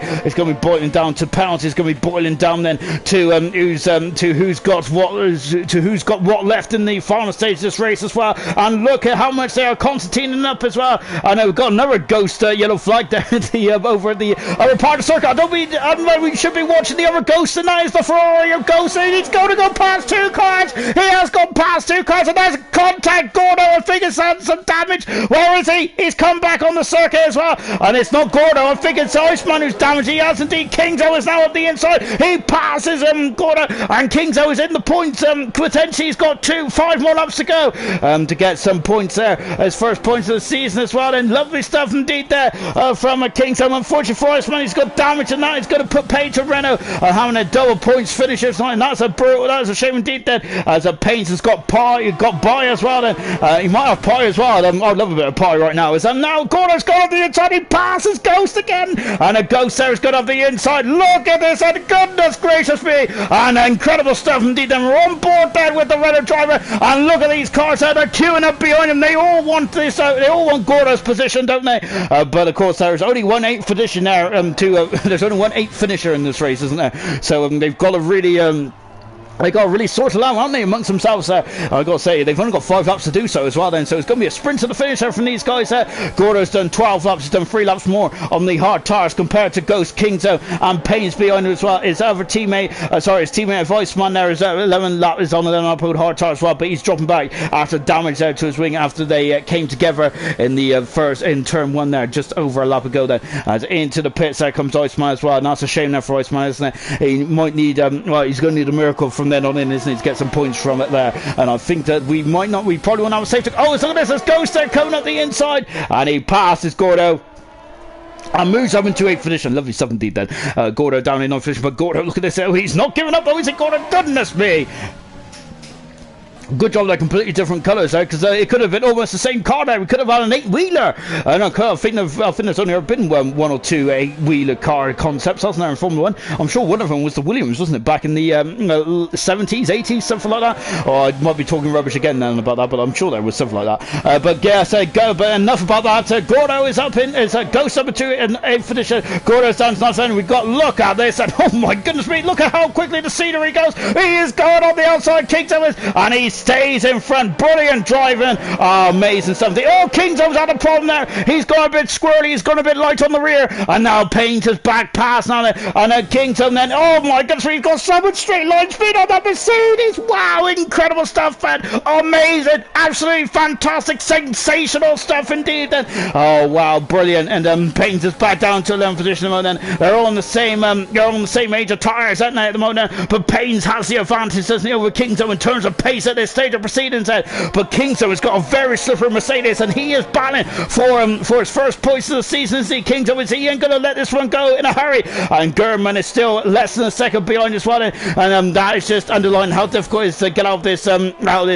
[SPEAKER 1] boiling down to penalties. It's going to be boiling down then to who's got what left in the final stage of this race as well. And look at how much they are concertinaing up as well. I know we've got another Ghost yellow flag there over at the other part of the circuit. I don't know, we should be watching the other Ghost, and that is the Ferrari of Ghost, and he's going to go past 2 cars. He has gone past 2 cars, and there's a contact. Gordo, I think it's had some damage. Where is he? He's come back on the circuit as well, and it's not Gordo. I think it's Iceman who's damaged. He has indeed. Kingzo is now up the inside. He passes Gordo, and Kingzo is in the points. Potentially he's got 5 more laps to go to get some points there. His first points of the season as well, and lovely stuff indeed there from Kingzo. Unfortunately for Iceman, he's got damage, and that is going to put pay to Renault having a double points finish. And that's a shame indeed then, as Pains has got pie, got Pie as well. Then he might have Pie as well. I'd love a bit of Pie right now. And now Gordo's got on the inside. He passes Ghost again, and a Ghost there is good off the inside. Look at this, and goodness gracious me, and incredible stuff indeed. And we're on board there with the Renault driver, and look at these cars there. They're queuing up behind him. They all want this. They all want Gordo's position, don't they? But of course, there's only 1/8 position there. There's only 1/8 finisher in this race, isn't there? So they've got to really. They got really sorted out, haven't they, amongst themselves there? I've got to say, they've only got 5 laps to do so as well then, so it's going to be a sprint to the finish there from these guys there. Gordo's done 12 laps, he's done 3 laps more on the hard tires compared to Ghost, Kingzo and Payne's behind him as well. His other teammate, his teammate Voiceman there is 11 lap, is on 11 lap with hard tires as well, but he's dropping back after damage there to his wing after they came together in the in turn 1 there, just over a lap ago then. As into the pits there comes Iceman as well, and that's a shame there for Iceman, isn't it? He might need, well, he's going to need a miracle from then on in, isn't it, to get some points from it there. And I think that we probably won't have a safety. Oh, look at this, there's Ghost there coming up the inside, and he passes Gordo and moves up into 8th position. Lovely stuff indeed then. Gordo down in 9th position, but Gordo, look at this, he's not giving up though, is it, Gordo? Goodness me. Good job they're completely different colours there, because it could have been almost the same car there. We could have had an 8-wheeler. And I think there's only ever been one or two 8-wheeler car concepts, hasn't there, in Formula 1? I'm sure one of them was the Williams, wasn't it, back in the 70s, 80s, something like that? Or I might be talking rubbish again then about that, but I'm sure there was something like that. But yeah, but enough about that. Gordo is up in, Ghost number 2 in 8th position. Gordo's down to 9th, and we've got, look at this, and oh my goodness me, look at how quickly the scenery goes. He is going on the outside, Kingdom, and he's stays in front. Brilliant driving. Oh, amazing stuff. Oh, Kingdom's had a problem there. He's gone a bit squirrely. He's gone a bit light on the rear. And now Payne's his back pass now. And then Kingdom then. Oh my goodness, he's got so much straight line speed on that Mercedes. Wow, incredible stuff, man. Amazing. Absolutely fantastic. Sensational stuff indeed. Then. Oh wow, brilliant. And Payne's is back down to 11th position at the moment. Then. They're all on the same age of tyres, aren't they, at the moment? But Payne's has the advantage, doesn't he, over Kingdom in terms of pace at this stage of proceedings. But Kingdom has got a very slippery Mercedes, and he is battling for his first points of the season. See, Kingdom is, he ain't going to let this one go in a hurry. And German is still less than a second behind as well. And that is just underlining how difficult it is to get out of this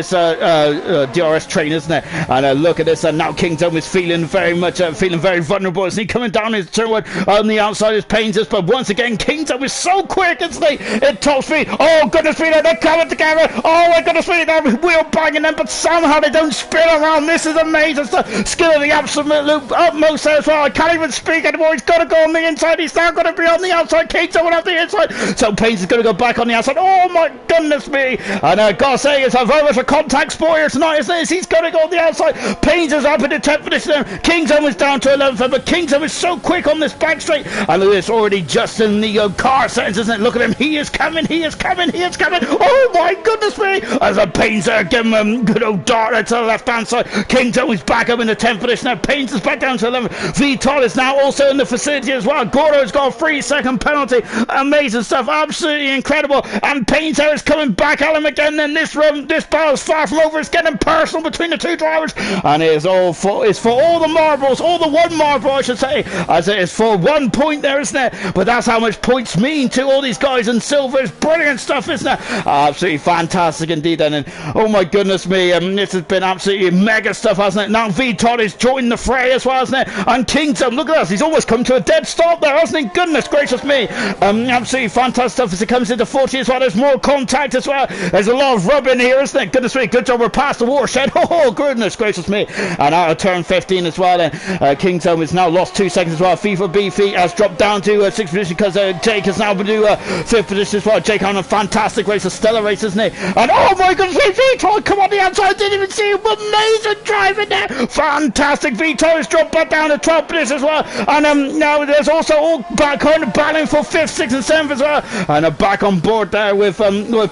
[SPEAKER 1] DRS train, isn't it? And look at this, and now Kingdom is feeling very vulnerable. Isn't he coming down his turn one on the outside? Is Payne's, but once again, Kingdom is so quick, isn't he? At top speed. Oh goodness me, they're coming together. Oh my goodness me, they're wheel banging them, but somehow they don't spin around. This is amazing stuff. Skill of the absolute utmost there as well. I can't even speak anymore. He's got to go on the inside. He's now going to be on the outside. Kingdom will have the inside. So Payne's is going to go back on the outside. Oh my goodness me. And I gotta say, it's a very much a contact sport here tonight, isn't it? He's going to go on the outside. Payne's is up in the 10th position. Kingdom is down to 11th, but Kingdom is so quick on this back straight. And look, it's already just in the car settings, isn't it? Look at him. He is coming. He is coming. He is coming. Oh my goodness me. As a Payne's there, give him good old dart to the left hand side. Kingdom is back up in the 10th position now. Payne's is back down to 11th. Vital is now also in the facility as well. Gordo's got a 3-second penalty. Amazing stuff. Absolutely incredible. And Payne's there is coming back at him again. And this battle is far from over. It's getting personal between the two drivers. And it is all for all the marbles, all the one marble I should say, as it is for 1 point there, isn't it? But that's how much points mean to all these guys in silver. It's brilliant stuff, isn't it? Absolutely fantastic indeed. And oh my goodness me, this has been absolutely mega stuff, hasn't it? Now Vital is joining the fray as well, hasn't it? And Kingdom, look at us, he's almost come to a dead stop there, hasn't he? Goodness gracious me. Absolutely fantastic stuff as it comes into 40 as well. There's more contact as well. There's a lot of rubbing here, isn't it? Goodness me, good job, we're past the watershed. Oh goodness gracious me. And out of turn 15 as well then. Kingdom has now lost 2 seconds as well. FIFA Beefy has dropped down to 6th position because Jake has now been to 5th position as well. Jake on a fantastic race, a stellar race, isn't he? And oh my goodness, Vital, come on the outside, I didn't even see him. Amazing driving there. Fantastic. Vital has dropped back down to 12th position as well. And now there's also all back kind of battling for 5th, 6th and 7th as well. And back on board there with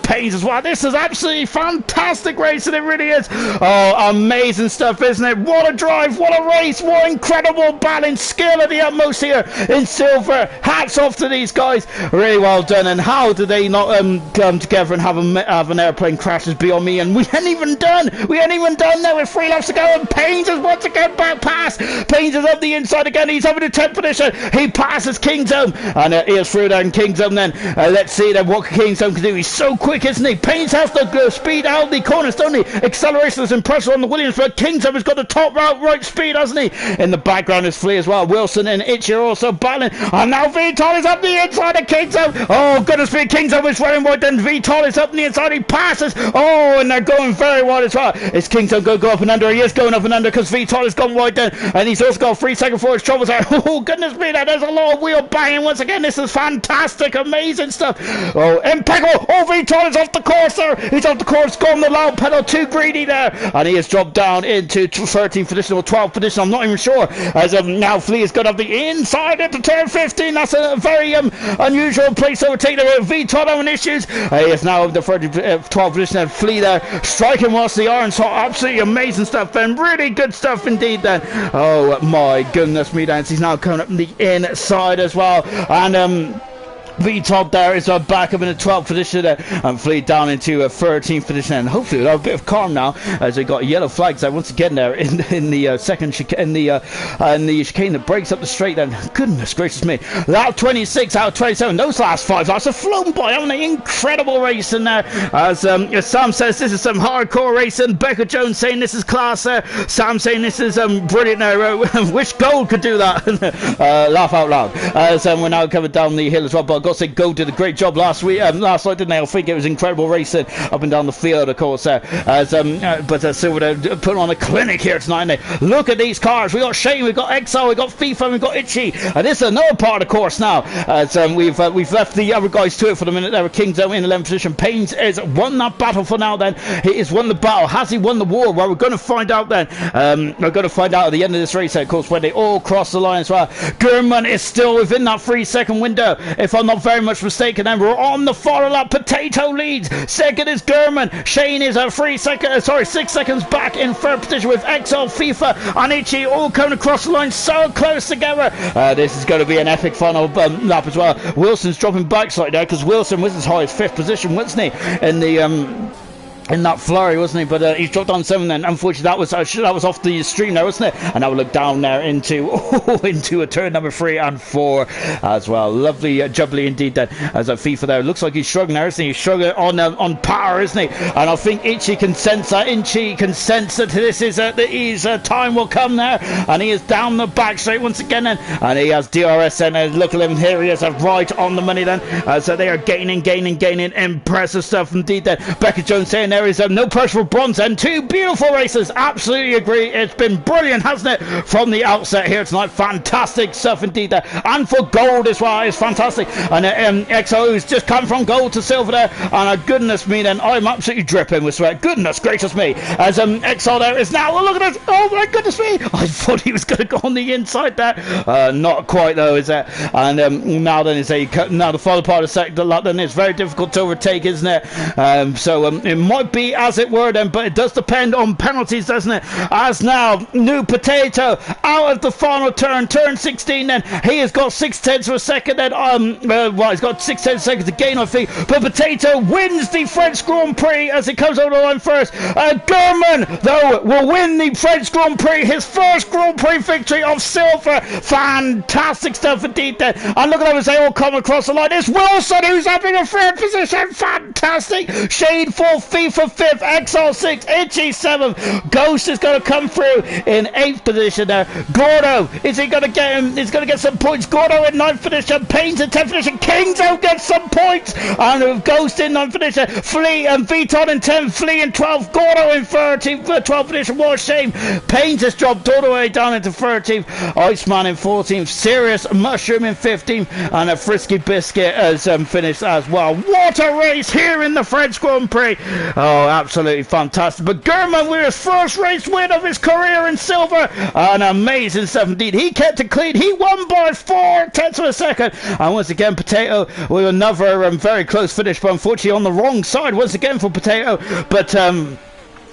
[SPEAKER 1] Payne's as well. This is absolutely fantastic racing, it really is. Oh, amazing stuff, isn't it? What a drive, what a race, what incredible battling, skill at the utmost here in silver. Hats off to these guys. Really well done. And how do they not come together and have an airplane crash is beyond on me, and we ain't even done there with 3 laps to go, and Paynes is once again back past. Paynes is up the inside again, he's up in the 10th position, he passes Kingdom, and he is through there in Kingdom then. Let's see then what Kingdom can do. He's so quick, isn't he? Paynes has the speed out the corners, don't he? Acceleration is impressive on the Williams, but Kingdom has got the top right speed, hasn't he? In the background is Flea as well. Wilson and Itchy are also battling, and now Vital is up the inside of Kingdom. Oh goodness me, Kingdom is running wide, then Vital is up the inside, he passes. Oh, and they're going very wide as well. Is Kingdom going to go up and under? He is going up and under because Vital has gone wide then, and he's also got 3 seconds for his troubles there. Oh goodness me, there's a lot of wheel banging once again. This is fantastic, amazing stuff. Oh, Impeccable. Oh, Vital is off the course there. He's off the course, gone the loud pedal, too greedy there, and he has dropped down into 13th position or 12th position, I'm not even sure, as now Flea is going up the inside into turn 15. That's a very unusual place to overtake there. Vital having issues. He is now up the 12th position, and Flea there striking whilst the iron saw. Absolutely amazing stuff then, really good stuff indeed then. Oh my goodness me then, he's now coming up the inside as well, and V-Top there is back up in the 12th position there, and Flea down into a 13th position, and hopefully we'll have a bit of calm now as they got yellow flags there once again there in the second chicane, in the chicane that breaks up the straight then. Goodness gracious me, lap 26 out of 27, those last 5 laps have flown by, haven't they? Incredible racing there, as Sam says this is some hardcore racing. Becca Jones saying this is class there, Sam saying this is brilliant there. Wish Gold could do that. Laugh out loud as we're now coming down the hill as well, but say Gold did a great job last night, didn't they? I think it was incredible racing up and down the field, of course. But Silver put on a clinic here tonight. And they look at these cars. We got Shane, we got Exile, we got FIFA, we got Itchy, and this is another part of the course now. As we've left the other guys to it for the minute. There were Kingdom in 11th position. Paynes has won that battle for now. Then he has won the battle. Has he won the war? Well, we're going to find out then. We're going to find out at the end of this race, of course, when they all cross the line as well. Gurman is still within that 3-second window, if I'm not very much mistaken, and we're on the final lap. Potato leads, second is Gurman, Shane is 6 seconds back in third position with Exile, FIFA and Ichi all coming across the line so close together. This is going to be an epic final lap as well. Wilson's dropping back slightly there because Wilson was as high as 5th position, wasn't he, in the in that flurry, wasn't he? But he's dropped on 7 then. Unfortunately, that was off the stream there, wasn't it? And now we look down there into a turn number 3 and 4 as well. Lovely jubbly indeed then, as a FIFA there. Looks like he's struggling there, isn't he? He's struggling on power, isn't he? And I think Itchy can sense that. Itchy can sense that this is his time will come there, and he is down the back straight once again then, and he has DRS then. Look at him here, he is right on the money then. So they are gaining. Impressive stuff indeed then. Becca Jones saying there is no pressure for bronze, and 2 beautiful races. Absolutely agree, it's been brilliant, hasn't it, from the outset here tonight. Fantastic stuff indeed there, and for gold as well, it's fantastic. And XO has just come from gold to silver there, and goodness me then, I'm absolutely dripping with sweat. Goodness gracious me, as XO there is now, look at this, oh my goodness me, I thought he was going to go on the inside there, not quite though, is it? And now then now the final part of the second lap then is very difficult to overtake, isn't it? So it might be as it were then, but it does depend on penalties, doesn't it? As now New Potato out of the final turn 16 then, he has got 6/10 of a second then, well, he's got 6/10 seconds to gain, I think, but Potato wins the French Grand Prix as it comes over the line first. Gurman though will win the French Grand Prix, his first Grand Prix victory of silver. Fantastic stuff indeed then, and look at them as they all come across the line. It's Wilson who's up in the 3rd position. Fantastic. Shade 4th, FIFA 5th, Exile 6th, Itchy 7th. Ghost is going to come through in 8th position there. Gordo, is he going to get him? He's going to get some points. Gordo in 9th position, Paynes in 10th position, Kingzo gets some points, and Ghost in 9th position, Flea and Viton in 10th, Flea in 12th, Gordo in 13th, 12th position. What a shame. Paynes has dropped all the way down into 13th, Iceman in 14th, Serious Mushroom in 15th, and a Frisky Biscuit has finished as well. What a race here in the French Grand Prix. Oh, absolutely fantastic. But Gurman with his first race win of his career in silver. An amazing stuff indeed. He kept it clean. He won by 4/10 of a second. And once again, Potato with another very close finish, but unfortunately on the wrong side once again for Potato. But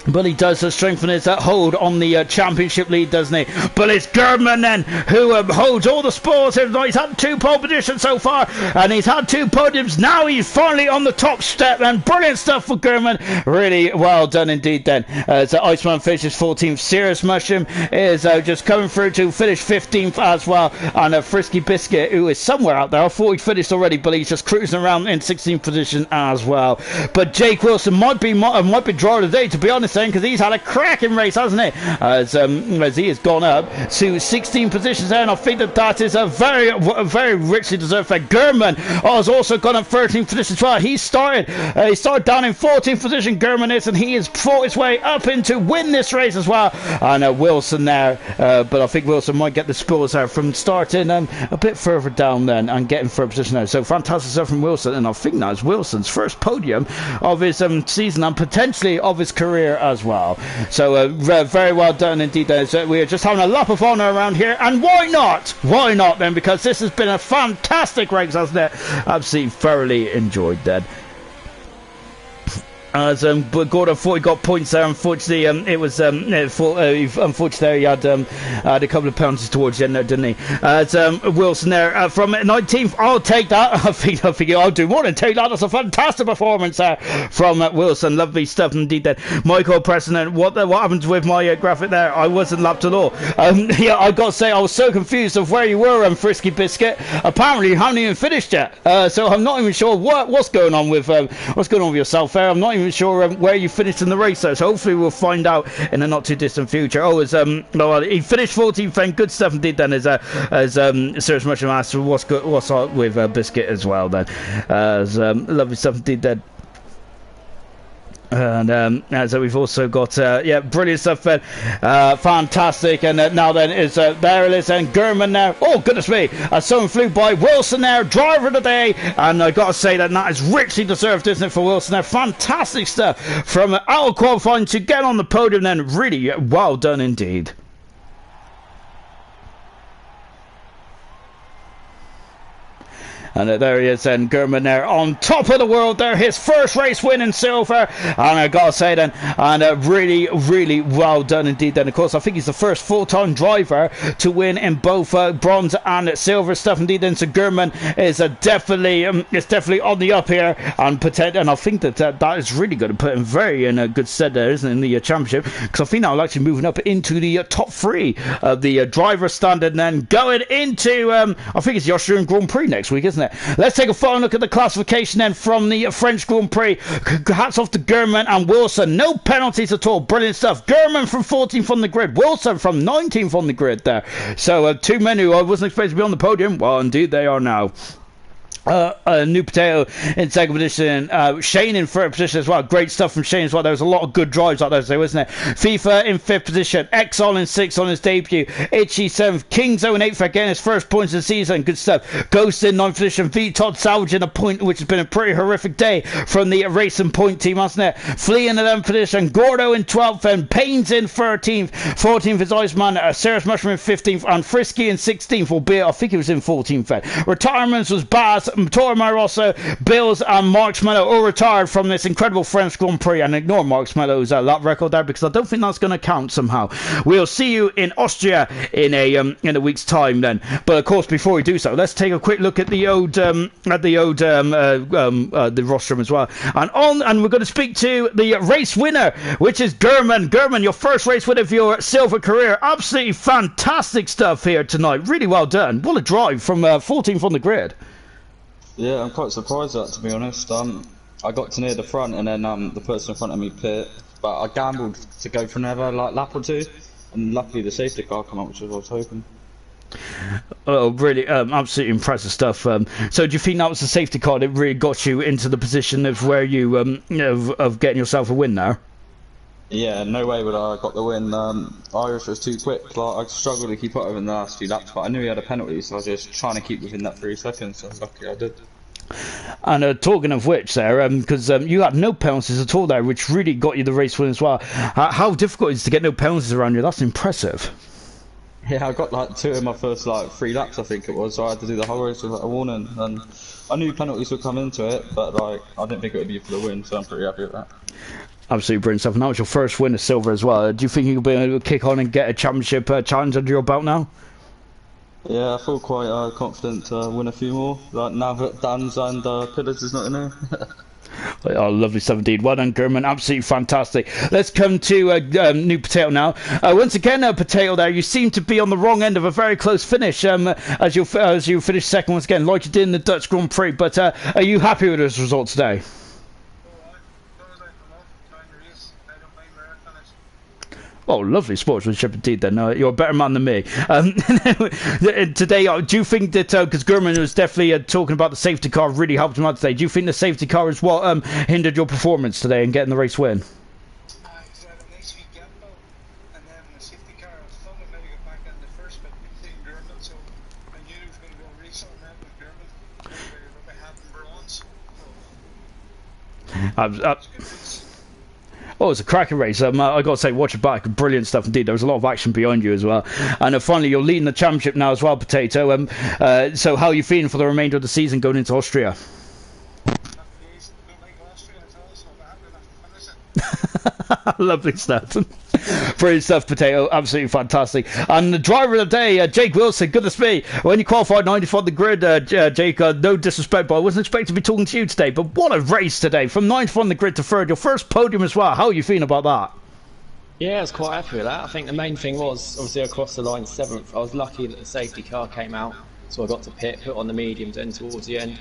[SPEAKER 1] But he does strengthen his hold on the championship lead, doesn't he? But it's Gurman then who holds all the spoils here tonight. He's had 2 pole positions so far, and he's had 2 podiums. Now he's finally on the top step, and brilliant stuff for Gurman. Really well done indeed then. So Iceman finishes 14th. Serious Mushroom is just coming through to finish 15th as well. And Frisky Biscuit, who is somewhere out there. I thought he'd finished already, but he's just cruising around in 16th position as well. But Jake Wilson might be driver of the day, to be honest, because he's had a cracking race, hasn't he? As he has gone up to 16 positions there, and I think that is a very richly deserved fact. Gurman has also gone up 13th position as well. He started down in 14th position, Gurman is, and he has fought his way up into win this race as well. And Wilson there, but I think Wilson might get the spoils there from starting a bit further down then and getting third position there. So fantastic stuff from Wilson, and I think that's Wilson's first podium of his season and potentially of his career as well. So very well done indeed. We are just having a lap of honour around here, and why not? Why not then? Because this has been a fantastic race, hasn't it? Absolutely thoroughly enjoyed that. But Gordon thought he got points there. Unfortunately, it was unfortunately he had a couple of penalties towards the end there, didn't he? Wilson there from 19th. I'll take that. I think I'll do more than take that. That's a fantastic performance there from Wilson. Lovely stuff indeed. Then Michael President, what happened with my graphic there? I wasn't lapped at all. Yeah, I got to say I was so confused of where you were, Frisky Biscuit. Apparently you haven't even finished yet. So I'm not even sure what's going on with yourself there. I'm not even sure where you finished in the race though, so hopefully we'll find out in the not too distant future. He finished 14th then. Good stuff indeed then, as Serious Mushroom asked what's up with Biscuit as well then. Lovely stuff indeed then. And so we've also got brilliant stuff then, fantastic. And now then is there it is, and Gurman now, oh goodness me, someone flew by. Wilson there, driver of the day, and I gotta say that is richly deserved, isn't it, for Wilson there? Fantastic stuff from out of qualifying to get on the podium then. Really well done indeed. And there he is then, Gurman there on top of the world there, his first race win in silver, and I gotta say then, and really well done indeed then. Of course, I think he's the first full-time driver to win in both bronze and silver stuff indeed then. So Gurman is definitely on the up here, and I think that is really going to put him very in a good stead there, isn't it, in the championship, because I think now actually moving up into the top 3 of the driver standard, and then going into I think it's the Austrian Grand Prix next week, isn't it? Let's take a final look at the classification then from the French Grand Prix. Hats off to Gurman and Wilson. No penalties at all. Brilliant stuff. Gurman from 14th on the grid. Wilson from 19th on the grid there. So 2 men who I wasn't expected to be on the podium. Well, indeed they are now. New Potato in second position, Shane in third position as well. Great stuff from Shane as well. There was a lot of good drives out there today, wasn't it? FIFA in 5th position, Exile in 6th on his debut, Itchy 7th, Kingzo in 8th again, his first points of the season. Good stuff. Ghost in 9th position, V Todd salvaging a point, which has been a pretty horrific day from the Racing Point team, hasn't it? Flea in 11th position, Gordo in 12th, and Payne's in 13th, 14th is Iceman, Serious Mushroom in 15th, and Frisky in 16th, albeit I think he was in 14th then. Retirements was Baz, Toro Marossa, Bills and Marshmallow all retired from this incredible French Grand Prix, and ignore Marshmallow's lap record there because I don't think that's going to count somehow. We'll see you in Austria in a week's time then. But of course, before we do so, let's take a quick look at the rostrum as well. And we're going to speak to the race winner, which is Gurman. Gurman, your first race winner of your silver career. Absolutely fantastic stuff here tonight. Really well done. What a drive from 14th on the grid.
[SPEAKER 2] Yeah, I'm quite surprised at that, to be honest. I got to near the front, and then the person in front of me pit, but I gambled to go for another lap or two, and luckily the safety car came up, which was what I was hoping.
[SPEAKER 1] Oh, really, absolutely impressive stuff. So, do you think that was the safety car that really got you into the position of where you, of getting yourself a win there?
[SPEAKER 2] Yeah, no way would I have got the win. Irish was too quick. Like, I struggled to keep up in the last few laps, but I knew he had a penalty, so I was just trying to keep within that 3 seconds, so luckily I did.
[SPEAKER 1] And talking of which there, because you had no penalties at all there, which really got you the race win as well. How difficult is it to get no penalties around you? That's impressive.
[SPEAKER 2] Yeah, I got like 2 in my first 3 laps, I think it was, so I had to do the whole race without a warning, and I knew penalties would come into it, but I didn't think it would be for the win, so I'm pretty happy with that.
[SPEAKER 1] Absolutely brilliant stuff. And that was your first win of silver as well. Do you think you'll be able to kick on and get a championship challenge under your belt now?
[SPEAKER 2] Yeah, I feel quite confident to win a few more. Like now that Dan's and Pillars is not in there.
[SPEAKER 1] Oh, lovely stuff indeed. Well done, Gurman. Absolutely fantastic. Let's come to New Potato now. Once again, Potato there, you seem to be on the wrong end of a very close finish as you finish second once again, like you did in the Dutch Grand Prix. But are you happy with this result today? Oh, lovely sportsmanship indeed then. You're a better man than me. Today, do you think that, because Gurman was definitely talking about the safety car really helped him out today, do you think the safety car is what hindered your performance today in getting the race win? Oh, it's a cracking race. I got to say, watch it back. Brilliant stuff indeed. There was a lot of action behind you as well. And finally, you're leading the championship now as well, Potato. So how are you feeling for the remainder of the season going into Austria? Lovely stuff. Brilliant stuff, Potato. Absolutely fantastic. And the driver of the day, Jake Wilson. Goodness me. When you qualified 90th on the grid, Jake, no disrespect, but I wasn't expecting to be talking to you today. But what a race today. From 9th on the grid to 3rd. Your first podium as well. How are you feeling about that?
[SPEAKER 3] Yeah, I was quite happy with that. I think the main thing was, obviously, across the line 7th. I was lucky that the safety car came out. So I got to put on the mediums and towards the end.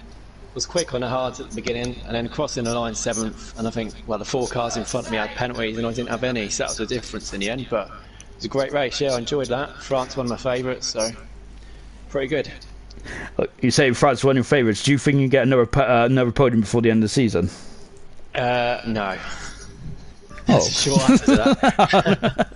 [SPEAKER 3] Was quick on the hards at the beginning, and then crossing the line 7th, and I think, well, the 4 cars in front of me had penalties and I didn't have any, so that was the difference in the end. But it was a great race. Yeah, I enjoyed that. France, one of my favourites, so pretty good.
[SPEAKER 1] You say France, one of your favourites. Do you think you get another podium before the end of the season?
[SPEAKER 3] No. That's a short answer to
[SPEAKER 1] that.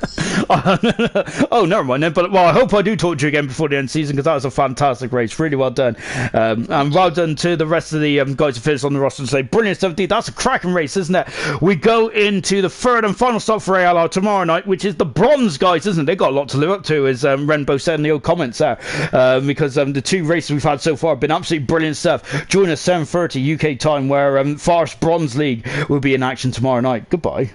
[SPEAKER 1] Oh, never mind then. But, well, I hope I do talk to you again before the end of the season, because that was a fantastic race. Really well done. And well done to the rest of the guys who finished on the roster today. Brilliant stuff indeed. That's a cracking race, isn't it? We go into the 3rd and final stop for ALR tomorrow night, which is the bronze guys, isn't it? They've got a lot to live up to, as Renbo said in the old comments there, because the 2 races we've had so far have been absolutely brilliant stuff. Join us 7:30 UK time, where Forest Bronze League will be in action tomorrow night. Goodbye.